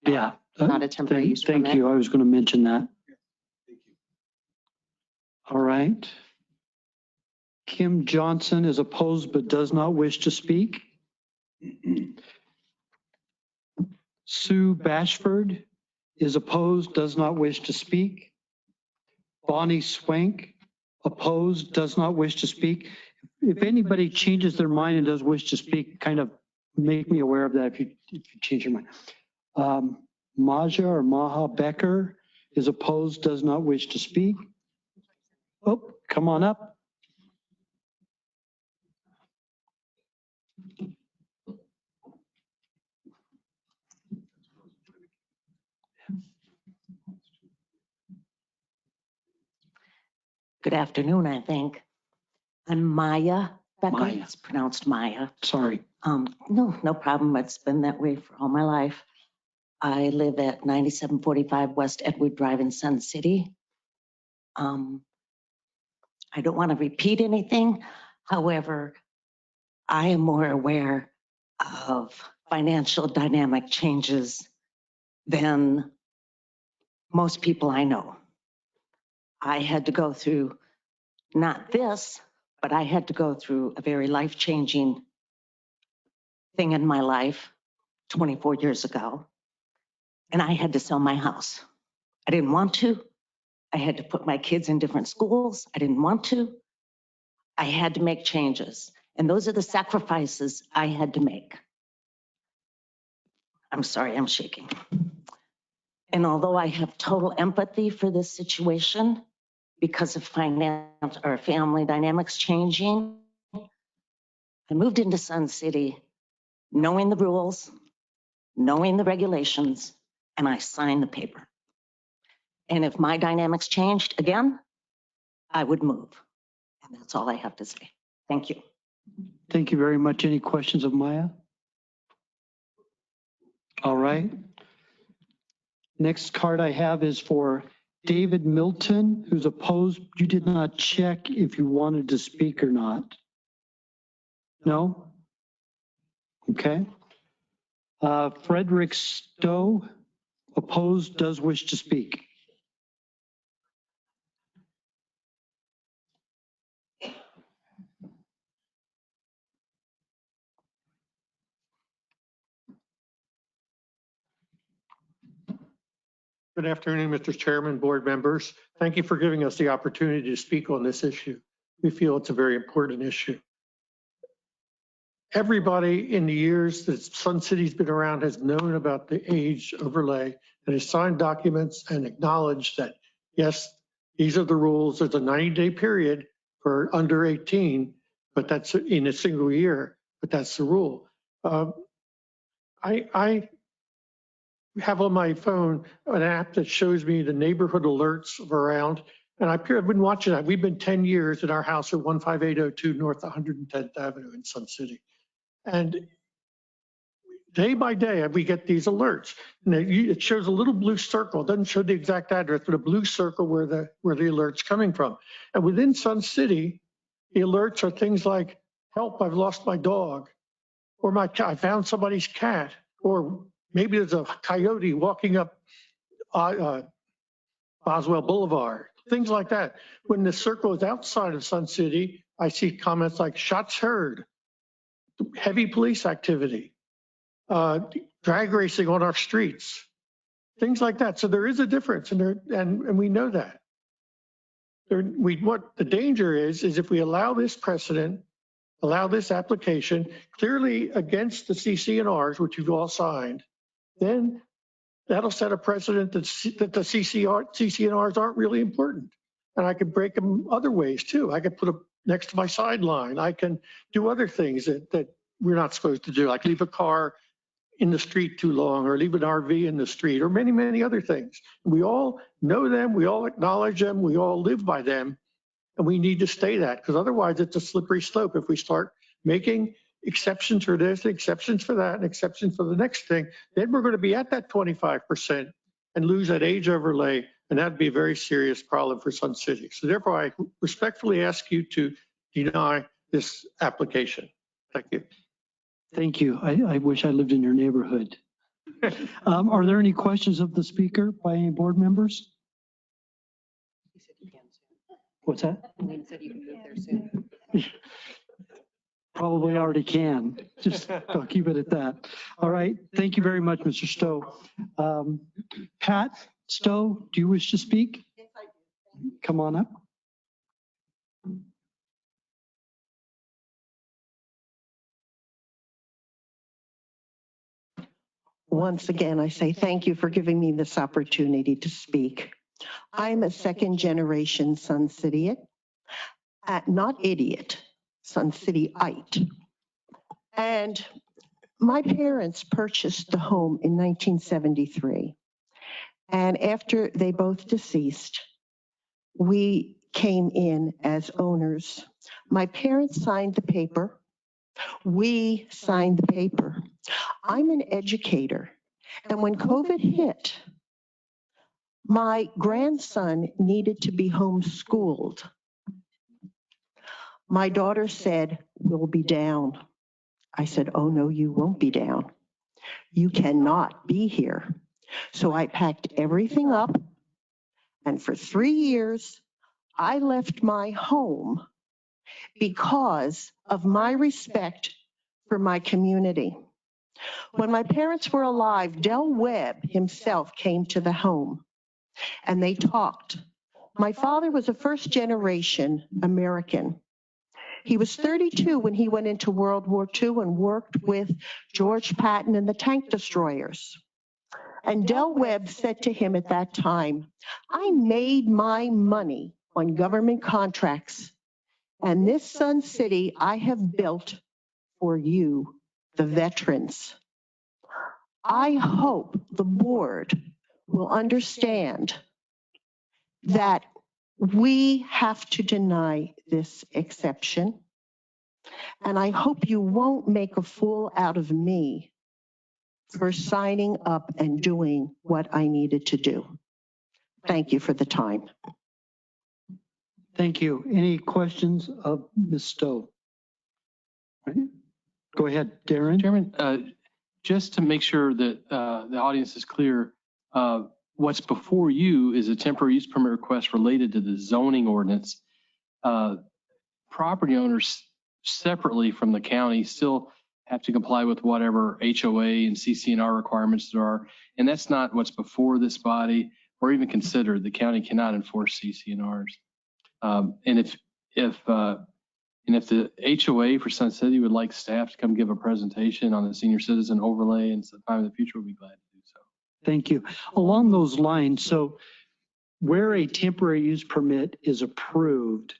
Yeah. not a temporary use permit? Thank you. I was going to mention that. All right. Kim Johnson is opposed but does not wish to speak. Sue Bashford is opposed, does not wish to speak. Bonnie Swank, opposed, does not wish to speak. If anybody changes their mind and does wish to speak, kind of make me aware of that if you change your mind. Maha Becker is opposed, does not wish to speak. Oh, come on up. Good afternoon, I think. I'm Maya Becker. Maya. It's pronounced Maya. Sorry. No problem. It's been that way for all my life. I live at 9745 West Edward Drive in Sun City. I don't want to repeat anything. However, I am more aware of financial dynamic changes than most people I know. I had to go through not this, but I had to go through a very life-changing thing in my life 24 years ago. And I had to sell my house. I didn't want to. I had to put my kids in different schools. I didn't want to. I had to make changes. And those are the sacrifices I had to make. I'm sorry, I'm shaking. And although I have total empathy for this situation because of finance or family dynamics changing, I moved into Sun City knowing the rules, knowing the regulations, and I signed the paper. And if my dynamics changed again, I would move. And that's all I have to say. Thank you. Thank you very much. Any questions of Maya? All right. Next card I have is for David Milton, who's opposed. You did not check if you wanted to speak or not. No? Okay. Frederick Stowe, opposed, does wish to speak. Good afternoon, Mr. Chairman, board members. Thank you for giving us the opportunity to speak on this issue. We feel it's a very important issue. Everybody in the years that Sun City's been around has known about the age overlay and has signed documents and acknowledged that, yes, these are the rules. There's a 90-day period for under 18, but that's in a single year, but that's the rule. I have on my phone an app that shows me the neighborhood alerts around, and I've been watching that. We've been 10 years in our house at 15802 North 110th Avenue in Sun City. And day by day, we get these alerts. And it shows a little blue circle. It doesn't show the exact address, but a blue circle where the alert's coming from. And within Sun City, the alerts are things like, help, I've lost my dog, or I found somebody's cat, or maybe there's a coyote walking up Boswell Boulevard, things like that. When the circle is outside of Sun City, I see comments like shots heard, heavy police activity, drag racing on our streets, things like that. So there is a difference, and we know that. What the danger is if we allow this precedent, allow this application clearly against the CC&Rs, which you've all signed, then that'll set a precedent that the CC&Rs aren't really important. And I could break them other ways too. I could put them next to my sideline. I can do other things that we're not supposed to do, like leave a car in the street too long, or leave an RV in the street, or many, many other things. We all know them, we all acknowledge them, we all live by them, and we need to stay that, because otherwise it's a slippery slope. If we start making exceptions for this, exceptions for that, and exceptions for the next thing, then we're going to be at that 25% and lose that age overlay, and that'd be a very serious problem for Sun City. So therefore, I respectfully ask you to deny this application. Thank you. Thank you. I wish I lived in your neighborhood. Are there any questions of the speaker by any board members? What's that? Wayne said you can move there soon. Probably already can. Just I'll keep it at that. All right. Thank you very much, Mr. Stowe. Pat Stowe, do you wish to speak? Yes, I do. Come on up. Once again, I say thank you for giving me this opportunity to speak. I'm a second generation Sun Citiate, not idiot, Sun Cityite. And my parents purchased the home in 1973. And after they both deceased, we came in as owners. My parents signed the paper. We signed the paper. I'm an educator, and when COVID hit, my grandson needed to be homeschooled. My daughter said, "We'll be down." I said, "Oh no, you won't be down. You cannot be here." So I packed everything up, and for 3 years, I left my home because of my respect for my community. When my parents were alive, Del Webb himself came to the home and they talked. My father was a first generation American. He was 32 when he went into World War II and worked with George Patton and the tank destroyers. And Del Webb said to him at that time, "I made my money on government contracts, and this Sun City I have built for you, the veterans." I hope the board will understand that we have to deny this exception. And I hope you won't make a fool out of me for signing up and doing what I needed to do. Thank you for the time. Thank you. Any questions of Ms. Stowe? Right. Go ahead, Darren. Chairman, just to make sure that the audience is clear, what's before you is a temporary use permit request related to the zoning ordinance. Property owners separately from the county still have to comply with whatever HOA and CC&R requirements there are. And that's not what's before this body or even considered. The county cannot enforce CC&Rs. And if the HOA for Sun City would like staff to come give a presentation on the senior citizen overlay and sometime in the future, we'll be glad to do so. Thank you. Along those lines, so where a temporary use permit is approved,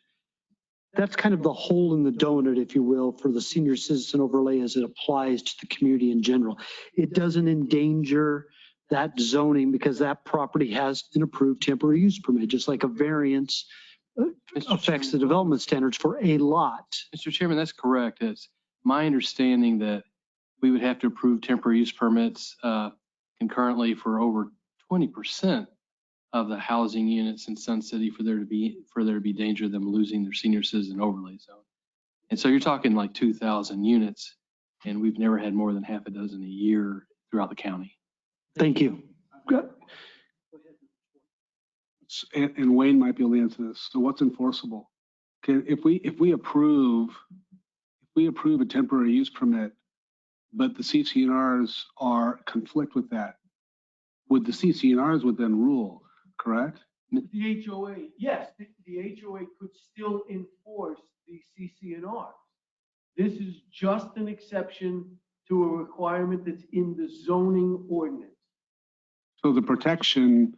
that's kind of the hole in the donut, if you will, for the senior citizen overlay as it applies to the community in general. It doesn't endanger that zoning because that property has an approved temporary use permit, just like a variance affects the development standards for a lot. Mr. Chairman, that's correct. It's my understanding that we would have to approve temporary use permits concurrently for over 20% of the housing units in Sun City for there to be danger of them losing their senior citizen overlay zone. And so you're talking like 2,000 units, and we've never had more than half a dozen a year throughout the county. Thank you. And Wayne might be able to answer this. So what's enforceable? If we approve a temporary use permit, but the CCNRs are conflict with that, would the CCNRs would then rule, correct? The HOA, yes, the HOA could still enforce the CCNR. This is just an exception to a requirement that's in the zoning ordinance. So the protection,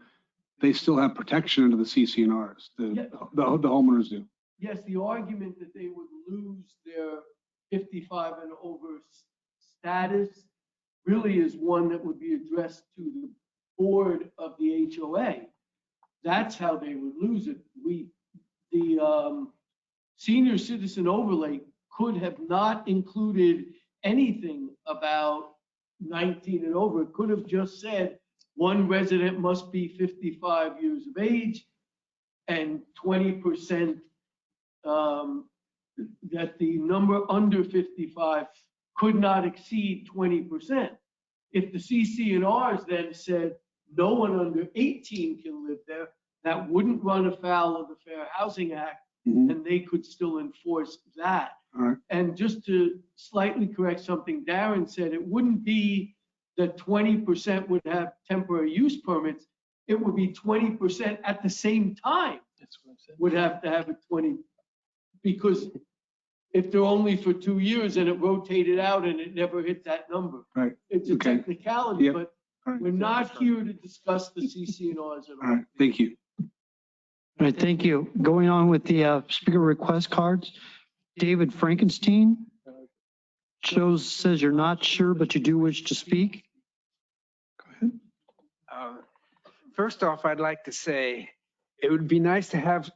they still have protection under the CCNRs, the homeowners do. Yes, the argument that they would lose their 55 and over status really is one that would be addressed to the board of the HOA. That's how they would lose it. The senior citizen overlay could have not included anything about 19 and over. It could have just said one resident must be 55 years of age and 20% that the number under 55 could not exceed 20%. If the CCNRs then said no one under 18 can live there, that wouldn't run afoul of the Fair Housing Act, and they could still enforce that. Right. And just to slightly correct something Darren said, it wouldn't be that 20% would have temporary use permits. It would be 20% at the same time. That's what I said. Would have to have a 20, because if they're only for 2 years and it rotated out and it never hit that number. Right. It's a Okay. technicality, Yep. but All right. we're not here to discuss the CCNRs at all. All right, thank you. All right, thank you. Going on with the speaker request cards, David Frankenstein says you're not sure, but you do wish to speak. Go ahead. First off, I'd like to say it would be nice to have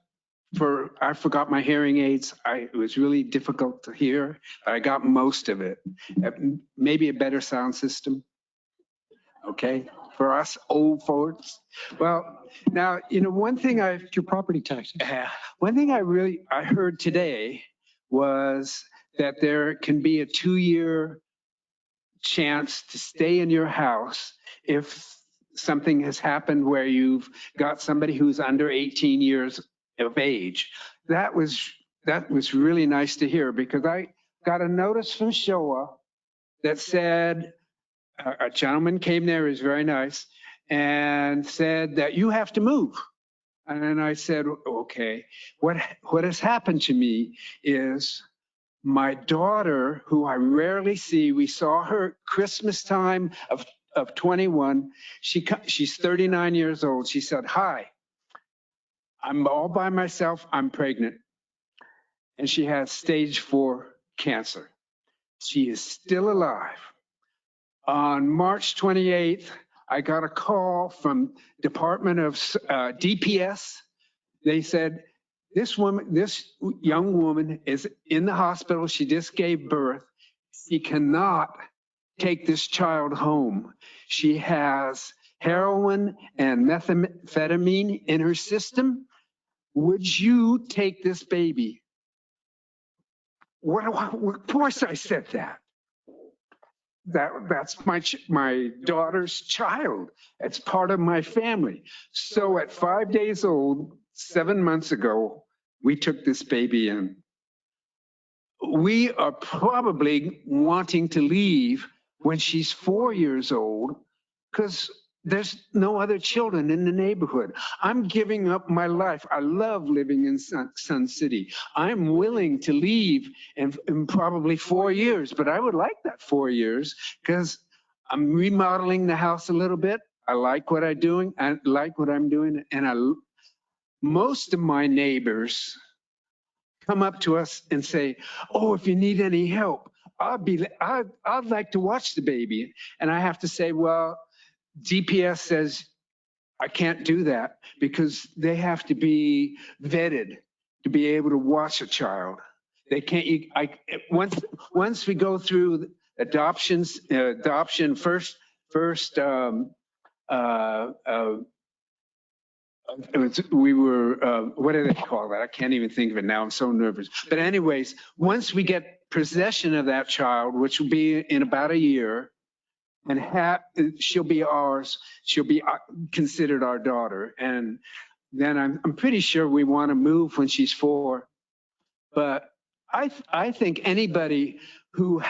I forgot my hearing aids. It was really difficult to hear. I got most of it. Maybe a better sound system. Okay, for us old folks. Well, now, one thing your property taxes. One thing I heard today was that there can be a 2-year chance to stay in your house if something has happened where you've got somebody who's under 18 years of age. That was really nice to hear, because I got a notice from Showa that said, a gentleman came there, is very nice, and said that you have to move. And then I said, okay, what has happened to me is my daughter, who I rarely see, we saw her Christmas time of 21. She's 39 years old. She said, hi, I'm all by myself. I'm pregnant. And she has stage 4 cancer. She is still alive. On March 28th, I got a call from Department of DPS. They said, this young woman is in the hospital. She just gave birth. She cannot take this child home. She has heroin and methamphetamine in her system. Would you take this baby? Of course I said that. That's my daughter's child. It's part of my family. So at 5 days old, 7 months ago, we took this baby in. We are probably wanting to leave when she's 4 years old, because there's no other children in the neighborhood. I'm giving up my life. I love living in Sun City. I'm willing to leave in probably 4 years, but I would like that 4 years, because I'm remodeling the house a little bit. I like what I'm doing. And most of my neighbors come up to us and say, oh, if you need any help, I'd like to watch the baby. And I have to say, well, DPS says I can't do that because they have to be vetted to be able to watch a child. They can't, once we go through adoption first, what do they call that? I can't even think of it now. I'm so nervous. But anyways, once we get possession of that child, which will be in about a year, and she'll be ours, she'll be considered our daughter. And then I'm pretty sure we want to move when she's 4. But I think anybody who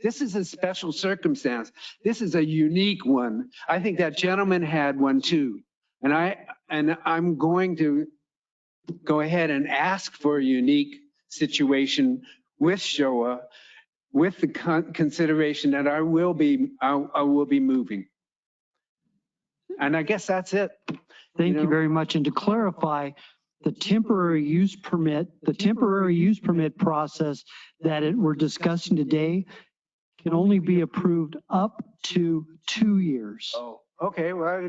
this is a special circumstance. This is a unique one. I think that gentleman had one too. And I'm going to go ahead and ask for a unique situation with Showa, with the consideration that I will be moving. And I guess that's it. Thank you very much. And to clarify, the temporary use permit process that we're discussing today can only be approved up to 2 years. Oh, okay. Well,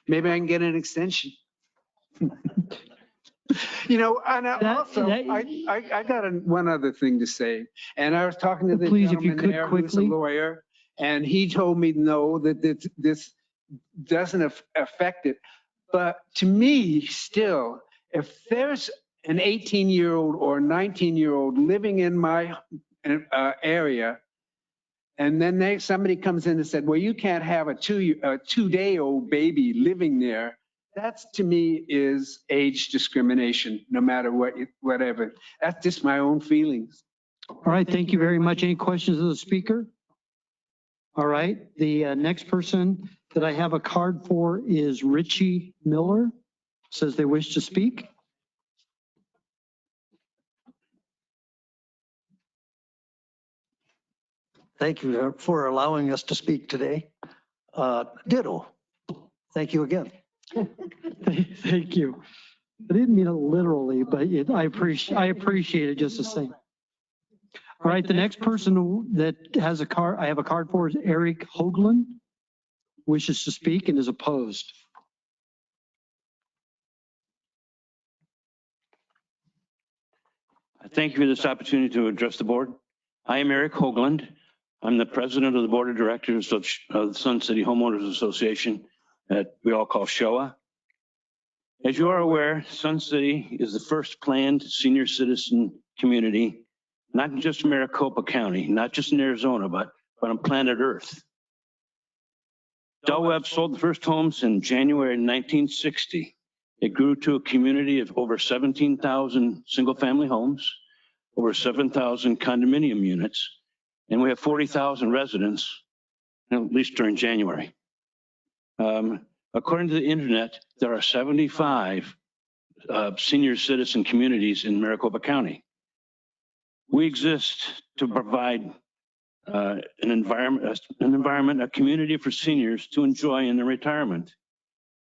maybe I can get an extension. And I got one other thing to say. And I was talking to the gentleman there who's a lawyer, and he told me no, that this doesn't affect it. But to me, still, if there's an 18-year-old or 19-year-old living in my area, and then somebody comes in and said, well, you can't have a 2-day-old baby living there. That's, to me, is age discrimination, no matter whatever. That's just my own feelings. All right, thank you very much. Any questions of the speaker? All right, the next person that I have a card for is Richie Miller. Says they wish to speak. Thank you for allowing us to speak today. Ditto. Thank you again. Thank you. I didn't mean it literally, but I appreciate it just the same. All right, the next person that has a card, I have a card for is Eric Hoagland. Wishes to speak and is opposed. Thank you for this opportunity to address the board. I am Eric Hoagland. I'm the president of the board of directors of the Sun City Homeowners Association that we all call SHOA. As you are aware, Sun City is the first planned senior citizen community, not just in Maricopa County, not just in Arizona, but on planet Earth. Del Webb sold the first homes in January 1960. It grew to a community of over 17,000 single-family homes, over 7,000 condominium units, and we have 40,000 residents, at least during January. According to the internet, there are 75 senior citizen communities in Maricopa County. We exist to provide an environment, a community for seniors to enjoy in their retirement.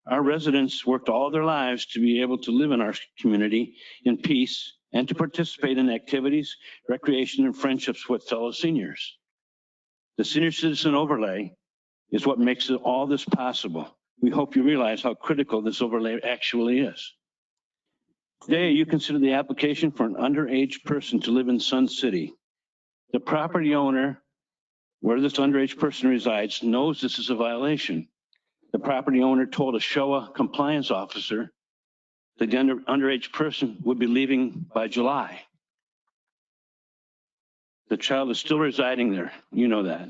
Our residents worked all their lives to be able to live in our community in peace and to participate in activities, recreation, and friendships with fellow seniors. The senior citizen overlay is what makes all this possible. We hope you realize how critical this overlay actually is. Today, you consider the application for an underage person to live in Sun City. The property owner where this underage person resides knows this is a violation. The property owner told a SHOA compliance officer that the underage person would be leaving by July. The child is still residing there. You know that.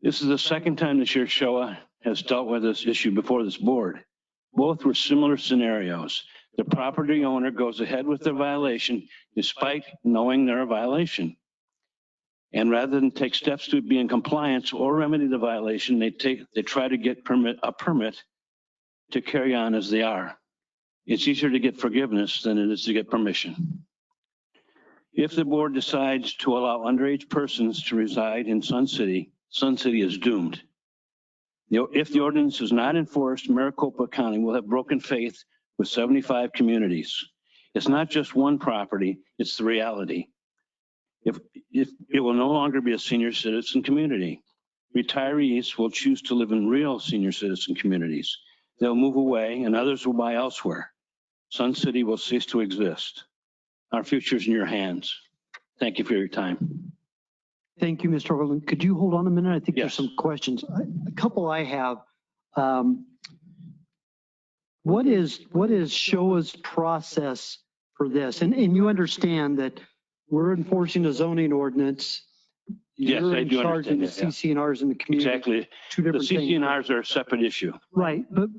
This is the second time this year SHOA has dealt with this issue before this board. Both were similar scenarios. The property owner goes ahead with the violation despite knowing they're a violation. And rather than take steps to be in compliance or remedy the violation, they try to get a permit to carry on as they are. It's easier to get forgiveness than it is to get permission. If the board decides to allow underage persons to reside in Sun City is doomed. If the ordinance is not enforced, Maricopa County will have broken faith with 75 communities. It's not just one property, it's the reality. If it will no longer be a senior citizen community, retirees will choose to live in real senior citizen communities. They'll move away and others will buy elsewhere. Sun City will cease to exist. Our future is in your hands. Thank you for your time. Thank you, Mr. Hoagland. Could you hold on a minute? I think there's Yes. some questions. A couple I have. What is SHOA's process for this? And you understand that we're enforcing a zoning ordinance. Yes, You're I in do charge of understand the that, yeah. CCNRs in the community. Exactly. Two The different things. CCNRs are a separate issue. Right, but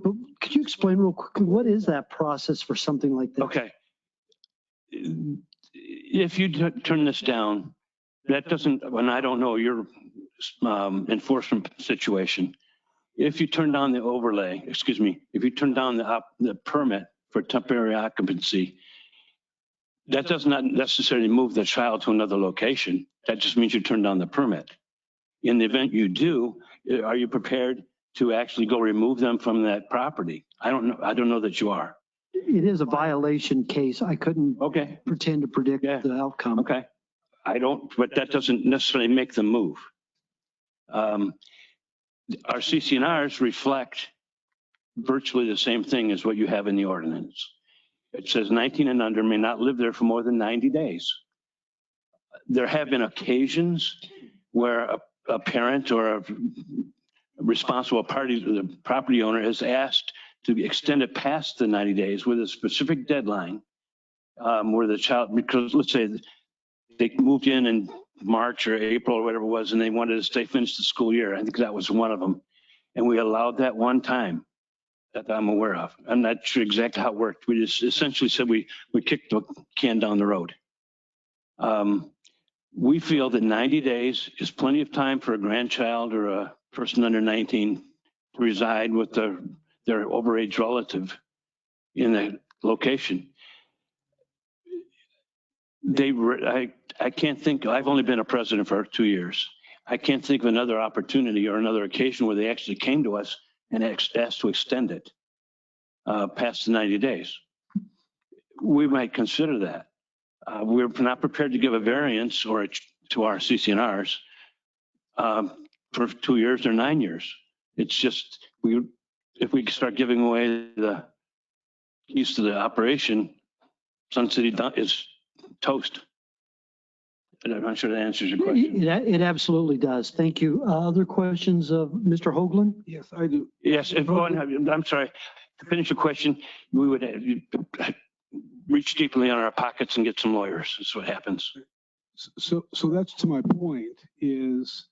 could you explain real quickly, what is that process for something like that? Okay. If you turn this down, that doesn't, and I don't know your enforcement situation. If you turn down the overlay, excuse me, if you turn down the permit for temporary occupancy, that does not necessarily move the child to another location. That just means you turn down the permit. In the event you do, are you prepared to actually go remove them from that property? I don't know. I don't know that you are. It is a violation case. I couldn't pretend to predict the outcome. Okay. I don't, but that doesn't necessarily make them move. Our CCNRs reflect virtually the same thing as what you have in the ordinance. It says 19 and under may not live there for more than 90 days. There have been occasions where a parent or a responsible party, the property owner, has asked to extend it past the 90 days with a specific deadline where the child, because let's say they moved in March or April or whatever it was, and they wanted to stay, finish the school year. I think that was one of them. And we allowed that one time that I'm aware of. I'm not sure exactly how it worked. We just essentially said we kicked the can down the road. We feel that 90 days is plenty of time for a grandchild or a person under 19 to reside with their overage relative in the location. I can't think, I've only been a president for 2 years. I can't think of another opportunity or another occasion where they actually came to us and asked to extend it past the 90 days. We might consider that. We're not prepared to give a variance or to our CCNRs for 2 years or 9 years. It's just, if we start giving away the keys to the operation, Sun City is toast. And I'm not sure that answers your question. It absolutely does. Thank you. Other questions of Mr. Hoagland? Yes, I do. Yes, I'm sorry. To finish your question, we would reach deeply in our pockets and get some lawyers. That's what happens. So that's to my point, is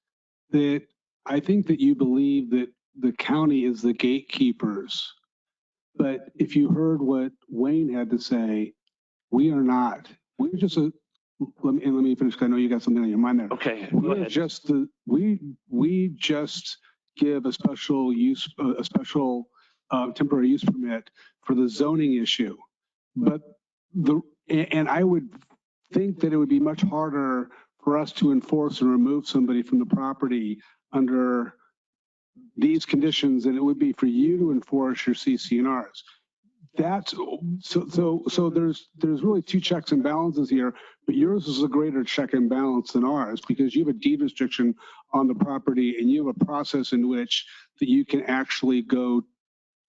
that I think that you believe that the county is the gatekeepers. But if you heard what Wayne had to say, we are not. We're just let me finish. I know you got something on your mind there. Okay. We just give a special temporary use permit for the zoning issue. But and I would think that it would be much harder for us to enforce and remove somebody from the property under these conditions than it would be for you to enforce your CCNRs. That's so there's really two checks and balances here, but yours is a greater check and balance than ours because you have a deed restriction on the property and you have a process in which that you can actually go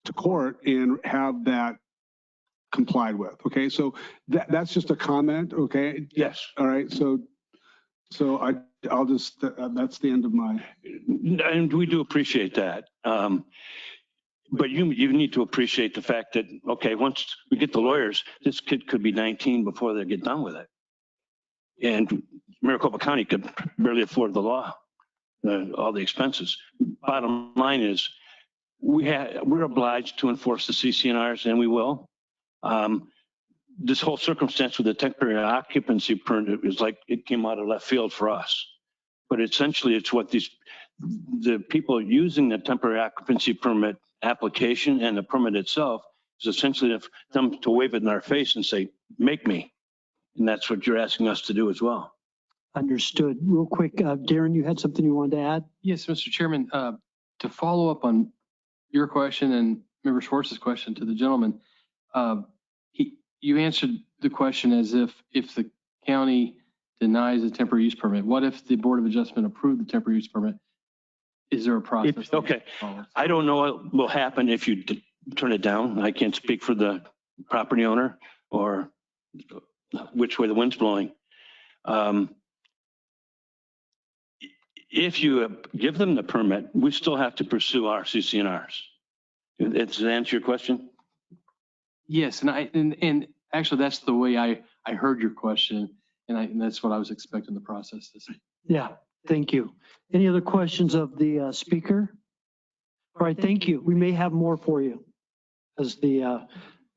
to court and have that complied with. Okay, so that's just a comment. Okay. Yes. All right. So I'll just that's the end of my. And we do appreciate that. But you need to appreciate the fact that, okay, once we get the lawyers, this kid could be 19 before they get done with it. And Maricopa County could barely afford the law, all the expenses. Bottom line is we're obliged to enforce the CCNRs, and we will. This whole circumstance with the temporary occupancy permit is like it came out of left field for us. But essentially, it's what the people using the temporary occupancy permit application and the permit itself is essentially them to wave it in our face and say, make me. And that's what you're asking us to do as well. Understood. Real quick, Darren, you had something you wanted to add? Yes, Mr. Chairman, to follow up on your question and Member Schwartz's question to the gentleman, you answered the question as if the county denies a temporary use permit, what if the Board of Adjustment approved the temporary use permit? Is there a process? Okay, I don't know what will happen if you turn it down. I can't speak for the property owner or which way the wind's blowing. If you give them the permit, we still have to pursue our CC&Rs. Does that answer your question? Yes, and actually that's the way I heard your question, and that's what I was expecting the process to say. Yeah, thank you. Any other questions of the speaker? All right, thank you. We may have more for you as the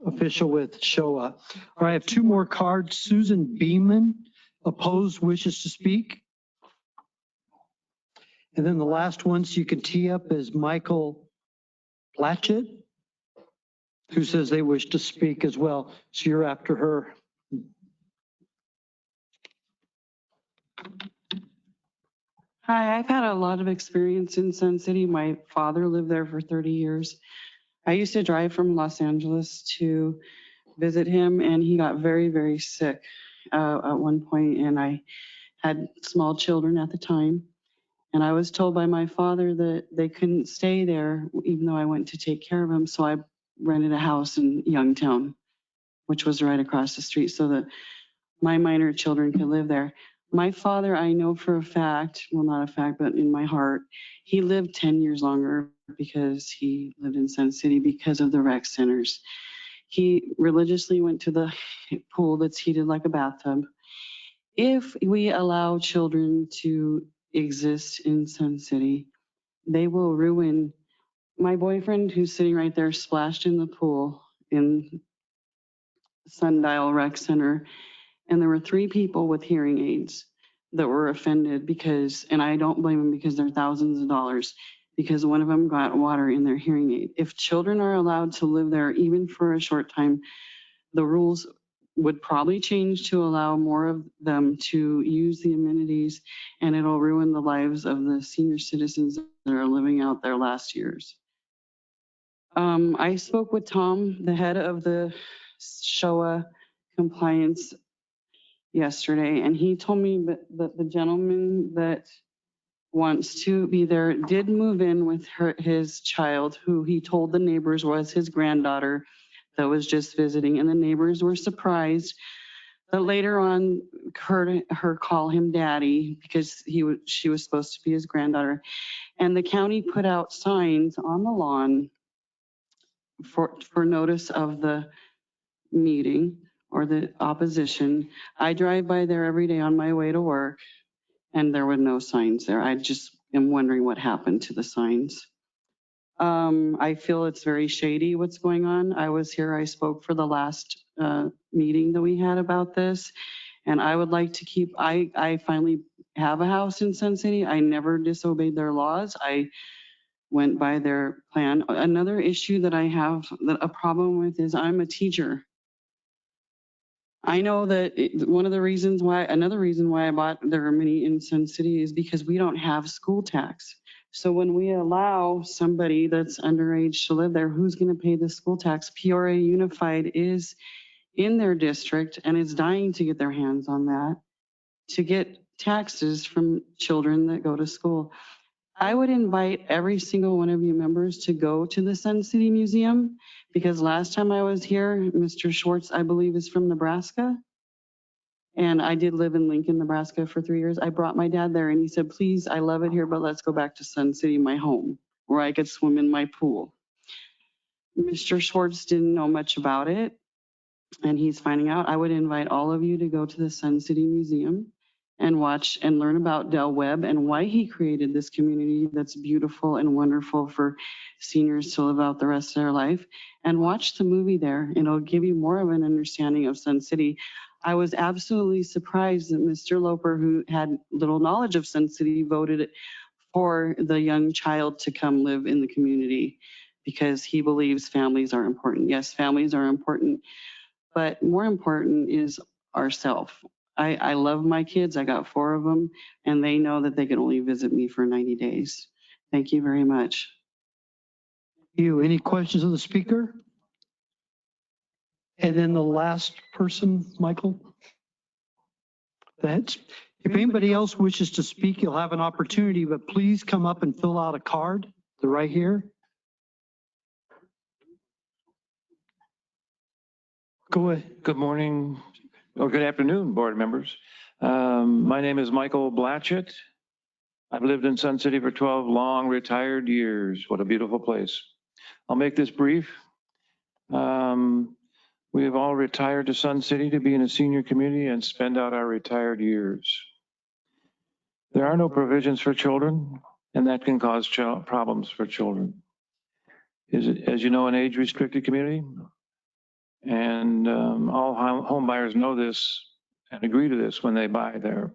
official with SHOA. All right, I have two more cards. Susan Beeman, opposed, wishes to speak. And then the last ones you can tee up is Michael Blatchett, who says they wish to speak as well. So you're after her. Hi, I've had a lot of experience in Sun City. My father lived there for 30 years. I used to drive from Los Angeles to visit him, and he got very, very sick at one point, and I had small children at the time. And I was told by my father that they couldn't stay there, even though I went to take care of him. So I rented a house in Youngtown, which was right across the street, so that my minor children could live there. My father, I know for a fact, well, not a fact, but in my heart, he lived 10 years longer because he lived in Sun City because of the rec centers. He religiously went to the pool that's heated like a bathtub. If we allow children to exist in Sun City, they will ruin. My boyfriend, who's sitting right there, splashed in the pool in Sundial Rec Center, and there were 3 people with hearing aids that were offended because, and I don't blame them because they're thousands of dollars, because one of them got water in their hearing aid. If children are allowed to live there even for a short time, the rules would probably change to allow more of them to use the amenities, and it'll ruin the lives of the senior citizens that are living out their last years. I spoke with Tom, the head of the SHOA compliance yesterday, and he told me that the gentleman that wants to be there did move in with his child, who he told the neighbors was his granddaughter that was just visiting, and the neighbors were surprised that later on heard her call him daddy because she was supposed to be his granddaughter. And the county put out signs on the lawn for notice of the meeting or the opposition. I drive by there every day on my way to work, and there were no signs there. I just am wondering what happened to the signs. I feel it's very shady what's going on. I was here, I spoke for the last meeting that we had about this, and I would like to keep, I finally have a house in Sun City. I never disobeyed their laws. I went by their plan. Another issue that I have a problem with is I'm a teacher. I know that another reason why I bought there are many in Sun City is because we don't have school tax. So when we allow somebody that's underage to live there, who's going to pay the school tax? Peoria Unified is in their district and is dying to get their hands on that, to get taxes from children that go to school. I would invite every single one of you members to go to the Sun City Museum, because last time I was here, Mr. Schwartz, I believe, is from Nebraska. And I did live in Lincoln, Nebraska for 3 years. I brought my dad there and he said, please, I love it here, but let's go back to Sun City, my home, where I could swim in my pool. Mr. Schwartz didn't know much about it, and he's finding out. I would invite all of you to go to the Sun City Museum and watch and learn about Del Webb and why he created this community that's beautiful and wonderful for seniors to live out the rest of their life, and watch the movie there, and it'll give you more of an understanding of Sun City. I was absolutely surprised that Mr. Loper, who had little knowledge of Sun City, voted for the young child to come live in the community because he believes families are important. Yes, families are important, but more important is ourself. I love my kids. I got 4 of them, and they know that they can only visit me for 90 days. Thank you very much. Any questions of the speaker? And then the last person, Michael. That's, if anybody else wishes to speak, you'll have an opportunity, but please come up and fill out a card. They're right here. Go ahead. Good morning, or good afternoon, board members. My name is Michael Blatchett. I've lived in Sun City for 12 long retired years. What a beautiful place. I'll make this brief. We have all retired to Sun City to be in a senior community and spend out our retired years. There are no provisions for children, and that can cause problems for children. As you know, an age-restricted community, and all home buyers know this and agree to this when they buy there.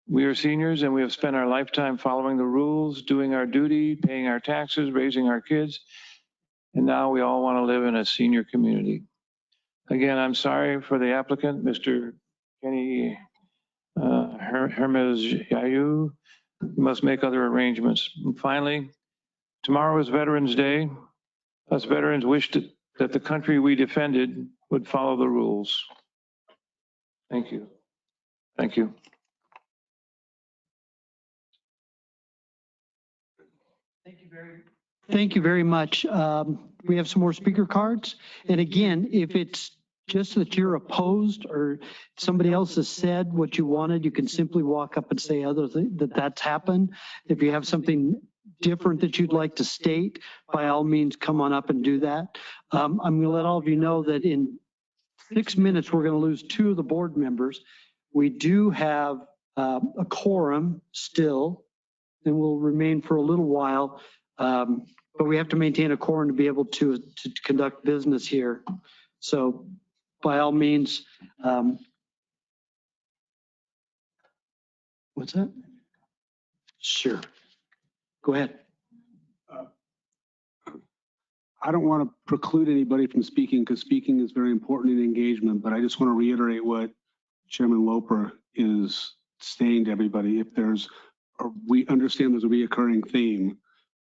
We are seniors and we have spent our lifetime following the rules, doing our duty, paying our taxes, raising our kids, and now we all want to live in a senior community. Again, I'm sorry for the applicant, Mr. Kenny Hermes Yayu. We must make other arrangements. And finally, tomorrow is Veterans Day. Us veterans wish that the country we defended would follow the rules. Thank you. Thank you. Thank you very much. We have some more speaker cards. And again, if it's just that you're opposed or somebody else has said what you wanted, you can simply walk up and say that's happened. If you have something different that you'd like to state, by all means, come on up and do that. I'm going to let all of you know that in 6 minutes, we're going to lose 2 of the board members. We do have a quorum still, and will remain for a little while. But we have to maintain a quorum to be able to conduct business here. So by all means, what's that? Sure. Go ahead. I don't want to preclude anybody from speaking because speaking is very important in engagement, but I just want to reiterate what Chairman Loper is saying to everybody. If we understand there's a reoccurring theme,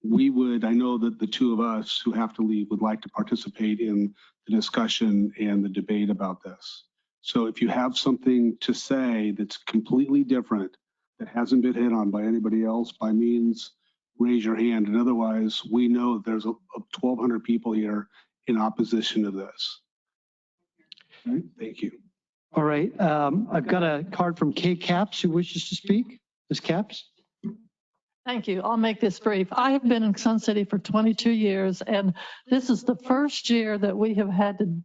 I know that the 2 of us who have to leave would like to participate in the discussion and the debate about this. So if you have something to say that's completely different, that hasn't been hit on by anybody else, by means, raise your hand. And otherwise, we know there's 1,200 people here in opposition to this. All right, thank you. All right. I've got a card from Kay Capps who wishes to speak. Ms. Capps? Thank you. I'll make this brief. I have been in Sun City for 22 years, and this is the first year that we have had to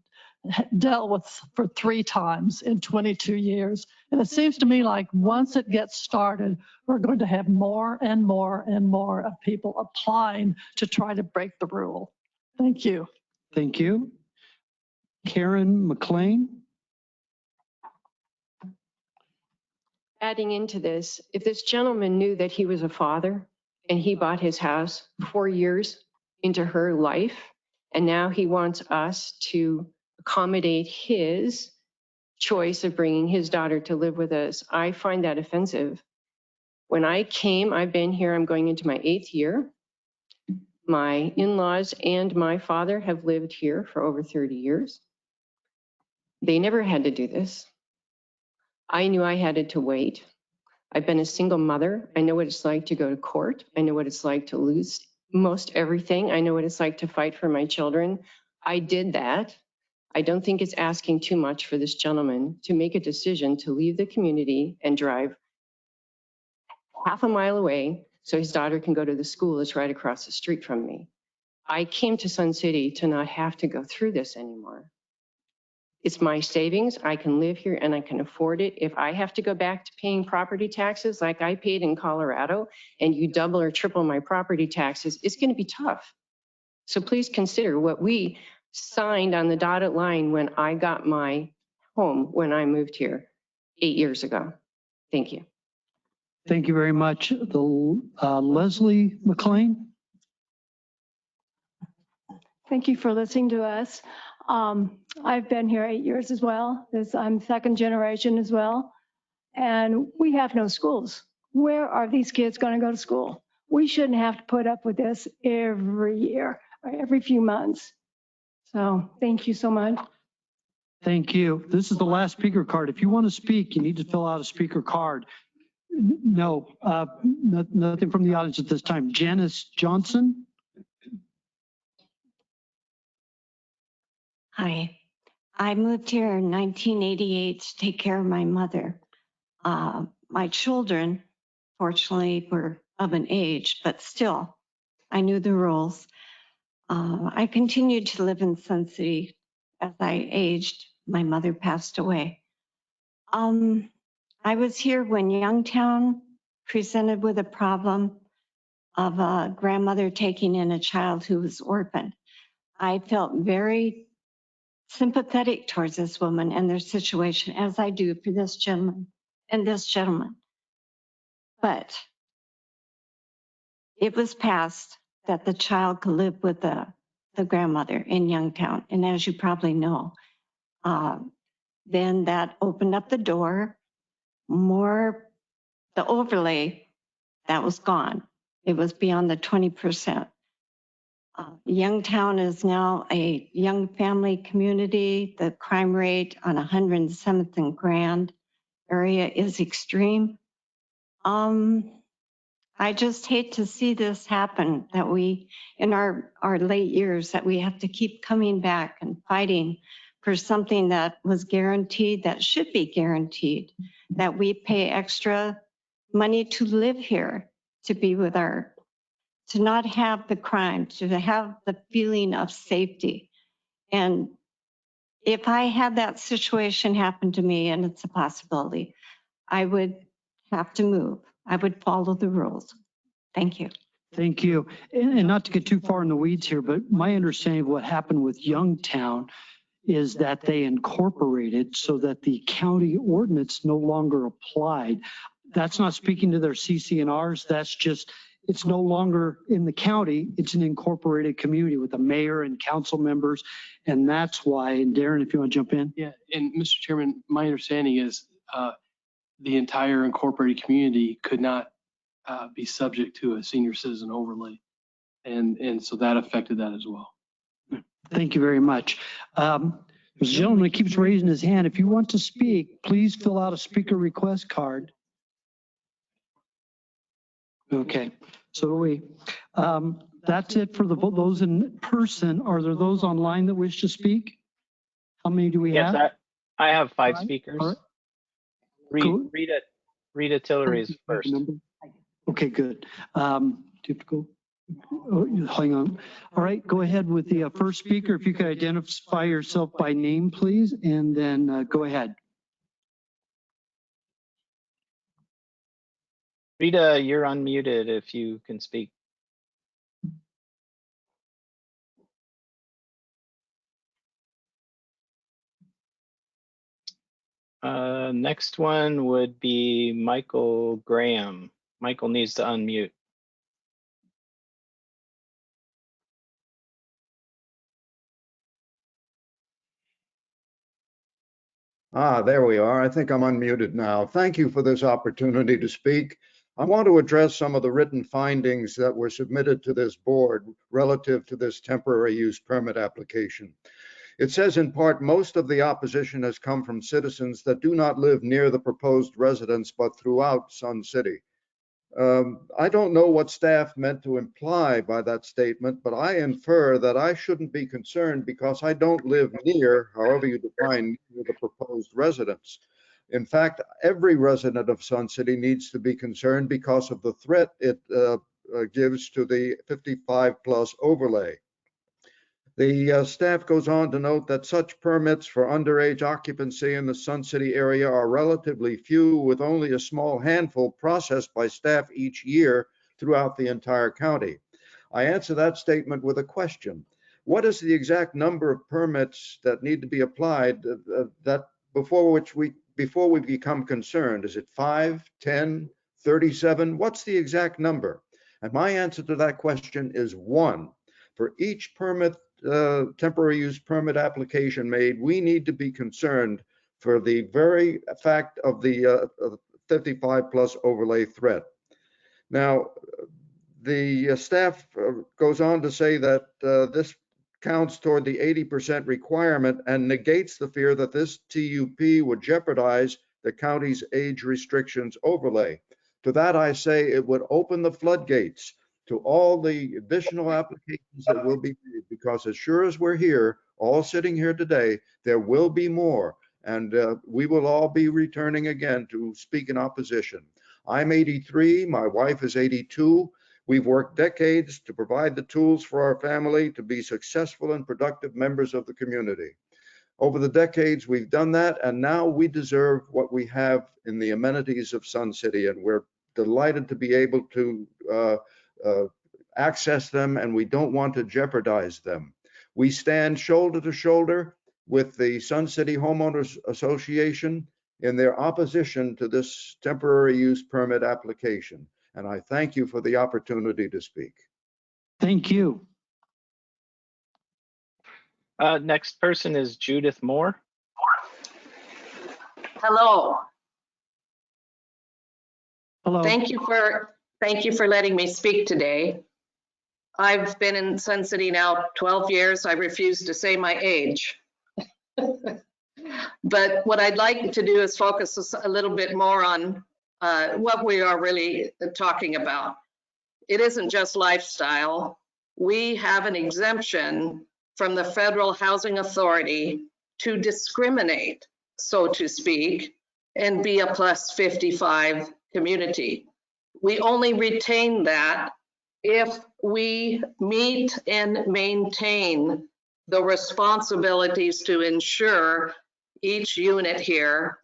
deal with for 3 times in 22 years. And it seems to me like once it gets started, we're going to have more and more and more of people applying to try to break the rule. Thank you. Thank you. Karen McLean. Adding into this, if this gentleman knew that he was a father and he bought his house 4 years into her life, and now he wants us to accommodate his choice of bringing his daughter to live with us, I find that offensive. When I came, I've been here, I'm going into my 8th year. My in-laws and my father have lived here for over 30 years. They never had to do this. I knew I had to wait. I've been a single mother. I know what it's like to go to court. I know what it's like to lose most everything. I know what it's like to fight for my children. I did that. I don't think it's asking too much for this gentleman to make a decision to leave the community and drive half a mile away so his daughter can go to the school that's right across the street from me. I came to Sun City to not have to go through this anymore. It's my savings. I can live here and I can afford it. If I have to go back to paying property taxes like I paid in Colorado and you double or triple my property taxes, it's going to be tough. So please consider what we signed on the dotted line when I got my home when I moved here 8 years ago. Thank you. Thank you very much. Leslie McLean. Thank you for listening to us. I've been here 8 years as well. I'm 2nd generation as well. And we have no schools. Where are these kids going to go to school? We shouldn't have to put up with this every year or every few months. So thank you so much. Thank you. This is the last speaker card. If you want to speak, you need to fill out a speaker card. No, nothing from the audience at this time. Janice Johnson. Hi, I moved here in 1988 to take care of my mother. My children, fortunately, were of an age, but still, I knew the rules. I continued to live in Sun City as I aged. My mother passed away. I was here when Youngtown presented with a problem of a grandmother taking in a child who was orphaned. I felt very sympathetic towards this woman and their situation, as I do for this gentleman and this gentleman. But it was passed that the child could live with the grandmother in Youngtown. And as you probably know, then that opened up the door. The overlay, that was gone. It was beyond the 20%. Youngtown is now a young family community. The crime rate on 107th and Grand area is extreme. I just hate to see this happen, that we, in our late years, that we have to keep coming back and fighting for something that was guaranteed, that should be guaranteed, that we pay extra money to live here, to be with to not have the crime, to have the feeling of safety. And if I had that situation happen to me, and it's a possibility, I would have to move. I would follow the rules. Thank you. Thank you. And not to get too far in the weeds here, but my understanding of what happened with Youngtown is that they incorporated so that the county ordinance no longer applied. That's not speaking to their CC&Rs. That's just, it's no longer in the county. It's an incorporated community with a mayor and council members. And that's why, and Darren, if you want to jump in. Yeah, and Mr. Chairman, my understanding is the entire incorporated community could not be subject to a senior citizen overlay. And so that affected that as well. Thank you very much. There's a gentleman that keeps raising his hand. If you want to speak, please fill out a speaker request card. Okay, so do we. That's it for those in person. Are there those online that wish to speak? How many do we have? Yes, I have 5 right. speakers. Cool. Rita Tillery is first. Okay, good. Do you have to go? Oh, hang on. All right, go ahead with the first speaker. If you could identify yourself by name, please, and then go ahead. Rita, you're unmuted if you can speak. Next one would be Michael Graham. Michael needs to unmute. There we are. I think I'm unmuted now. Thank you for this opportunity to speak. I want to address some of the written findings that were submitted to this board relative to this temporary use permit application. It says in part, most of the opposition has come from citizens that do not live near the proposed residence, but throughout Sun City. I don't know what staff meant to imply by that statement, but I infer that I shouldn't be concerned because I don't live near, however you define, the proposed residence. In fact, every resident of Sun City needs to be concerned because of the threat it gives to the 55+ overlay. The staff goes on to note that such permits for underage occupancy in the Sun City area are relatively few, with only a small handful processed by staff each year throughout the entire county. I answer that statement with a question. What is the exact number of permits that need to be applied before we become concerned? Is it 5, 10, 37? What's the exact number? And my answer to that question is 1. For each temporary use permit application made, we need to be concerned for the very fact of the 55+ overlay threat. Now, the staff goes on to say that this counts toward the 80% requirement and negates the fear that this TUP would jeopardize the county's age restrictions overlay. To that I say it would open the floodgates to all the additional applications that will be made, because as sure as we're here, all sitting here today, there will be more. And we will all be returning again to speak in opposition. I'm 83, my wife is 82. We've worked decades to provide the tools for our family to be successful and productive members of the community. Over the decades, we've done that, and now we deserve what we have in the amenities of Sun City, and we're delighted to be able to access them, and we don't want to jeopardize them. We stand shoulder to shoulder with the Sun City Homeowners Association in their opposition to this temporary use permit application. And I thank you for the opportunity to speak. Thank you. Next person is Judith Moore. Hello. Hello. Thank you for letting me speak today. I've been in Sun City now 12 years. I refuse to say my age. But what I'd like to do is focus a little bit more on what we are really talking about. It isn't just lifestyle. We have an exemption from the Federal Housing Authority to discriminate, so to speak, and be a plus 55 community. We only retain that if we meet and maintain the responsibilities to ensure each unit here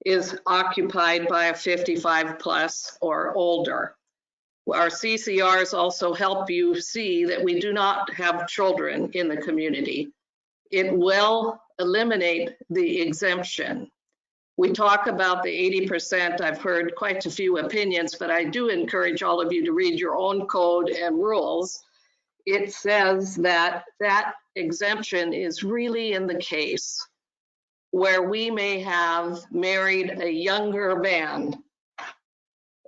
is occupied by a 55 plus or older. Our CCRs also help you see that we do not have children in the community. It will eliminate the exemption. We talk about the 80%. I've heard quite a few opinions, but I do encourage all of you to read your own code and rules. It says that that exemption is really in the case where we may have married a younger man.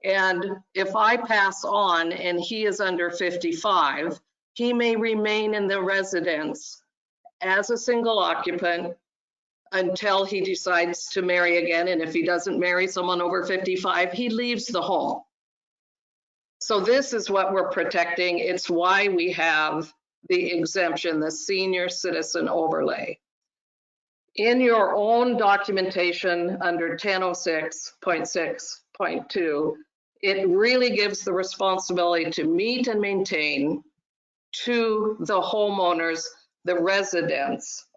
And if I pass on and he is under 55, he may remain in the residence as a single occupant until he decides to marry again. And if he doesn't marry someone over 55, he leaves the home. So this is what we're protecting. It's why we have the exemption, the senior citizen overlay. In your own documentation under 1006.6.2, it really gives the responsibility to meet and maintain to the homeowners, the residents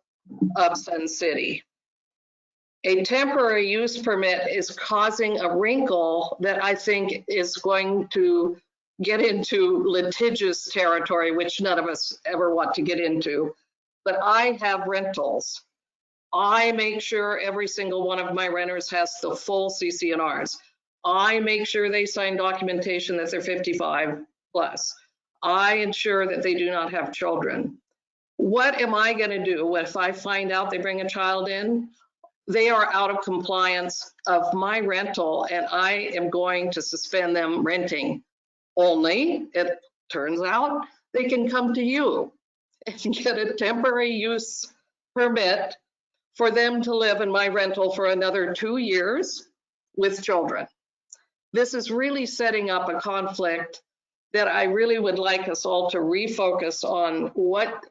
of Sun City. A temporary use permit is causing a wrinkle that I think is going to get into litigious territory, which none of us ever want to get into. But I have rentals. I make sure every single one of my renters has the full CC&Rs. I make sure they sign documentation that they're 55 plus. I ensure that they do not have children. What am I going to do if I find out they bring a child in? They are out of compliance of my rental, and I am going to suspend them renting. Only, it turns out, they can come to you and get a temporary use permit for them to live in my rental for another 2 years with children. This is really setting up a conflict that I really would like us all to refocus on what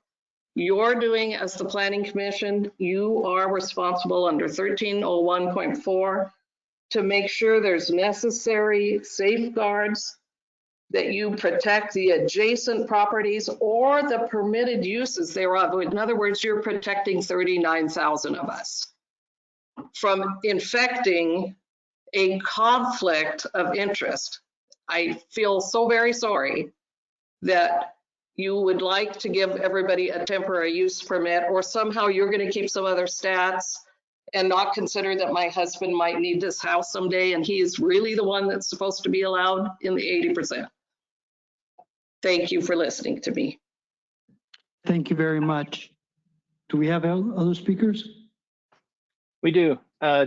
you're doing as the Planning Commission. You are responsible under 1301.4 to make sure there's necessary safeguards, that you protect the adjacent properties or the permitted uses thereof. In other words, you're protecting 39,000 of us from infecting a conflict of interest. I feel so very sorry that you would like to give everybody a temporary use permit, or somehow you're going to keep some other stats and not consider that my husband might need this house someday and he is really the one that's supposed to be allowed in the 80%. Thank you for listening to me. Thank you very much. Do we have other speakers? We do.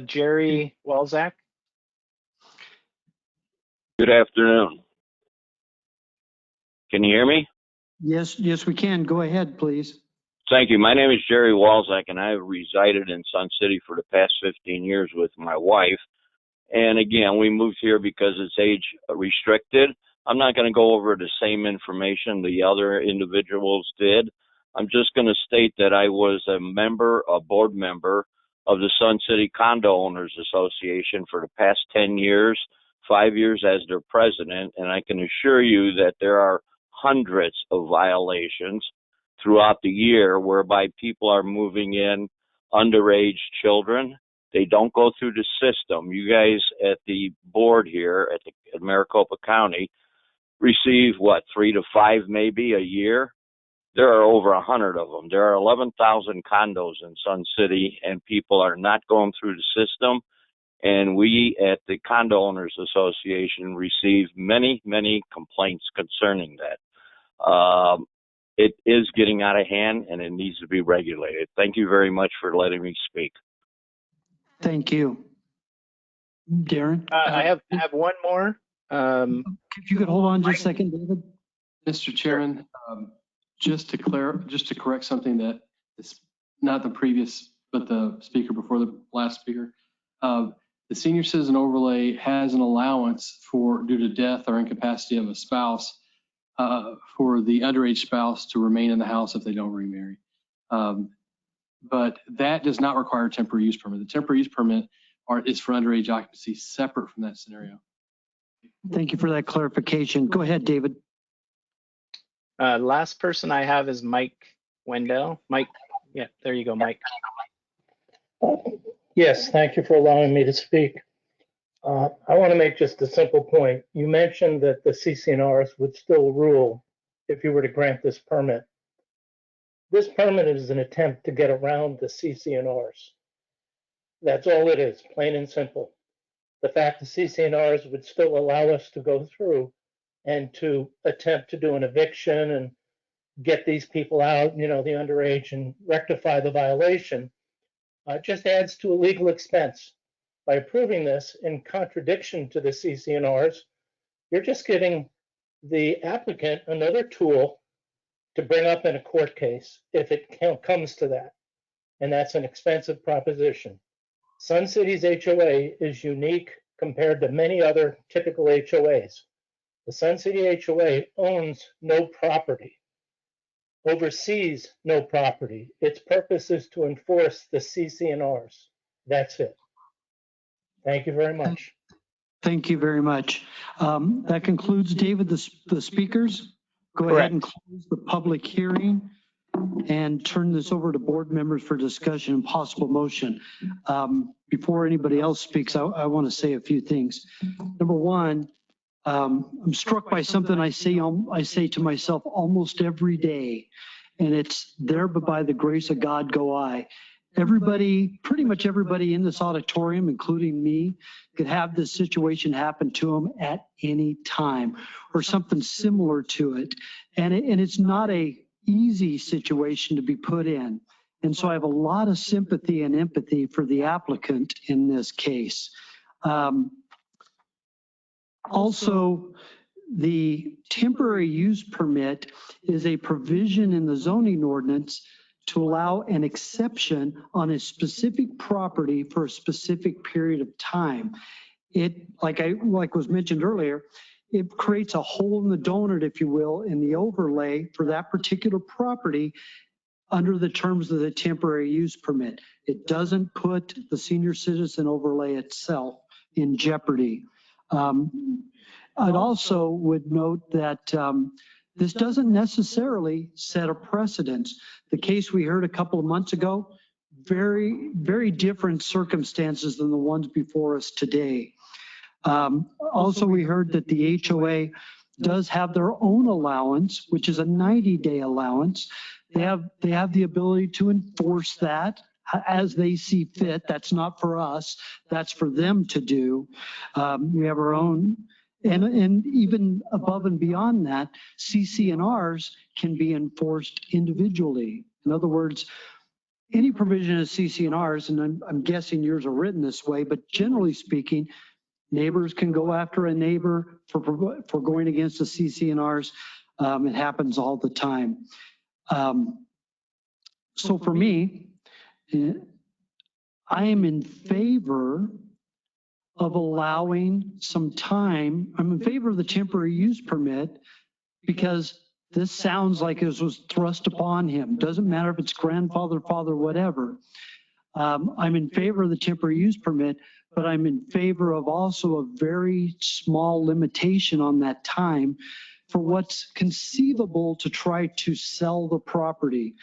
Jerry Walzak. Good afternoon. Can you hear me? Yes, we can. Go ahead, please. Thank you. My name is Jerry Walzak, and I've resided in Sun City for the past 15 years with my wife. And again, we moved here because it's age restricted. I'm not going to go over the same information the other individuals did. I'm just going to state that I was a board member of the Sun City Condo Owners Association for the past 10 years, 5 years as their president. And I can assure you that there are hundreds of violations throughout the year whereby people are moving in underage children. They don't go through the system. You guys at the board here at Maricopa County receive, 3 to 5 maybe a year? There are over 100 of them. There are 11,000 condos in Sun City, and people are not going through the system. And we at the Condo Owners Association receive many, many complaints concerning that. It is getting out of hand, and it needs to be regulated. Thank you very much for letting me speak. Thank you. Darren? I have one more. If you could hold on just a second, David. Mr. Chairman, just to correct something that is not the previous, but the speaker before the last speaker. The senior citizen overlay has an allowance due to death or incapacity of a spouse for the underage spouse to remain in the house if they don't remarry. But that does not require a temporary use permit. The temporary use permit is for underage occupancy separate from that scenario. Thank you for that clarification. Go ahead, David. Last person I have is Mike Wendell. Mike, yeah, there you go, Mike. Yes, thank you for allowing me to speak. I want to make just a simple point. You mentioned that the CCNRs would still rule if you were to grant this permit. This permit is an attempt to get around the CCNRs. That's all it is, plain and simple. The fact the CCNRs would still allow us to go through and to attempt to do an eviction and get these people out, the underage, and rectify the violation, just adds to a legal expense. By approving this in contradiction to the CCNRs, you're just giving the applicant another tool to bring up in a court case if it comes to that. And that's an expensive proposition. Sun City's HOA is unique compared to many other typical HOAs. The Sun City HOA owns no property, oversees no property. Its purpose is to enforce the CCNRs. That's it. Thank you very much. Thank you very much. That concludes, David, the speakers. Go ahead and close the public hearing and turn this over to board members for discussion and possible motion. Before anybody else speaks, I want to say a few things. Number one, I'm struck by something I say to myself almost every day, and it's there, but by the grace of God go I. Pretty much everybody in this auditorium, including me, could have this situation happen to them at any time or something similar to it. And it's not a easy situation to be put in. And so I have a lot of sympathy and empathy for the applicant in this case. Also, the temporary use permit is a provision in the zoning ordinance to allow an exception on a specific property for a specific period of time. It, like was mentioned earlier, it creates a hole in the donut, if you will, in the overlay for that particular property under the terms of the temporary use permit. It doesn't put the senior citizen overlay itself in jeopardy. I'd also would note that this doesn't necessarily set a precedence. The case we heard a couple of months ago, very, very different circumstances than the ones before us today. Also, we heard that the HOA does have their own allowance, which is a 90-day allowance. They have the ability to enforce that as they see fit. That's not for us. That's for them to do. We have our own. And even above and beyond that, CCNRs can be enforced individually. In other words, any provision of CCNRs, and I'm guessing yours are written this way, but generally speaking, neighbors can go after a neighbor for going against the CCNRs. It happens all the time. So for me, I am in favor of allowing some time. I'm in favor of the temporary use permit because this sounds like it was thrust upon him. Doesn't matter if it's grandfather, father, whatever. I'm in favor of the temporary use permit, but I'm in favor of also a very small limitation on that time for what's conceivable to try to sell the property.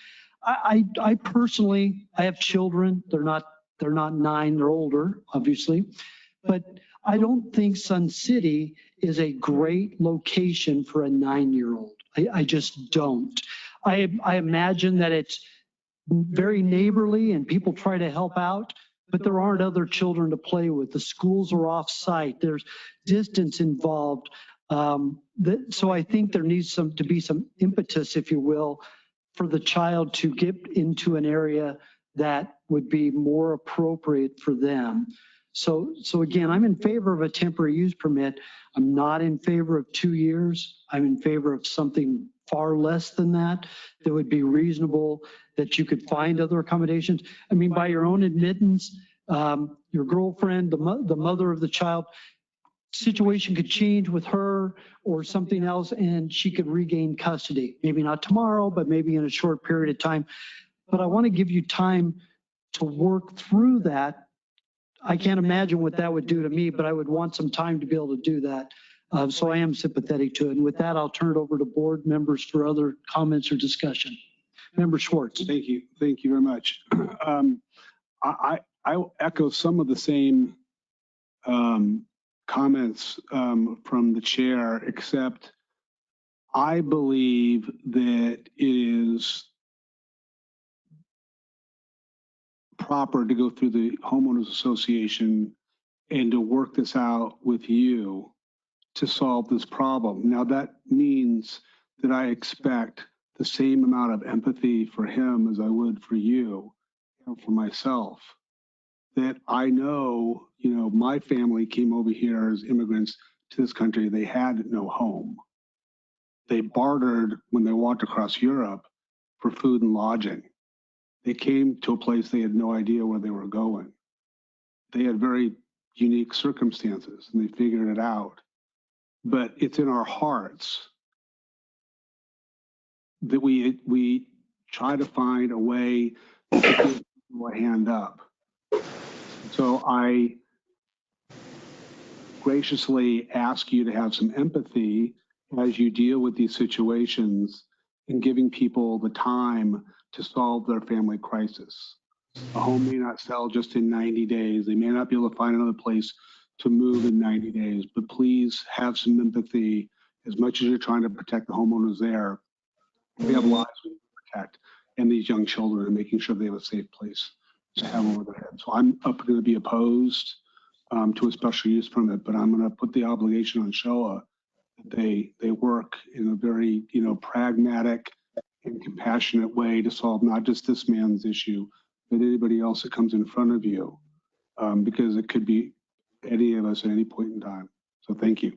I personally, I have children. They're not 9, they're older, obviously. But I don't think Sun City is a great location for a 9-year-old. I just don't. I imagine that it's very neighborly and people try to help out, but there aren't other children to play with. The schools are off site. There's distance involved. So I think there needs to be some impetus, if you will, for the child to get into an area that would be more appropriate for them. So again, I'm in favor of a temporary use permit. I'm not in favor of 2 years. I'm in favor of something far less than that would be reasonable, that you could find other accommodations. I mean, by your own admittance, your girlfriend, the mother of the child, situation could change with her or something else, and she could regain custody. Maybe not tomorrow, but maybe in a short period of time. But I want to give you time to work through that. I can't imagine what that would do to me, but I would want some time to be able to do that. So I am sympathetic to it. And with that, I'll turn it over to board members for other comments or discussion. Member Schwartz. Thank you. Thank you very much. I echo some of the same comments from the chair, except I believe that it is proper to go through the homeowners association and to work this out with you to solve this problem. Now that means that I expect the same amount of empathy for him as I would for you and for myself. That I know, my family came over here as immigrants to this country. They had no home. They bartered when they walked across Europe for food and lodging. They came to a place they had no idea where they were going. They had very unique circumstances and they figured it out. But it's in our hearts that we try to find a way to give people a hand up. So I graciously ask you to have some empathy as you deal with these situations and giving people the time to solve their family crisis. A home may not sell just in 90 days. They may not be able to find another place to move in 90 days, but please have some empathy as much as you're trying to protect the homeowners there. We have lives we protect and these young children and making sure they have a safe place to have over their head. So I'm going to be opposed to a special use permit, but I'm going to put the obligation on Showa that they work in a very, pragmatic and compassionate way to solve not just this man's issue, but anybody else that comes in front of you, because it could be any of us at any point in time. So thank you.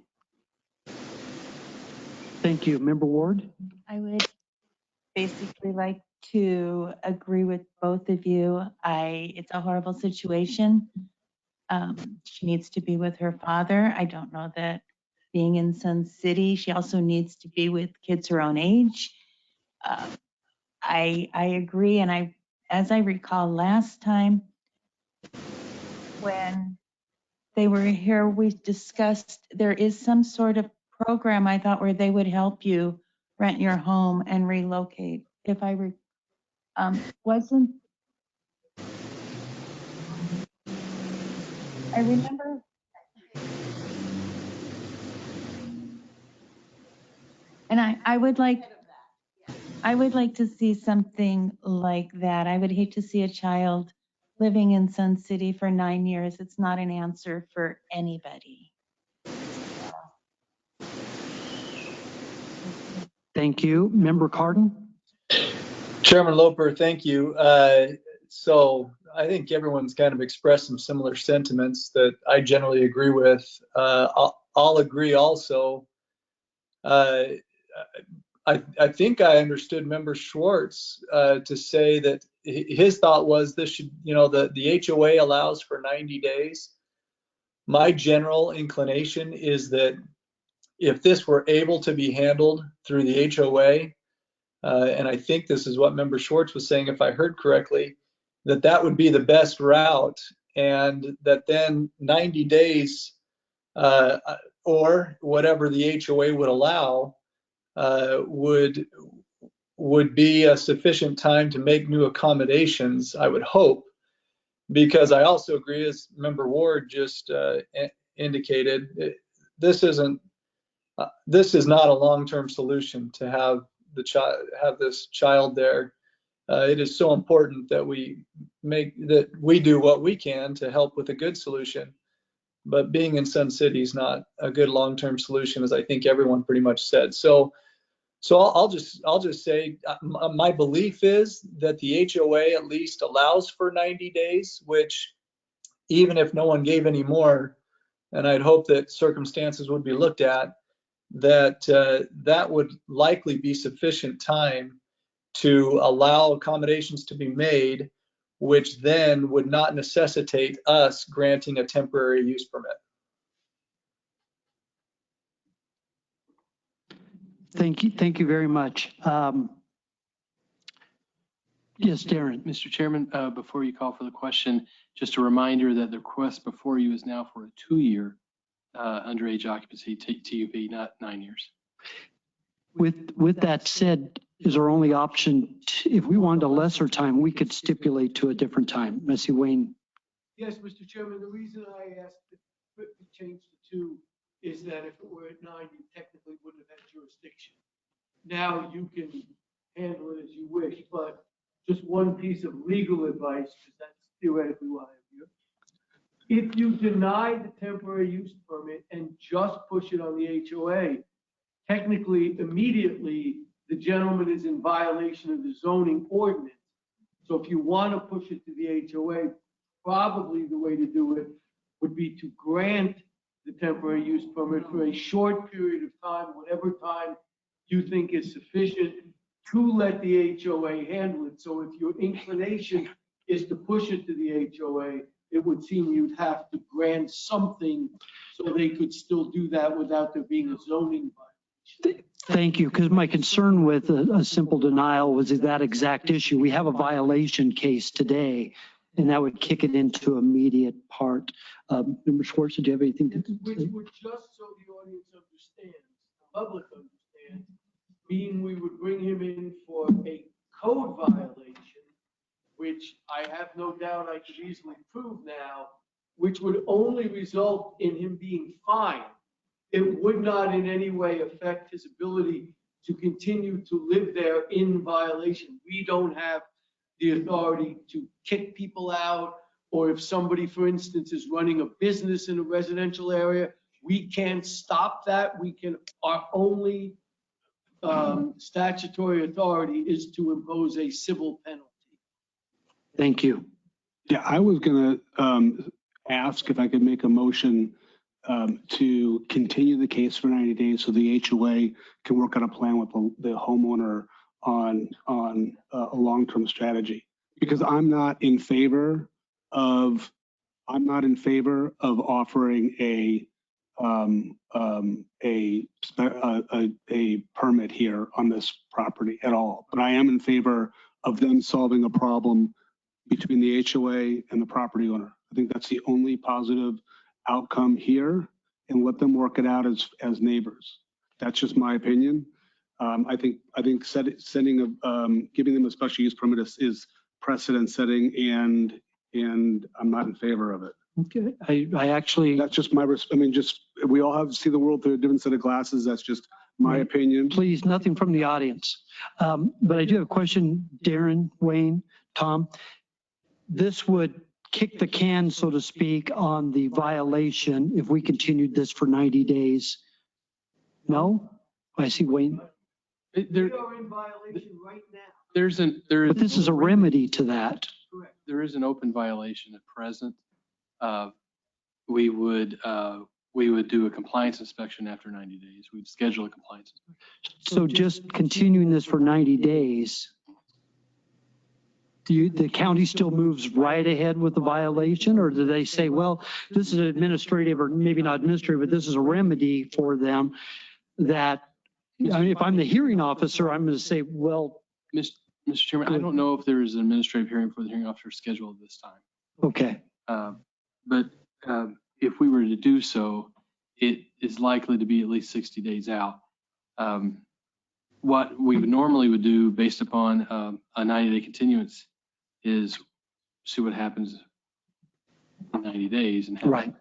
Thank you. Member Ward? I would basically like to agree with both of you. It's a horrible situation. She needs to be with her father. I don't know that being in Sun City, she also needs to be with kids her own age. I agree, and as I recall last time when they were here, we discussed there is some sort of program I thought where they would help you rent your home and relocate. If I wasn't, I remember. And I would like to see something like that. I would hate to see a child living in Sun City for 9 years. It's not an answer for anybody. Thank you. Member Cardin? Chairman Loper, thank you. So I think everyone's kind of expressed some similar sentiments that I generally agree with. I'll agree also. I think I understood Member Schwartz to say that his thought was this should, the HOA allows for 90 days. My general inclination is that if this were able to be handled through the HOA, and I think this is what Member Schwartz was saying, if I heard correctly, that would be the best route, and that then 90 days or whatever the HOA would allow would be a sufficient time to make new accommodations, I would hope, because I also agree, as Member Ward just indicated, this is not a long-term solution to have this child there. It is so important that we do what we can to help with a good solution. But being in Sun City is not a good long-term solution, as I think everyone pretty much said. So I'll just say my belief is that the HOA at least allows for 90 days, which even if no one gave any more, and I'd hope that circumstances would be looked at, that would likely be sufficient time to allow accommodations to be made, which then would not necessitate us granting a temporary use permit. Thank you very much. Yes, Darren. Mr. Chairman, before you call for the question, just a reminder that the request before you is now for a 2-year underage occupancy TUP, not 9 years. With that said, is our only option, if we wanted a lesser time, we could stipulate to a different time. I see Wayne. Yes, Mr. Chairman, the reason I asked to change to 2 is that if it were at 9, you technically wouldn't have had jurisdiction. Now you can handle it as you wish, but just one piece of legal advice, because that's theoretically what I have here. If you deny the temporary use permit and just push it on the HOA, technically, immediately, the gentleman is in violation of the zoning ordinance. So if you want to push it to the HOA, probably the way to do it would be to grant the temporary use permit for a short period of time, whatever time you think is sufficient to let the HOA handle it. So if your inclination is to push it to the HOA, it would seem you'd have to grant something so they could still do that without there being a zoning violation. Thank you, because my concern with a simple denial was that exact issue. We have a violation case today, and that would kick it into immediate part. Member Schwartz, did you have anything to say? Which would, just so the audience understands, the public understands, mean we would bring him in for a code violation, which I have no doubt I could easily prove now, which would only result in him being fined. It would not in any way affect his ability to continue to live there in violation. We don't have the authority to kick people out, or if somebody, for instance, is running a business in a residential area, we can't stop that. Our only statutory authority is to impose a civil penalty. Thank you. Yeah, I was going to ask if I could make a motion to continue the case for 90 days so the HOA can work on a plan with the homeowner on a long-term strategy. Because I'm not in favor of offering a permit here on this property at all. But I am in favor of them solving a problem between the HOA and the property owner. I think that's the only positive outcome here, and let them work it out as neighbors. That's just my opinion. I think giving them a special use permit is precedent setting, and I'm not in favor of it. Okay, I actually. That's just we all have to see the world through a different set of glasses. That's just my opinion. Please, nothing from the audience. But I do have a question, Darren, Wayne, Tom. This would kick the can, so to speak, on the violation if we continued this for 90 days. No? I see Wayne. We are in violation right now. But this is a remedy to that. There is an open violation at present. We would we would do a compliance inspection after 90 days. We'd schedule a compliance inspection. So just continuing this for 90 days, the county still moves right ahead with the violation, or do they say, well, this is administrative, or maybe not administrative, but this is a remedy for them that, I mean, if I'm the hearing officer, I'm going to say, well. Mr. Chairman, I don't know if there is an administrative hearing for the hearing officer scheduled this time. Okay. But if we were to do so, it is likely to be at least 60 days out. What we normally would do based upon a 90-day continuance is see what happens in 90 days. And right.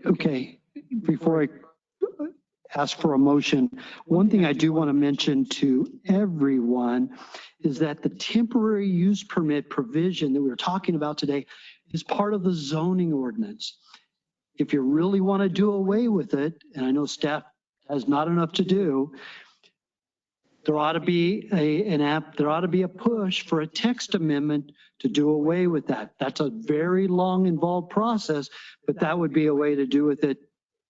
Okay. Before I ask for a motion, one thing I do want to mention to everyone is that the temporary use permit provision that we were talking about today is part of the zoning ordinance. If you really want to do away with it, and I know staff has not enough to do, there ought to be a push for a text amendment to do away with that. That's a very long, involved process, but that would be a way to do with it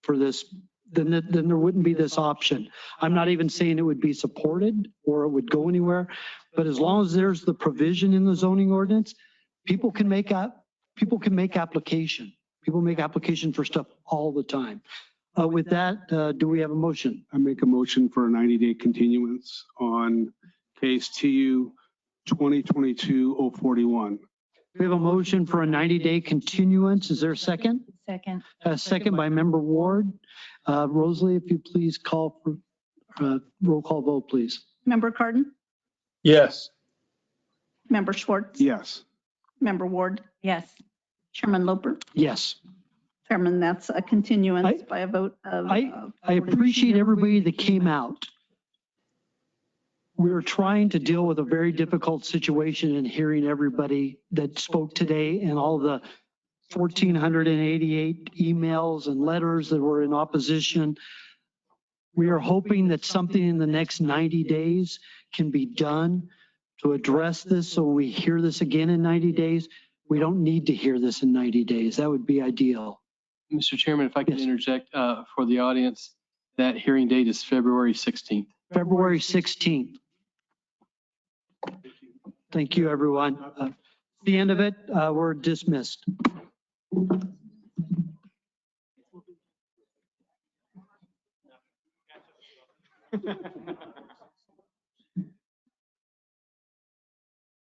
for this. Then there wouldn't be this option. I'm not even saying it would be supported or it would go anywhere, but as long as there's the provision in the zoning ordinance, people can make application. People make application for stuff all the time. With that, do we have a motion? I make a motion for a 90-day continuance on case TU 2022-041. We have a motion for a 90-day continuance. Is there a second? Second. A second by Member Ward. Rosalie, if you please call for roll call vote, please. Member Cardin? Yes. Member Schwartz? Yes. Member Ward? Yes. Chairman Loper? Yes. Chairman, that's a continuance by a vote of. I appreciate everybody that came out. We were trying to deal with a very difficult situation and hearing everybody that spoke today and all the 1,488 emails and letters that were in opposition. We are hoping that something in the next 90 days can be done to address this. So when we hear this again in 90 days, we don't need to hear this in 90 days. That would be ideal. Mr. Chairman, if I could interject for the audience, that hearing date is February 16th. February 16th. Thank you, everyone. The end of it, we're dismissed.